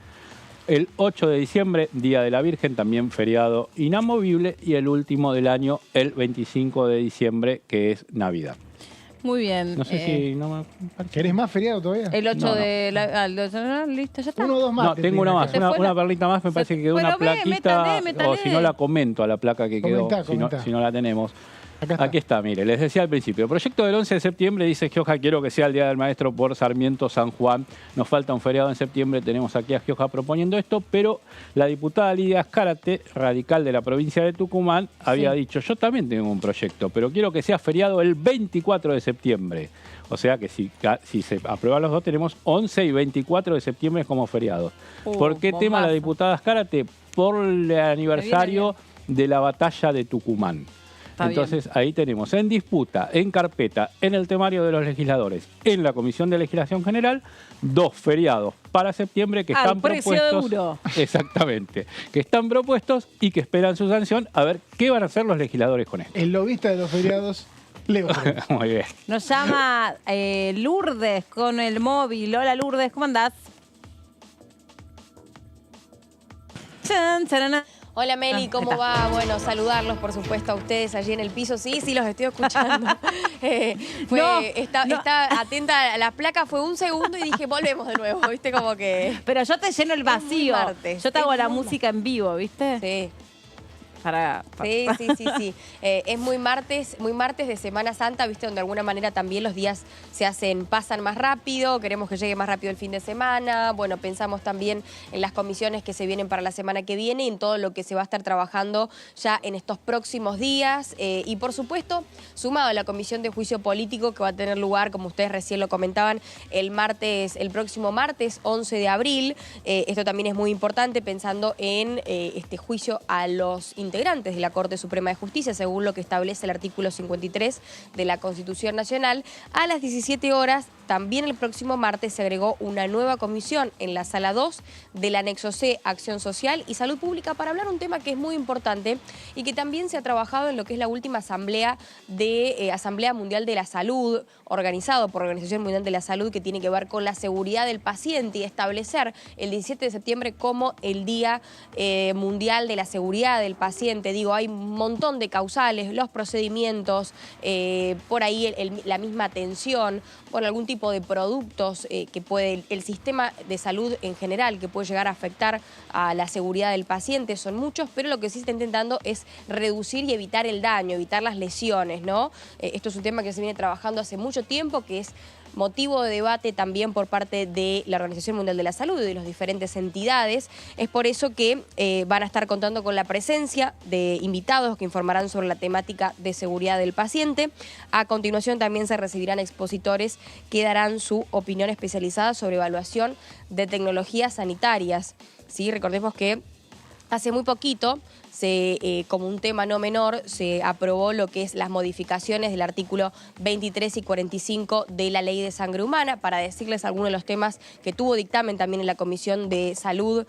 El 8 de diciembre, Día de la Virgen, también feriado inamovible. Y el último del año, el 25 de diciembre, que es Navidad. Muy bien. No sé si... ¿Querés más feriado todavía? El 8 No, de listo, ya está. Uno o dos más. No, tengo una más, una perlita más, me parece que quedó una plaquita, o si no la comento a la placa que quedó, Comentá. si no la tenemos. Aquí está, mire, les decía al principio, el proyecto del 11 de septiembre dice Gioja, quiero que sea el Día del Maestro por Sarmiento San Juan. Nos falta un feriado en septiembre, tenemos aquí a Gioja proponiendo esto, pero la diputada Lidia Azcárate, radical de la provincia de Tucumán, había dicho, yo también tengo un proyecto, pero quiero que sea feriado el 24 de septiembre. O sea que si se aprueban los dos, tenemos 11 y 24 de septiembre como feriados. ¿Por qué tema la diputada Azcárate? Por el aniversario de la batalla de Tucumán. Entonces ahí tenemos en disputa, en carpeta, en el temario de los legisladores, en la Comisión de Legislación General, dos feriados para septiembre que están propuestos. Exactamente, que están propuestos y que esperan su sanción a ver qué van a hacer los legisladores con esto. El lobista de los feriados, Leo. Muy bien. Nos llama Lourdes con el móvil. Hola Lourdes, ¿cómo andás? Hola Meli, ¿cómo va? Bueno, saludarlos por supuesto a ustedes allí en el piso. Sí, los estoy escuchando. Está atenta, la placa fue un segundo y dije, volvemos de nuevo, ¿viste? Como que... Pero yo te lleno el vacío. Yo te hago la música en vivo, ¿viste? Sí. Sí. Es muy martes de Semana Santa, ¿viste? Donde de alguna manera también los días pasan más rápido, queremos que llegue más rápido el fin de semana. Bueno, pensamos también en las comisiones que se vienen para la semana que viene y en todo lo que se va a estar trabajando ya en estos próximos días. Y por supuesto, sumado a la comisión de juicio político que va a tener lugar, como ustedes recién lo comentaban, el próximo martes 11 de abril. Esto también es muy importante pensando en este juicio a los integrantes de la Corte Suprema de Justicia, según lo que establece el artículo 53 de la Constitución Nacional. A las 17 horas, también el próximo martes, se agregó una nueva comisión en la Sala 2 del Anexo C, Acción Social y Salud Pública, para hablar un tema que es muy importante y que también se ha trabajado en lo que es la última Asamblea Mundial de la Salud, organizado por la Organización Mundial de la Salud, que tiene que ver con la seguridad del paciente y establecer el 17 de septiembre como el Día Mundial de la Seguridad del Paciente. paciente. Digo, hay un montón de causales, los procedimientos, por ahí la misma atención, bueno, algún tipo de productos que puede, el sistema de salud en general, que puede llegar a afectar a la seguridad del paciente, son muchos, pero lo que sí se está intentando es reducir y evitar el daño, evitar las lesiones, ¿no? Esto es un tema que se viene trabajando hace mucho tiempo, que es motivo de debate también por parte de la Organización Mundial de la Salud y de las diferentes entidades. Es por eso que van a estar contando con la presencia de invitados que informarán sobre la temática de seguridad del paciente. A continuación también se recibirán expositores que darán su opinión especializada sobre evaluación de tecnologías sanitarias. ¿Sí? Recordemos que hace muy poquito, como un tema no menor, se aprobó lo que es las modificaciones del artículo 23 y 45 de la Ley de Sangre Humana, para decirles algunos de los temas que tuvo dictamen también en la Comisión de Salud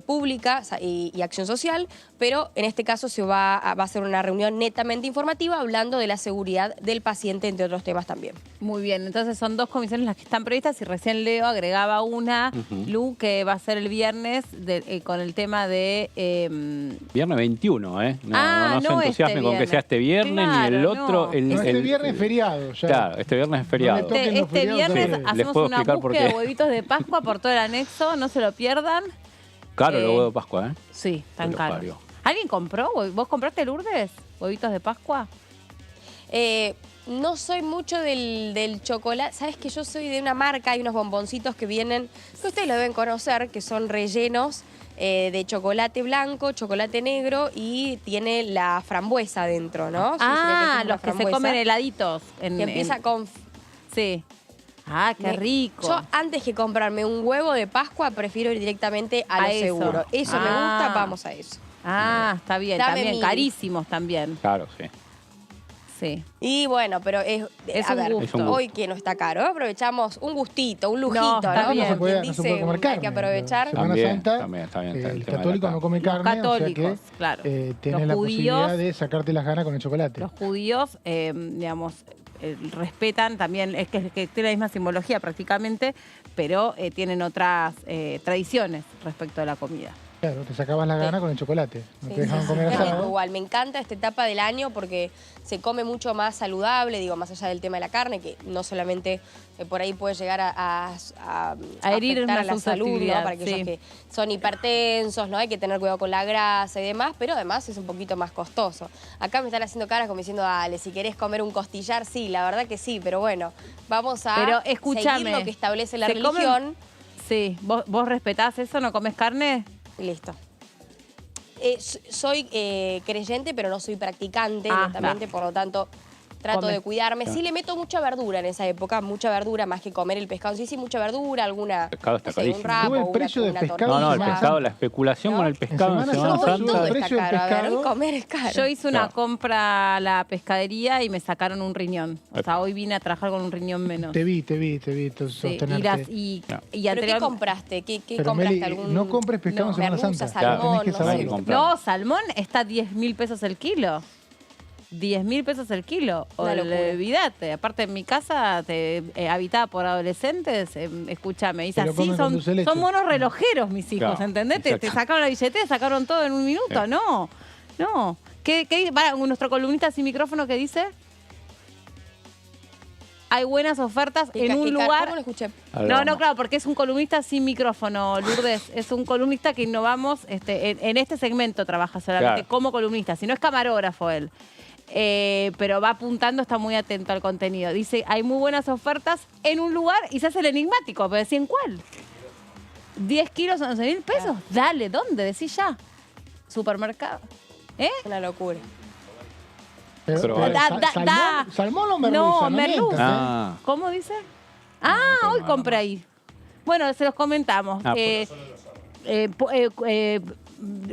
Pública y Acción Social, pero en este caso va a ser una reunión netamente informativa hablando de la seguridad del paciente, entre otros temas también. Muy bien, entonces son 2 comisiones las que están previstas y recién Leo agregaba una, Lu, que va a ser el viernes con el tema de... Viernes 21, ¿eh? No se entusiasmen con que sea este viernes ni el otro. No. Este viernes es feriado. Ya. Claro, este viernes es feriado. Este viernes hacemos una búsqueda de huevitos de Pascua por todo el anexo, no se lo pierdan. Caro los huevos de Pascua, ¿eh? Sí, tan caro. ¿Alguien compró? ¿Vos compraste, Lourdes, huevitos de Pascua? No soy mucho del chocolate. Sabes que yo soy de una marca, hay unos bomboncitos que vienen, que ustedes lo deben conocer, que son rellenos de chocolate blanco, chocolate negro y tiene la frambuesa adentro, ¿no? Los que se comen heladitos. Que empieza con... Sí. Ah, qué rico. Yo antes que comprarme un huevo de Pascua prefiero ir directamente a lo seguro. Eso me gusta, vamos a eso. Está bien, también carísimos también. Claro, sí. Sí. Y bueno, pero es un gusto. Hoy que no está caro, aprovechamos un gustito, un lujito, ¿no? No se puede comer carne. Hay que aprovechar. Semana Santa, también, el católico no come carne, católicos, o sea que claro. tienes la posibilidad de sacarte las ganas con el chocolate. Los judíos, digamos, respetan también, es que tiene la misma simbología prácticamente, pero tienen otras tradiciones respecto a la comida. Claro, te sacaban la gana con el chocolate. No te dejaban comer asado. Igual, me encanta esta etapa del año porque se come mucho más saludable, digo, más allá del tema de la carne, que no solamente por ahí puede llegar a herir afectar a la salud, ¿no? Para sí. aquellos que son hipertensos, ¿no? Hay que tener cuidado con la grasa y demás, pero además es un poquito más costoso. Acá me están haciendo caras como diciendo, dale, si querés comer un costillar, sí, la verdad que sí, pero bueno, vamos a seguir lo que establece la religión. Sí, ¿Vos respetás eso? ¿No comes carne? Listo. Soy creyente, pero no soy practicante, honestamente, por lo tanto trato de cuidarme. Sí le meto mucha verdura en esa época, mucha verdura, más que comer el pescado. Sí, mucha verdura, alguna... El pescado está carísimo. Un rapo, el precio del pescado. No, el pescado, la especulación con el pescado en Semana Santa. El precio del pescado. Comer es caro. Yo hice una compra a la pescadería y me sacaron un riñón. O sea, hoy vine a trabajar con un riñón menos. Te vi sostenerte. ¿Pero qué compraste? ¿Qué compraste? Meli, no compres pescado en Semana Santa. Salmón, tenés que saberlo. No, salmón está 10.000 pesos el kilo. 10.000 pesos el kilo. Olvídate. Aparte, en mi casa, habitada por adolescentes, escúchame, dice así, son monos relojeros mis hijos, ¿entendés? Te sacaron la billetera, sacaron todo en un minuto. No. ¿Qué nuestro columnista sin micrófono qué dice? Hay buenas ofertas en un lugar... ¿Cómo lo escuché? No, claro, porque es un columnista sin micrófono, Lourdes. Es un columnista que innovamos, en este segmento trabaja solamente como columnista, si no es camarógrafo él. Pero va apuntando, está muy atento al contenido. Dice, hay muy buenas ofertas en un lugar y se hace el enigmático, pero decís, ¿en cuál? 10 kilos, 11.000 pesos. Dale, ¿dónde? Decís ya. Supermercado. Una locura. ¿Salmón o merluza? No, merluza. ¿Cómo dice? Hoy compré ahí. Bueno, se los comentamos.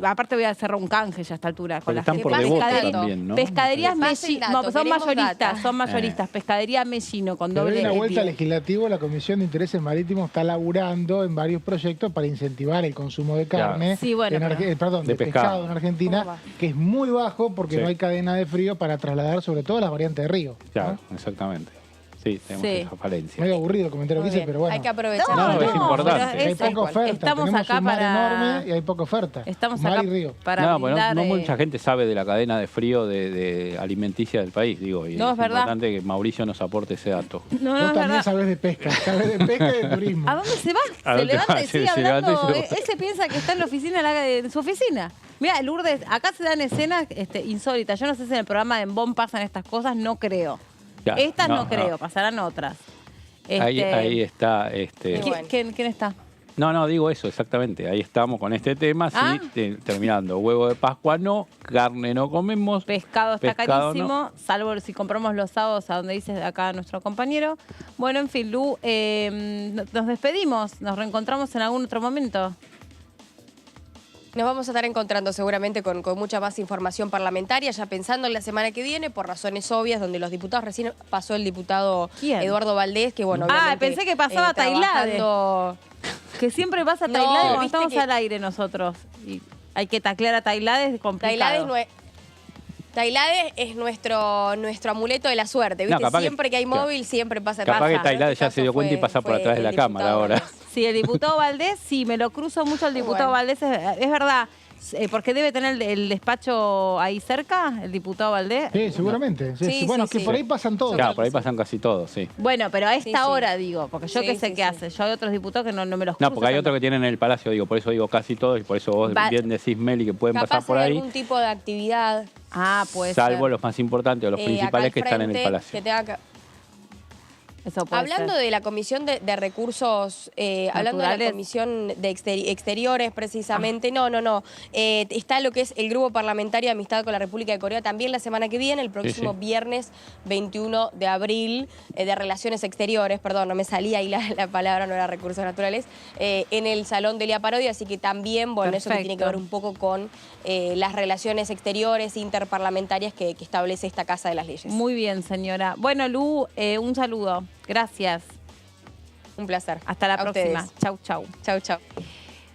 Aparte voy a cerrar un canje ya a esta altura. Con están por devoto también, ¿no? Pescaderías Mellino, son mayoristas. Pescadería Mellino con doble Pero en la vuelta legislativa, la Comisión de Intereses Marítimos está laburando en varios proyectos para incentivar el consumo de carne, de pescado en Argentina, que es muy bajo porque no hay cadena de frío para trasladar sobre todo las variantes de río. Claro, exactamente. Sí, tenemos esa falencia. Muy aburrido el comentario que hice, pero bueno. Hay que aprovechar. No, es importante. Hay poca oferta. Estamos Tenemos acá un mar para... enorme y hay poca oferta. Estamos mar acá y río. para no, brindar, no mucha gente sabe de la cadena de frío de alimenticia del país, digo. Y no, es es verdad. importante que Mauricio nos aporte ese dato. No, Vos también sabés de pesca. Sabés de pesca y de turismo. ¿A dónde se va? ¿A Se dónde levanta va? y sigue Se levanta y hablando. se va. Ese piensa que está en la oficina, en su oficina. Mira, Lourdes, acá se dan escenas insólitas. Yo no sé si en el programa de Embón pasan estas cosas, no creo. Ya, Estas no creo, pasarán otras. Ahí está. ¿Quién está? No, digo eso, exactamente. Ahí estamos con este tema, sí, terminando. Huevo de Pascua no, carne no comemos. Pescado está carísimo, no. salvo si compramos los sábados, a donde dice acá nuestro compañero. Bueno, en fin, Lu, nos despedimos, nos reencontramos en algún otro momento. Nos vamos a estar encontrando seguramente con mucha más información parlamentaria, ya pensando en la semana que viene, por razones obvias, donde los diputados, recién pasó el diputado Eduardo Valdés, que bueno, obviamente... pensé que pasaba Tailade. Que siempre pasa Tailade cuando estamos al aire nosotros. Y hay que taclear a Tailade, es complicado. Tailade es nuestro amuleto de la suerte, ¿viste? No, siempre que hay móvil, siempre pasa Capaz que Tailade ya se dio cuenta y pasa por atrás de la cámara ahora. Sí, el diputado Valdés, sí, me lo cruzo mucho el diputado Valdés, es verdad. Porque debe tener el despacho ahí cerca, el diputado Valdés. Sí, seguramente. Sí, bueno, que por ahí pasan todos. Claro, por ahí pasan casi todos, sí. Bueno, pero a esta hora, digo, porque yo qué sé qué hace. Yo hay otros diputados que no me los cruzo. No, porque hay otros que tienen en el Palacio, digo, por eso digo casi todos, y por eso vos bien decís, Meli, que pueden pasar por ahí. Algún tipo de actividad. Puede salvo ser. los más importantes o los principales que están en el Palacio. Que tenga que... Eso puede hablando ser. de la Comisión de Recursos, hablando de la Comisión de Exteriores precisamente, no. Está lo que es el Grupo Parlamentario de Amistad con la República de Corea también la semana que viene, el próximo viernes 21 de abril, de Relaciones Exteriores, perdón, no me salía ahí la palabra, no era Recursos Naturales, en el Salón de Elia Parodi, así que también, bueno, eso que tiene que ver un poco con las relaciones exteriores interparlamentarias que establece esta Casa de las Leyes. Muy bien, señora. Bueno, Lu, un saludo. Gracias. Un placer. Hasta la próxima. Chau, chau. Chau, chau.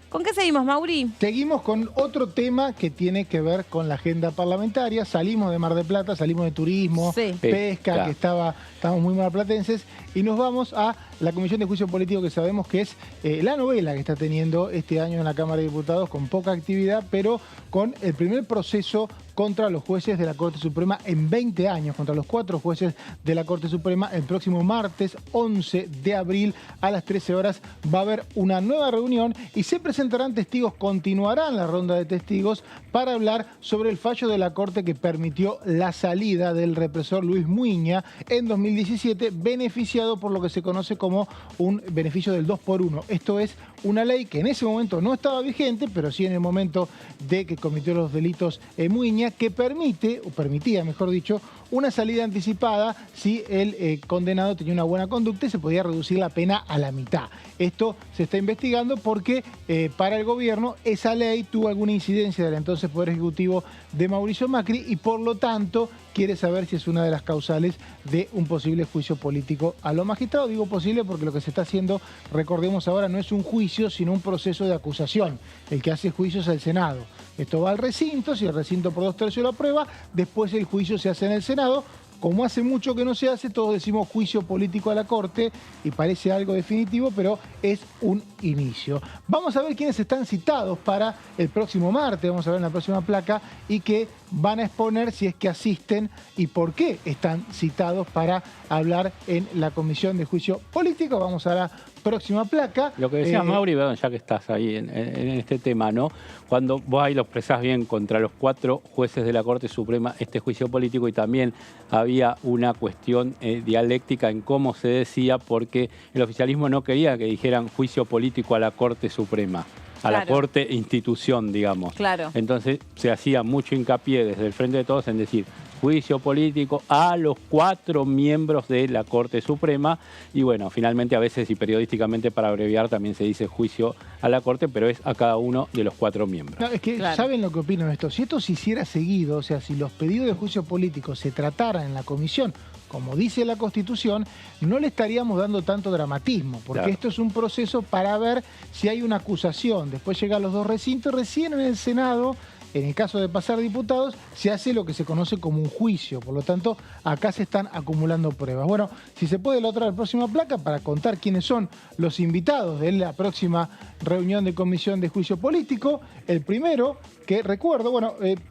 ¿Con qué seguimos, Mauri? Seguimos con otro tema que tiene que ver con la agenda parlamentaria. Salimos de Mar del Plata, salimos de turismo, pesca, que estamos muy marplatenses, y nos vamos a la Comisión de Juicio Político, que sabemos que es la novela que está teniendo este año en la Cámara de Diputados, con poca actividad, pero con el primer proceso contra los jueces de la Corte Suprema en 20 años, contra los 4 jueces de la Corte Suprema. El próximo martes 11 de abril a las 13 horas va a haber una nueva reunión y se presentarán testigos, continuarán la ronda de testigos para hablar sobre el fallo de la Corte que permitió la salida del represor Luis Muiña en 2017, beneficiado por lo que se conoce como un beneficio del 2x1. Esto es una ley que en ese momento no estaba vigente, pero sí en el momento de que cometió los delitos Muiña, que permitía, mejor dicho, una salida anticipada si el condenado tenía una buena conducta y se podía reducir la pena a la mitad. Esto se está investigando porque para el gobierno esa ley tuvo alguna incidencia del entonces Poder Ejecutivo de Mauricio Macri y por lo tanto quiere saber si es una de las causales de un posible juicio político a los magistrados. Digo posible porque lo que se está haciendo, recordemos ahora, no es un juicio, sino un proceso de acusación. El que hace juicio es el Senado. Esto va al recinto, si el recinto por 2/3 lo aprueba, después el juicio se hace en el Senado. Como hace mucho que no se hace, todos decimos juicio político a la Corte y parece algo definitivo, pero es un inicio. Vamos a ver quiénes están citados para el próximo martes, vamos a ver en la próxima placa, y que van a exponer si es que asisten y por qué están citados para hablar en la Comisión de Juicio Político. Vamos a la próxima placa. Lo que decía Mauri, ya que estás ahí en este tema, ¿no? Cuando vos ahí lo expresás bien contra los 4 jueces de la Corte Suprema, este juicio político, y también había una cuestión dialéctica en cómo se decía, porque el oficialismo no quería que dijeran juicio político a la Corte Suprema, a la Corte institución, digamos. Claro. Entonces se hacía mucho hincapié desde el Frente de Todos en decir juicio político a los 4 miembros de la Corte Suprema, y bueno, finalmente a veces y periodísticamente para abreviar también se dice juicio a la Corte, pero es a cada uno de los 4 miembros. No, es que saben lo que opino de esto. Si esto se hiciera seguido, o sea, si los pedidos de juicio político se trataran en la comisión, como dice la Constitución, no le estaríamos dando tanto dramatismo, porque esto es un proceso para ver si hay una acusación. Después llegan los 2 recintos, recién en el Senado en el caso de pasar diputados, se hace lo que se conoce como un juicio. Por lo tanto, acá se están acumulando pruebas. Bueno, si se puede, la próxima placa para contar quiénes son los invitados de la próxima reunión de comisión de juicio político. El primero, que recuerdo,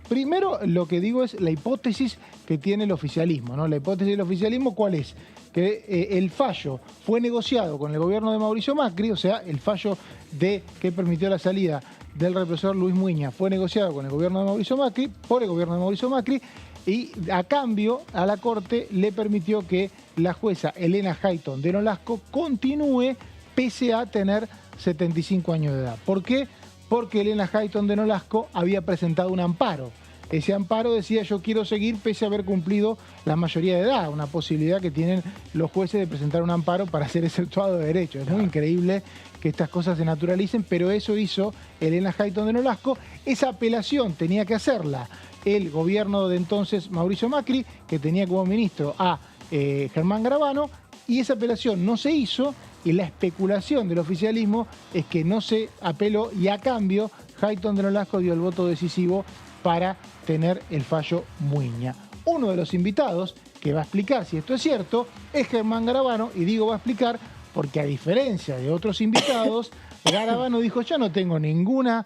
primero lo que digo es la hipótesis que tiene el oficialismo, ¿no? La hipótesis del oficialismo, ¿cuál es? Que el fallo fue negociado con el gobierno de Mauricio Macri, o sea, el fallo que permitió la salida del represor Luis Muiña fue negociado con el gobierno de Mauricio Macri, por el gobierno de Mauricio Macri, y a cambio a la Corte le permitió que la jueza Elena Hayton de Nolasco continúe pese a tener 75 años de edad. ¿Por qué? Porque Elena Hayton de Nolasco había presentado un amparo. Ese amparo decía: yo quiero seguir pese a haber cumplido la mayoría de edad, una posibilidad que tienen los jueces de presentar un amparo para ser exceptuado de derecho. Es muy increíble que estas cosas se naturalicen, pero eso hizo Elena Hayton de Nolasco. Esa apelación tenía que hacerla el gobierno de entonces Mauricio Macri, que tenía como ministro a Germán Garabano, y esa apelación no se hizo, y la especulación del oficialismo es que no se apeló y a cambio Hayton de Nolasco dio el voto decisivo para tener el fallo Muiña. Uno de los invitados que va a explicar si esto es cierto es Germán Garabano, y digo va a explicar porque, a diferencia de otros invitados, Garabano dijo: yo no tengo ninguna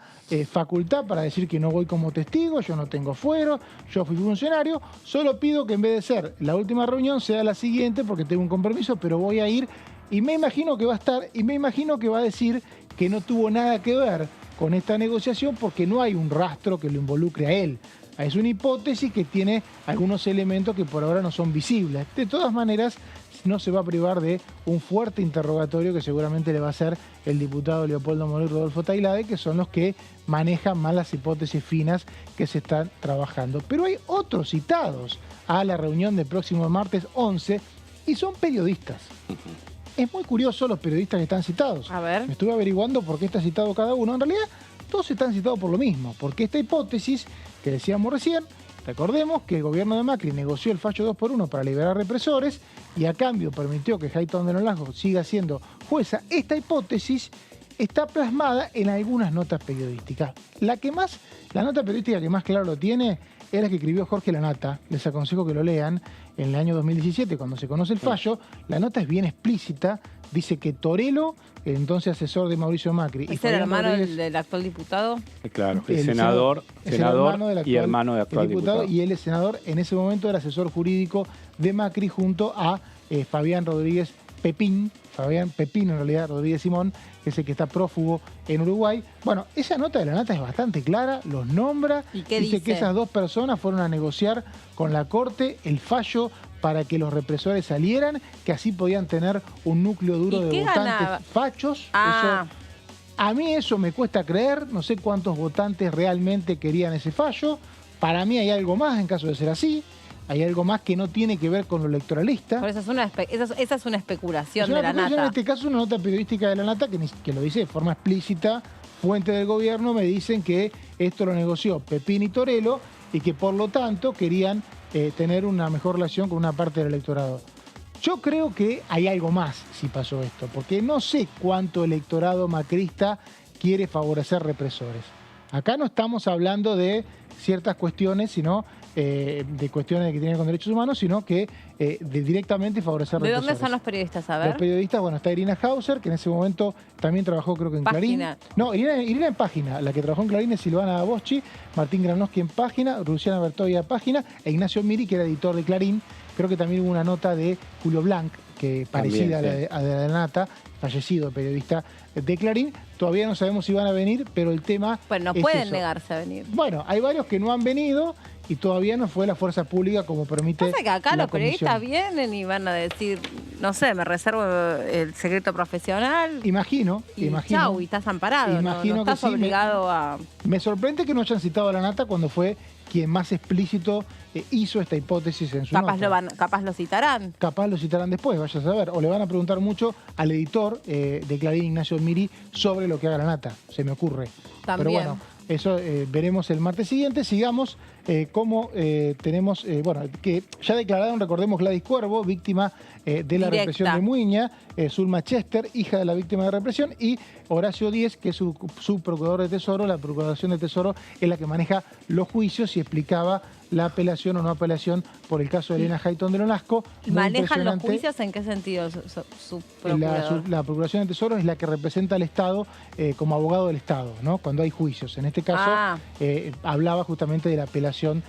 facultad para decir que no voy como testigo, yo no tengo fuero, yo fui funcionario, solo pido que en vez de ser la última reunión sea la siguiente porque tengo un compromiso, pero voy a ir, y me imagino que va a estar, y me imagino que va a decir que no tuvo nada que ver con esta negociación porque no hay un rastro que lo involucre a él. Es una hipótesis que tiene algunos elementos que por ahora no son visibles. De todas maneras, no se va a privar de un fuerte interrogatorio que seguramente le va a hacer el diputado Leopoldo Moro y Rodolfo Tailade, que son los que manejan más las hipótesis finas que se están trabajando. Pero hay otros citados a la reunión del próximo martes 11 y son periodistas. Es muy curioso los periodistas que están citados. A ver. Me estuve averiguando por qué está citado cada uno. En realidad, todos están citados por lo mismo, porque esta hipótesis que decíamos recién, recordemos que el gobierno de Macri negoció el fallo 2x1 para liberar represores y a cambio permitió que Hayton de Nolasco siga siendo jueza. Esta hipótesis está plasmada en algunas notas periodísticas. La nota periodística que más claro lo tiene es la que escribió Jorge Lanata. Les aconsejo que lo lean. En el año 2017, cuando se conoce el fallo, la nota es bien explícita. Dice que Torello, el entonces asesor de Mauricio Macri... ¿Es el hermano del actual diputado? Claro, el senador y hermano del actual diputado. Y él es senador, en ese momento era asesor jurídico de Macri junto a Fabián Rodríguez Pepín, en realidad Rodríguez Simón, que es el que está prófugo en Uruguay. Bueno, esa nota de la Nata es bastante clara, los nombra. ¿Y qué dice? Que esas dos personas fueron a negociar con la Corte el fallo para que los represores salieran, que así podían tener un núcleo duro de votantes fachos. Eso, a mí eso me cuesta creer, no sé cuántos votantes realmente querían ese fallo. Para mí hay algo más en caso de ser así. Hay algo más que no tiene que ver con lo electoralista. Pero esa es una especulación de la Nata. En este caso, una nota periodística de la Nata que lo dice de forma explícita. Fuentes del gobierno me dicen que esto lo negoció Pepín y Torello y que por lo tanto querían tener una mejor relación con una parte del electorado. Yo creo que hay algo más si pasó esto, porque no sé cuánto electorado macrista quiere favorecer represores. Acá no estamos hablando de ciertas cuestiones, sino de cuestiones que tienen con derechos humanos, sino que de directamente favorecer represores. ¿De dónde son los periodistas? A ver. Los periodistas, bueno, está Irina Hauser, que en ese momento también trabajó creo que en Clarín. No, Irina en Página. La que trabajó en Clarín es Silvana Boschi, Martín Granowski en Página, Luciana Bertoya en Página, e Ignacio Miri, que era editor de Clarín. Creo que también hubo una nota de Julio Blanc, que parecida a la Nata, fallecido periodista de Clarín. Todavía no sabemos si van a venir, pero el tema... Bueno, no pueden negarse a venir. Bueno, hay varios que no han venido y todavía no fue la fuerza pública como permite. Pasa que acá los comisión. periodistas vienen y van a decir, no sé, me reservo el secreto profesional. Imagino. Chau, y estás amparado, no estás obligado a... Me sorprende que no hayan citado a la Nata cuando fue quien más explícito hizo esta hipótesis en su nota. Capaz lo citarán. Capaz lo citarán después, vaya a saber. O le van a preguntar mucho al editor de Clarín, Ignacio Miri, sobre lo que haga la Nata. Se me ocurre. También. Pero bueno, Eso veremos el martes siguiente. Sigamos cómo tenemos, que ya declararon, recordemos, Gladys Cuervo, víctima de la represión de Muiña, Zulma Chester, hija de la víctima de represión, y Horacio Díez, que es su procurador de Tesoro. La Procuración de Tesoro es la que maneja los juicios y explicaba la apelación o no apelación por el caso de Elena Hayton de Nolasco. ¿Manejan los juicios en qué sentido su procurador? La Procuración de Tesoro es la que representa al Estado como abogado del Estado, ¿no? Cuando hay juicios. En este caso hablaba justamente de la apelación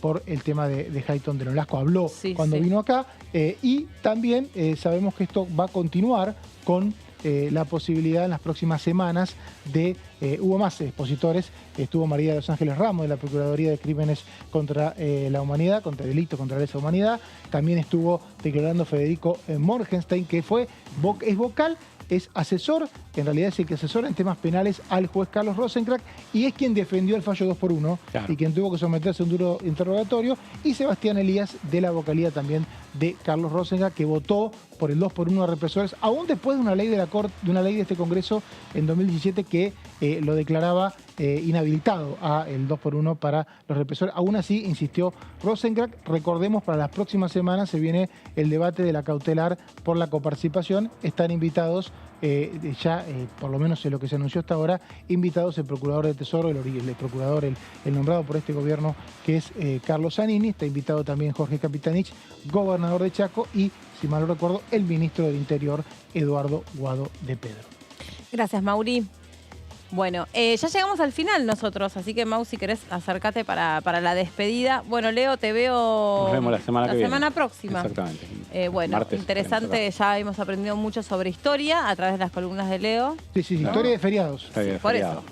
por el tema de Hayton de Nolasco. Habló cuando vino acá y también sabemos que esto va a continuar con la posibilidad en las próximas semanas de... hubo más expositores, estuvo María de los Ángeles Ramos de la Procuraduría de Crímenes contra la Humanidad, contra delitos contra la lesa humanidad. También estuvo declarando Federico Morgenstein, que es vocal, es asesor, en realidad es el que asesora en temas penales al juez Carlos Rosenkrantz y es quien defendió el fallo 2x1 y quien tuvo que someterse a un duro interrogatorio, y Sebastián Elías de la vocalía también de Carlos Rosenkrantz, que votó por el 2x1 a represores, aún después de una ley de la Corte, de una ley de este Congreso en 2017 que lo declaraba inhabilitado a el 2x1 para los represores. Aún así, insistió Rosenkrantz. Recordemos, para las próximas semanas se viene el debate de la cautelar por la coparticipación. Están invitados, por lo menos en lo que se anunció hasta ahora, invitados el Procurador de Tesoro, el Procurador, el nombrado por este gobierno, que es Carlos Zanini. Está invitado también Jorge Capitanich, gobernador de Chaco, y, si mal no recuerdo, el ministro del Interior, Eduardo Guado de Pedro. Gracias, Mauri. Bueno, ya llegamos al final nosotros, así que Mau, si querés, acércate para la despedida. Bueno, Leo, te veo Nos vemos la semana próxima. Exactamente. Bueno, Martes, interesante, ya hemos aprendido mucho sobre historia a través de las columnas de Leo. Sí, historia de feriados. Por eso,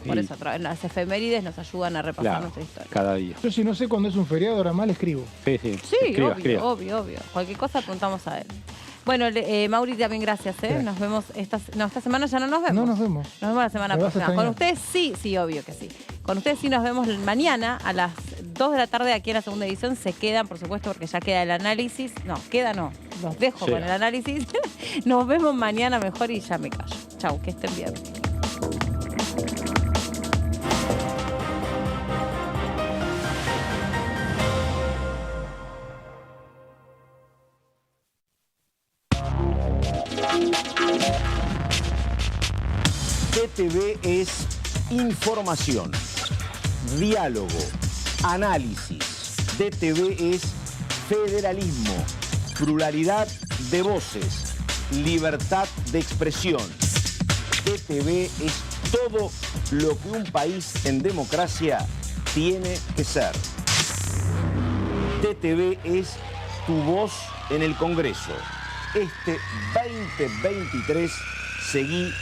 las efemérides nos ayudan a repasar nuestra historia. Cada día. Yo, si no sé cuándo es un feriado, ahora mal escribo. Sí, obvio. Cualquier cosa apuntamos a él. Bueno, Mauri, también gracias. Nos vemos esta semana, ya no nos vemos. No nos vemos. Nos vemos la semana próxima. Con ustedes sí, obvio que sí. Con ustedes sí nos vemos mañana a las 2 de la tarde aquí en la segunda edición. Se quedan, por supuesto, porque ya queda el análisis. No, los dejo con el análisis. Nos vemos mañana mejor y ya me callo. Chau, que estén bien. DTV es información, diálogo, análisis. DTV es federalismo, pluralidad de voces, libertad de expresión. DTV es todo lo que un país en democracia tiene que ser. DTV es tu voz en el Congreso. Este 2023 seguí